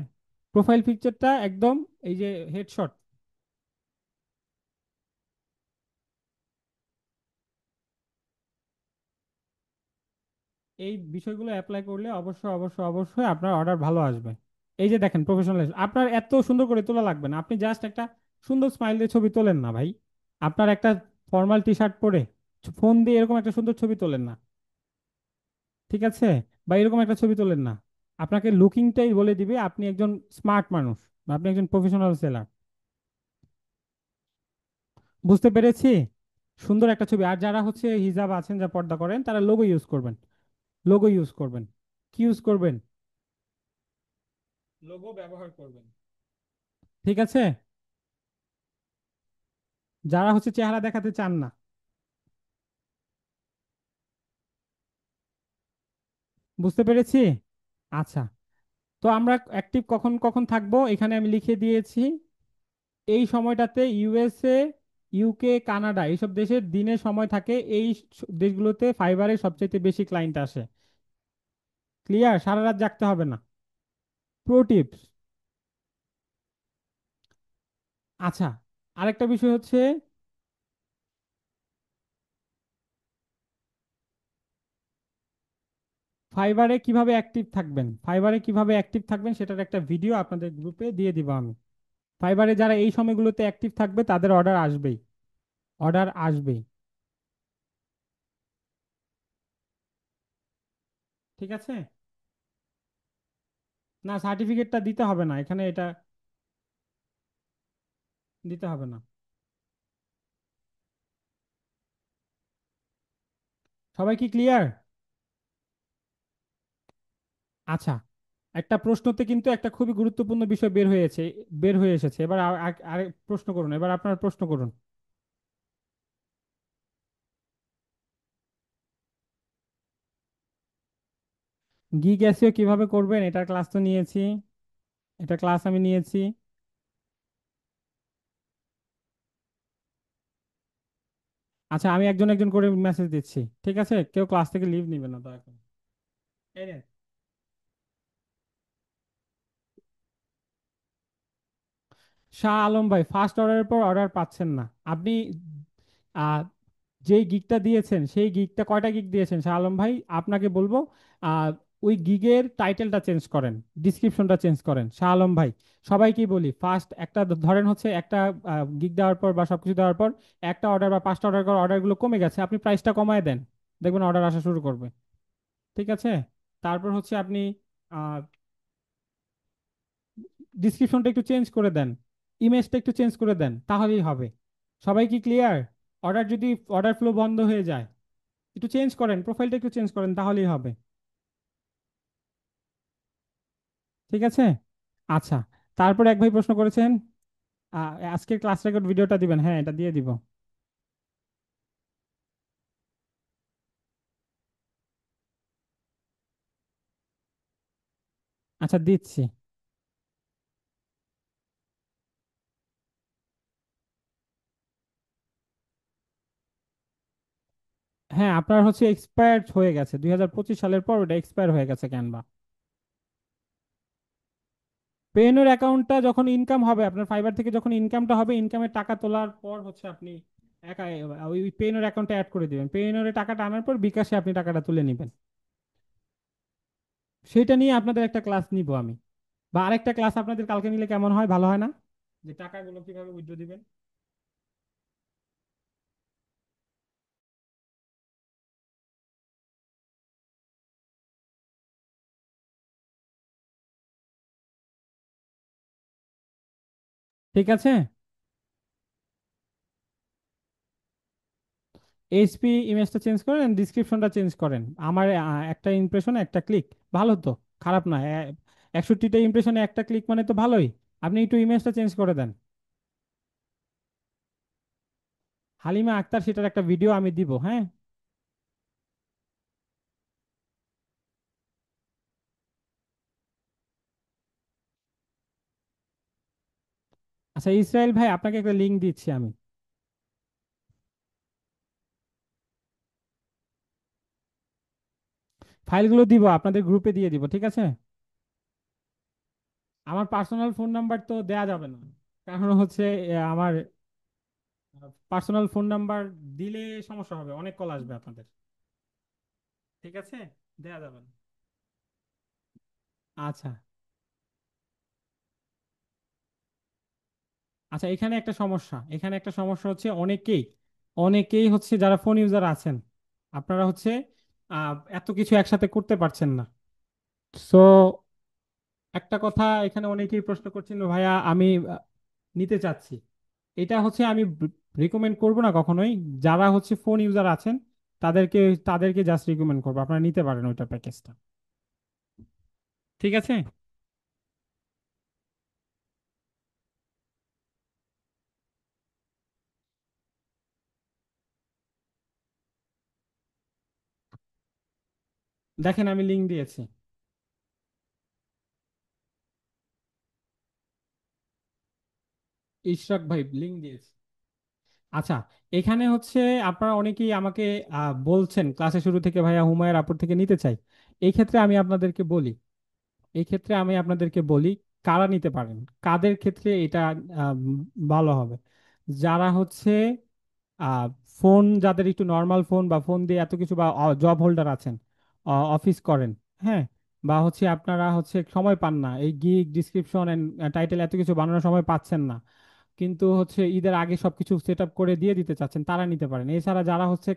প্রোফাইল পিকচারটা একদম এই যে হেডশট, এই বিষয়গুলো অ্যাপ্লাই করলে অবশ্যই অবশ্যই অবশ্যই আপনার অর্ডার ভালো আসবে। এই যে দেখেন প্রফেশনাল, আপনার এত সুন্দর করে তোলা লাগবে না, আপনি জাস্ট একটা সুন্দর স্মাইল দিয়ে ছবি তোলেন না ভাই, আপনার একটা ফর্মাল টি শার্ট পরে ফোন দিয়ে এরকম একটা সুন্দর ছবি তোলেন না, ঠিক আছে, বা এরকম একটা ছবি তোলেন না। আপনাকে লুকিংটাই বলে দিবে আপনি একজন স্মার্ট মানুষ বা আপনি একজন প্রফেশনাল সেলার। বুঝতে পেরেছি, সুন্দর একটা ছবি। আর যারা হচ্ছে হিজাব আছেন, যা পর্দা করেন, তারা লোগো ইউজ করবেন, লোগো ইউজ করবেন, কি ইউজ করবেন, লোগো ব্যবহার করবেন। ঠিক আছে, যারা হচ্ছে চেহারা দেখাতে চান না। বুঝতে পেরেছি। আচ্ছা, তো আমরা অ্যাক্টিভ কখন কখন থাকবো এখানে আমি লিখে দিয়েছি। এই সময়টাতে ইউএসএ, ইউকে, কানাডা এইসব দেশের দিনের সময় থাকে, এই দেশগুলোতে ফাইবারের সবচেয়ে বেশি ক্লায়েন্ট আসে। ক্লিয়ার, সারা রাত জাগতে হবে না। Pro tips. আচ্ছা, আরেকটা বিষয় হচ্ছে ফাইবারে কিভাবে অ্যাক্টিভ থাকবেন সেটার একটা ভিডিও আপনাদের গ্রুপে দিয়ে দিব আমি। ফাইবারে যারা এই সময়গুলোতে অ্যাক্টিভ থাকবে তাদের অর্ডার আসবেই, অর্ডার আসবেই। ঠিক আছে। না, সার্টিফিকেটটা দিতে হবে না এখানে, এটা দিতে হবে না। সবাই কি ক্লিয়ার? আচ্ছা, একটা প্রশ্নতে কিন্তু একটা খুবই গুরুত্বপূর্ণ বিষয় বের হয়ে এসেছে। এবার আরেক প্রশ্ন করুন, এবার আপনার প্রশ্ন করুন। গিগ এসইও কিভাবে করবেন এটার ক্লাস তো নিয়েছি, এটা ক্লাস আমি নিয়েছি। আচ্ছা, আমি একজন একজন করে মেসেজ দিচ্ছি, ঠিক আছে? কেউ ক্লাস থেকে লিভ নেবে না দয়া করে। এই নেন। শাহ আলম ভাই, ফার্স্ট অর্ডারের পর অর্ডার পাচ্ছেন না আপনি। আহ, যেই গিগটা দিয়েছেন সেই গিগটা, কয়টা গিগ দিয়েছেন শাহ আলম ভাই? আপনাকে বলবো, আহ, ওই গিগের টাইটেলটা চেঞ্জ করেন, ডিসক্রিপশনটা চেঞ্জ করেন শাহ আলম ভাই। সবাইকেই বলি, ফার্স্ট একটা ধরেন হচ্ছে একটা গিগ দেওয়ার পর বা সবকিছু দেওয়ার পর একটা অর্ডার বা পাঁচটা অর্ডার করার অর্ডারগুলো কমে গেছে, আপনি প্রাইসটা কমায় দেন, দেখবেন অর্ডার আসা শুরু করবে। ঠিক আছে। তারপর হচ্ছে আপনি ডিসক্রিপশনটা একটু চেঞ্জ করে দেন, ইমেজটা একটু চেঞ্জ করে দেন, তাহলেই হবে। সবাই কি ক্লিয়ার? যদি অর্ডার ফ্লো বন্ধ হয়ে যায়, একটু চেঞ্জ করেন, প্রোফাইলটা একটু চেঞ্জ করেন, তাহলেই হবে। ঠিক আছে। আচ্ছা, তারপর এক ভাই প্রশ্ন করেছেন, আজকের ক্লাস রেকর্ড ভিডিওটা দিবেন? হ্যাঁ, এটা দিয়ে দিব। আচ্ছা, দিচ্ছি। হ্যাঁ, আপনার হচ্ছে এক্সপায়ার্ড হয়ে গেছে, 2025 সালের পর ওটা এক্সপায়ার হয়ে গেছে ক্যানভা। পেইনোর অ্যাকাউন্টটা যখন ইনকাম হবে, আপনার ফাইবার থেকে যখন ইনকামটা হবে, ইনকামের টাকা তোলার পর হচ্ছে আপনি একা ওই পেইনোর অ্যাকাউন্টে অ্যাড করে দিবেন, পেইনোরে টাকাটা আনার পর বিকাশে আপনি টাকাটা তুলে নেবেন। সেটা নিয়ে আপনাদের একটা ক্লাস নিব আমি, বা আরেকটা ক্লাস আপনাদের কালকে নিলে কেমন হয়, ভালো হয় না? যে টাকাগুলো কিভাবে উইথড্র দিবেন। ঠিক আছে। এইচপি ইমেজটা চেঞ্জ করেন, ডিসক্রিপশনটা চেঞ্জ করেন। আমার একটা ইমপ্রেশন একটা ক্লিক, ভালো তো, খারাপ না। 61টা ইমপ্রেশনে একটা ক্লিক মানে তো ভালোই। আপনি একটু ইমেজটা চেঞ্জ করে দেন। হালিমা আক্তার, সেটার একটা ভিডিও আমি দিব, হ্যাঁ। আচ্ছা ইসরায়েল ভাই, আপনাকে একটা লিংক দিচ্ছি আমি। ফাইলগুলো দিব আপনাদের গ্রুপে দিয়ে দিব, ঠিক আছে? আমার পার্সোনাল ফোন নাম্বার তো দেয়া যাবে না, কারণ হচ্ছে আমার পার্সোনাল ফোন নাম্বার দিলে সমস্যা হবে, অনেক কল আসবে আপনাদের। ঠিক আছে, দেয়া যাবে না। আচ্ছা। আচ্ছা, এখানে একটা সমস্যা হচ্ছে, অনেকেই হচ্ছে যারা ফোন ইউজার আছেন, আপনারা হচ্ছে এত কিছু একসাথে করতে পারছেন না। সো একটা কথা এখানে অনেকেই প্রশ্ন করছেন, ভাইয়া আমি নিতে চাচ্ছি, এটা হচ্ছে আমি রিকমেন্ড করব না কখনোই। যারা হচ্ছে ফোন ইউজার আছেন তাদেরকে তাদেরকে জাস্ট রিকমেন্ড করবো, আপনারা নিতে পারেন ওইটা প্যাকেজটা। ঠিক আছে। দেখেন আমি লিঙ্ক দিয়েছি। ইশরাক ভাই লিঙ্ক দিয়েছি। আচ্ছা, এখানে হচ্ছে আপনারা অনেকেই আমাকে বলছেন ক্লাসে শুরু থেকে ভাইয়া হুমায়ুন আপুর থেকে নিতে চাই। এই ক্ষেত্রে আমি আপনাদেরকে বলি, এই ক্ষেত্রে আমি আপনাদেরকে বলি কারা নিতে পারেন, কাদের ক্ষেত্রে এটা ভালো হবে। যারা হচ্ছে আহ, ফোন, যাদের একটু নর্মাল ফোন বা ফোন দিয়ে এত কিছু, বা জব হোল্ডার আছেন, অফিস করেন, হ্যাঁ, বা হচ্ছে আপনারা হচ্ছে সময় পান না, এই গিগ ডিসক্রিপশন এন্ড টাইটেল এত কিছু বানানোর সময় পাচ্ছেন না, কিন্তু হচ্ছে ঈদের আগে সবকিছু সেট আপ করে দিয়ে দিতে চাচ্ছেন, তারা নিতে পারেন। এছাড়া যারা হচ্ছে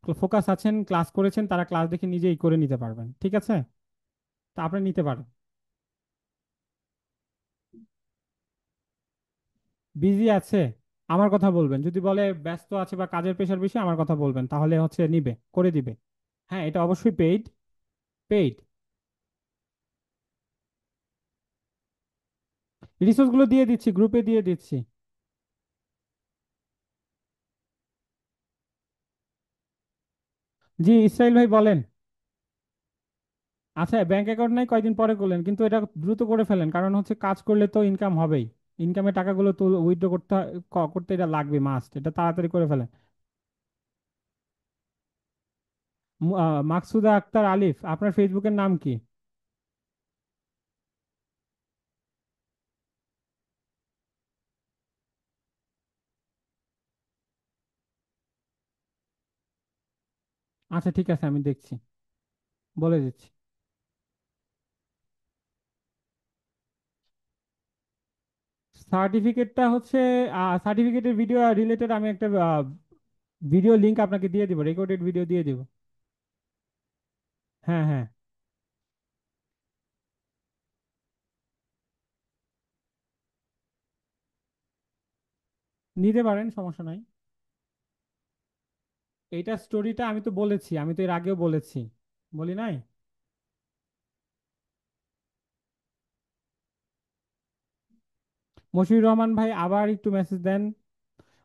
ফোকাস আছেন, ক্লাস করেছেন, তারা ক্লাস দেখে নিজেই করে নিতে পারবেন, ঠিক আছে? তা আপনি নিতে পারেন। বিজি আছে, আমার কথা বলবেন। যদি বলে ব্যস্ত আছে বা কাজের প্রেশার বেশি, আমার কথা বলবেন, তাহলে হচ্ছে নিবে, করে দিবে। হ্যাঁ, এটা অবশ্যই পেইড। পেইড। রিসোর্স গুলো দিয়ে দিচ্ছি, গ্রুপে দিয়ে দিচ্ছি। জি, ইসরাইল ভাই বলেন। আচ্ছা, ব্যাংক অ্যাকাউন্ট নাই, কয়দিন পরে করলেন, কিন্তু এটা দ্রুত করে ফেলেন, কারণ হচ্ছে কাজ করলে তো ইনকাম হবেই। ইনকামের টাকাগুলো তো উইথড্র করতে করতে এটা লাগবে, মাস্ট, এটা তাড়াতাড়ি করে ফেলেন। মাকসুদা আক্তার আলিফ, আপনার ফেসবুকের নাম কি? আচ্ছা ঠিক আছে, আমি দেখছি, বলে দিচ্ছি। সার্টিফিকেটটা হচ্ছে, সার্টিফিকেটের ভিডিও রিলেটেড আমি একটা ভিডিও লিংক আপনাকে দিয়ে দিব, রেকর্ডেড ভিডিও দিয়ে দিব। হ্যাঁ হ্যাঁ, নিতে পারেন, সমস্যা নাই। এইটা স্টোরিটা আমি তো বলেছি, আমি তো এর আগেও বলেছি, বলি নাই? মশিউর রহমান ভাই আবার একটু মেসেজ দেন।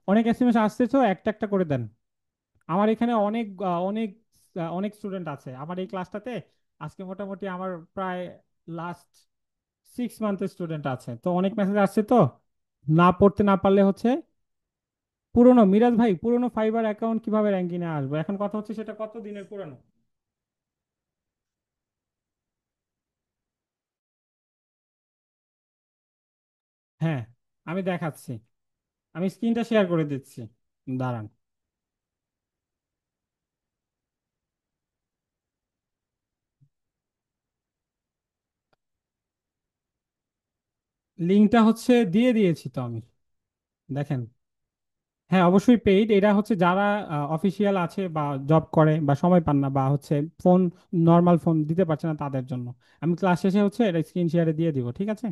অনেক এসএমএস আসছে তো, একটা একটা করে দেন। আমার এখানে অনেক অনেক স্টুডেন্ট আছে আমার এই ক্লাসটাতে। আজকে মোটামুটি আমার প্রায় লাস্ট 6 মান্থের স্টুডেন্ট আছে, তো অনেক মেসেজ আসছে তো, না পড়তে না পারলে হচ্ছে। পুরনো মিরাজ ভাই, পুরনো ফাইবার অ্যাকাউন্ট কিভাবে র্যাঙ্কিংয়ে আসবো, এখন কথা হচ্ছে সেটা কত দিনের পুরনো? হ্যাঁ, আমি দেখাচ্ছি, আমি স্ক্রিনটা শেয়ার করে দিচ্ছি, দাঁড়ান। লিঙ্কটা হচ্ছে দিয়ে দিয়েছি তো আমি, দেখেন। হ্যাঁ, অবশ্যই পেইড। এটা হচ্ছে যারা অফিসিয়াল আছে বা জব করে বা সময় পান না বা হচ্ছে ফোন, নর্মাল ফোন দিতে পারছে না, তাদের জন্য। আমি ক্লাস শেষে হচ্ছে এটা স্ক্রিন শেয়ারে দিয়ে দিব, ঠিক আছে?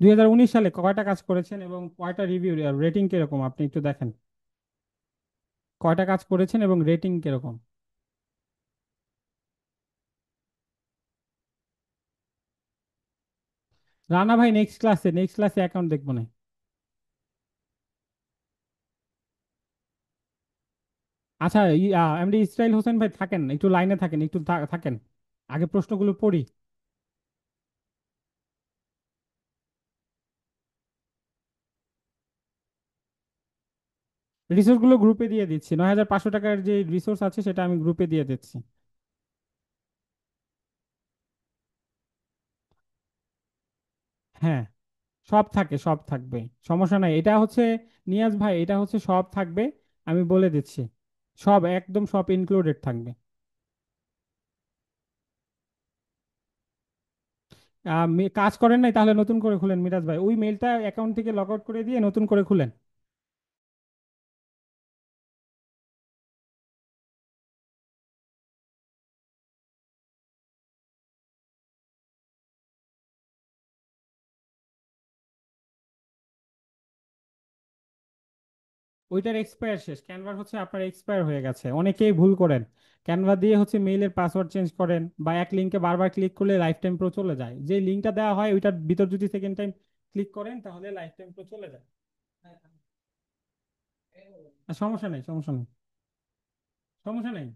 2019 সালে কয়টা কাজ করেছেন এবং কয়টা রিভিউ, রেটিং কিরকম আপনি একটু দেখেন। কয়টা কাজ করেছেন এবং রেটিং কিরকম? রানা ভাই, নেক্সট ক্লাসে অ্যাকাউন্ট দেখবো না। আচ্ছা, এমডি ইসরাইল হোসেন ভাই, থাকেন একটু লাইনে, থাকেন একটু, থাকেন, আগে প্রশ্নগুলো পড়ি। রিসোর্স গুলো গ্রুপে দিয়ে দিচ্ছি, 9500 টাকার যে রিসোর্স আছে সেটা আমি গ্রুপে দিয়ে দিচ্ছি। হ্যাঁ, সব থাকে, সব থাকবে, সমস্যা নাই। এটা হচ্ছে নিয়াজ ভাই, এটা হচ্ছে সব থাকবে, আমি বলে দিচ্ছি, সব একদম সব ইনক্লুডেড থাকবে। কাজ করেন নাই তাহলে নতুন করে খুলেন মিরাজ ভাই, ওই মেলটা অ্যাকাউন্ট থেকে লগ আউট করে দিয়ে নতুন করে খুলেন। ওইটার এক্সপায়ার শেষ, ক্যানভার হচ্ছে আপনার এক্সপায়ার হয়ে গেছে, অনেকেই ভুল করেন। ক্যানভা দিয়ে হচ্ছে মেইলের পাসওয়ার্ড চেঞ্জ করেন, বা এক লিঙ্কে বারবার ক্লিক করলে লাইফ টাইম প্রো চলে যায়, যে লিঙ্কটা দেওয়া হয় ওইটার ভিতর যদি সেকেন্ড টাইম ক্লিক করেন তাহলে লাইফ টাইম প্রো চলে যায়। সমস্যা নেই, সমস্যা নেই, সমস্যা নেই।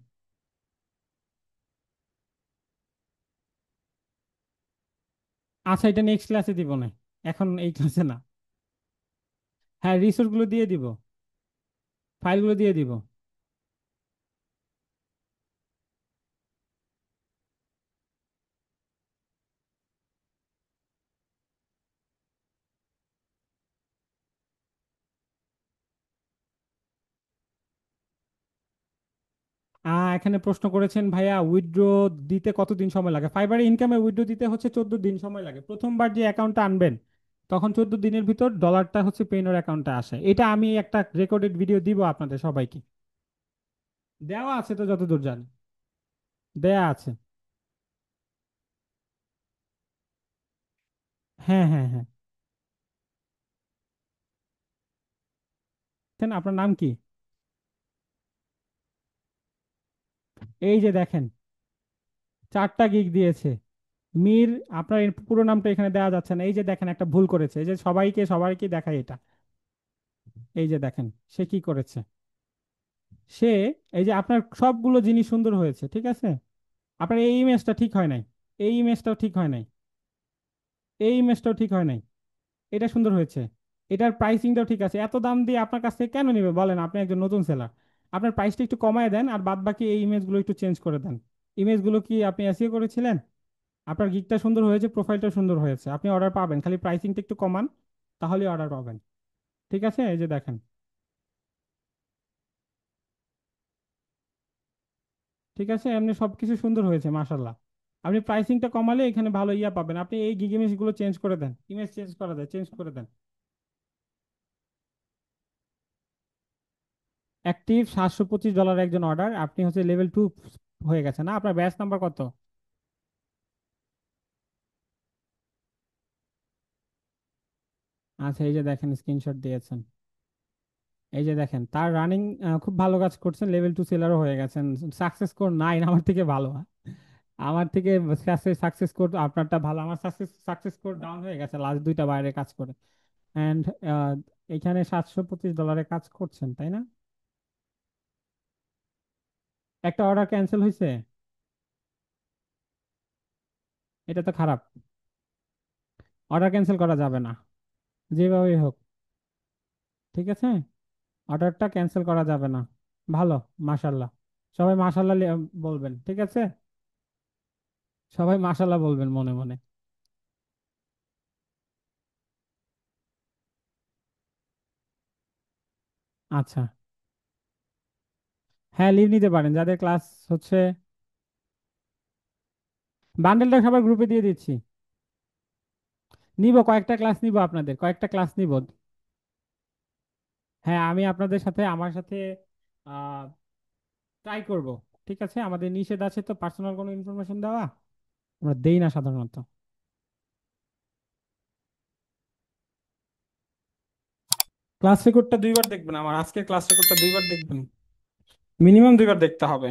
আচ্ছা, এটা নেক্সট ক্লাসে দিব না, এখন এই ক্লাসে না। হ্যাঁ, রিসোর্স গুলো দিয়ে দিব, ফাইলগুলো দিয়ে দিব। এখানে প্রশ্ন করেছেন ভাইয়া, উইথড্র দিতে কতদিন সময় লাগে? ফাইবারে ইনকামে উইথড্র দিতে হচ্ছে 14 দিন সময় লাগে। প্রথমবার যে অ্যাকাউন্টটা আনবেন তখন 14 দিনের ভিতর ডলারটা হচ্ছে পেইনোর অ্যাকাউন্টে আসে। এটা আমি একটা রেকর্ডেড ভিডিও দিব আপনাদের সবাইকে। দেওয়া আছে তো যতদূর জানি, দেয়া আছে। হ্যাঁ, হ্যাঁ, হ্যাঁ। আপনার নাম কি? এই যে দেখেন, 4টা গিগ দিয়েছে। মীর, আপনার এর পুরো নামটা এখানে দেওয়া যাচ্ছে না। এই যে দেখেন, একটা ভুল করেছে। এই যে সবাইকে সবাইকে দেখায় এটা। এই যে দেখেন সে কি করেছে। সে, এই যে আপনার সবগুলো জিনিস সুন্দর হয়েছে, ঠিক আছে। আপনার এই ইমেজটা ঠিক হয় নাই, এই ইমেজটাও ঠিক হয় নাই, এই ইমেজটাও ঠিক হয় নাই। এটা সুন্দর হয়েছে। এটার প্রাইসিংটাও ঠিক আছে। এত দাম দিয়ে আপনার কাছ থেকে কেন নিবে বলেন? আপনি একজন নতুন সেলার। আপনার প্রাইসটা একটু কমায় দেন, আর বাদ বাকি এই ইমেজগুলো একটু চেঞ্জ করে দেন। ইমেজগুলো কি আপনি এসিও করেছিলেন? আপনার গিকটা সুন্দর হয়েছে, প্রোফাইলটা সুন্দর হয়েছে, আপনি অর্ডার পাবেন। খালি প্রাইসিংটা একটু কমান, তাহলেই অর্ডার পাবেন। ঠিক আছে, এই যে দেখেন। ঠিক আছে, এমনি সবকিছু সুন্দর হয়েছে মাশাল্লাহ। আপনি প্রাইসিংটা কমালে এখানে ভালো ইয়া পাবেন। আপনি এই গিগ ইমেজ গুলো চেঞ্জ করে দেন, ইমেজ চেঞ্জ করা যায়, চেঞ্জ করে দেন। অ্যাক্টিভ $725 একজন অর্ডার। আপনি হচ্ছে লেভেল 2 হয়ে গেছে না? আপনার ব্যাচ নাম্বার কত? আচ্ছা, এই যে দেখেন স্ক্রিনশট দিয়েছেন। এই যে দেখেন তার রানিং, খুব ভালো কাজ করছেন, লেভেল 2 সেলারও হয়ে গেছেন। সাকসেস স্কোর 9, আমার থেকে ভালো। আমার থেকে সাকসেস স্কোর আপনারটা ভালো। আমার সাকসেস স্কোর ডাউন হয়ে গেছে লাস্ট 2টা বাইরে কাজ করে। অ্যান্ড এখানে $725 কাজ করছেন, তাই না? একটা অর্ডার ক্যান্সেল হয়েছে, এটা তো খারাপ। অর্ডার ক্যান্সেল করা যাবে না, যেভাবেই হোক। ঠিক আছে, অর্ডারটা ক্যান্সেল করা যাবে না। ভালো, মাশাল্লাহ। সবাই মাশাল্লাহ বলবেন, ঠিক আছে। সবাই মাশাল্লাহ বলবেন মনে মনে। আচ্ছা, হ্যাঁ, লিভ নিতে পারেন যাদের ক্লাস হচ্ছে। বান্ডেলটা সবার গ্রুপে দিয়ে দিচ্ছি। নিব, কয়েকটা ক্লাস নিব, আপনাদের কয়েকটা ক্লাস নিব। হ্যাঁ, আমি আপনাদের সাথে, আমার সাথে ট্রাই করব। ঠিক আছে, আমাদের নিষেধ আছে তো পার্সোনাল কোনো ইনফরমেশন দেওয়া, আমরা দেই না সাধারণত। ক্লাস রেকর্ডটা 2বার দেখবেন, আমার আজকের ক্লাস রেকর্ডটা 2বার দেখবেন, মিনিমাম 2বার দেখতে হবে।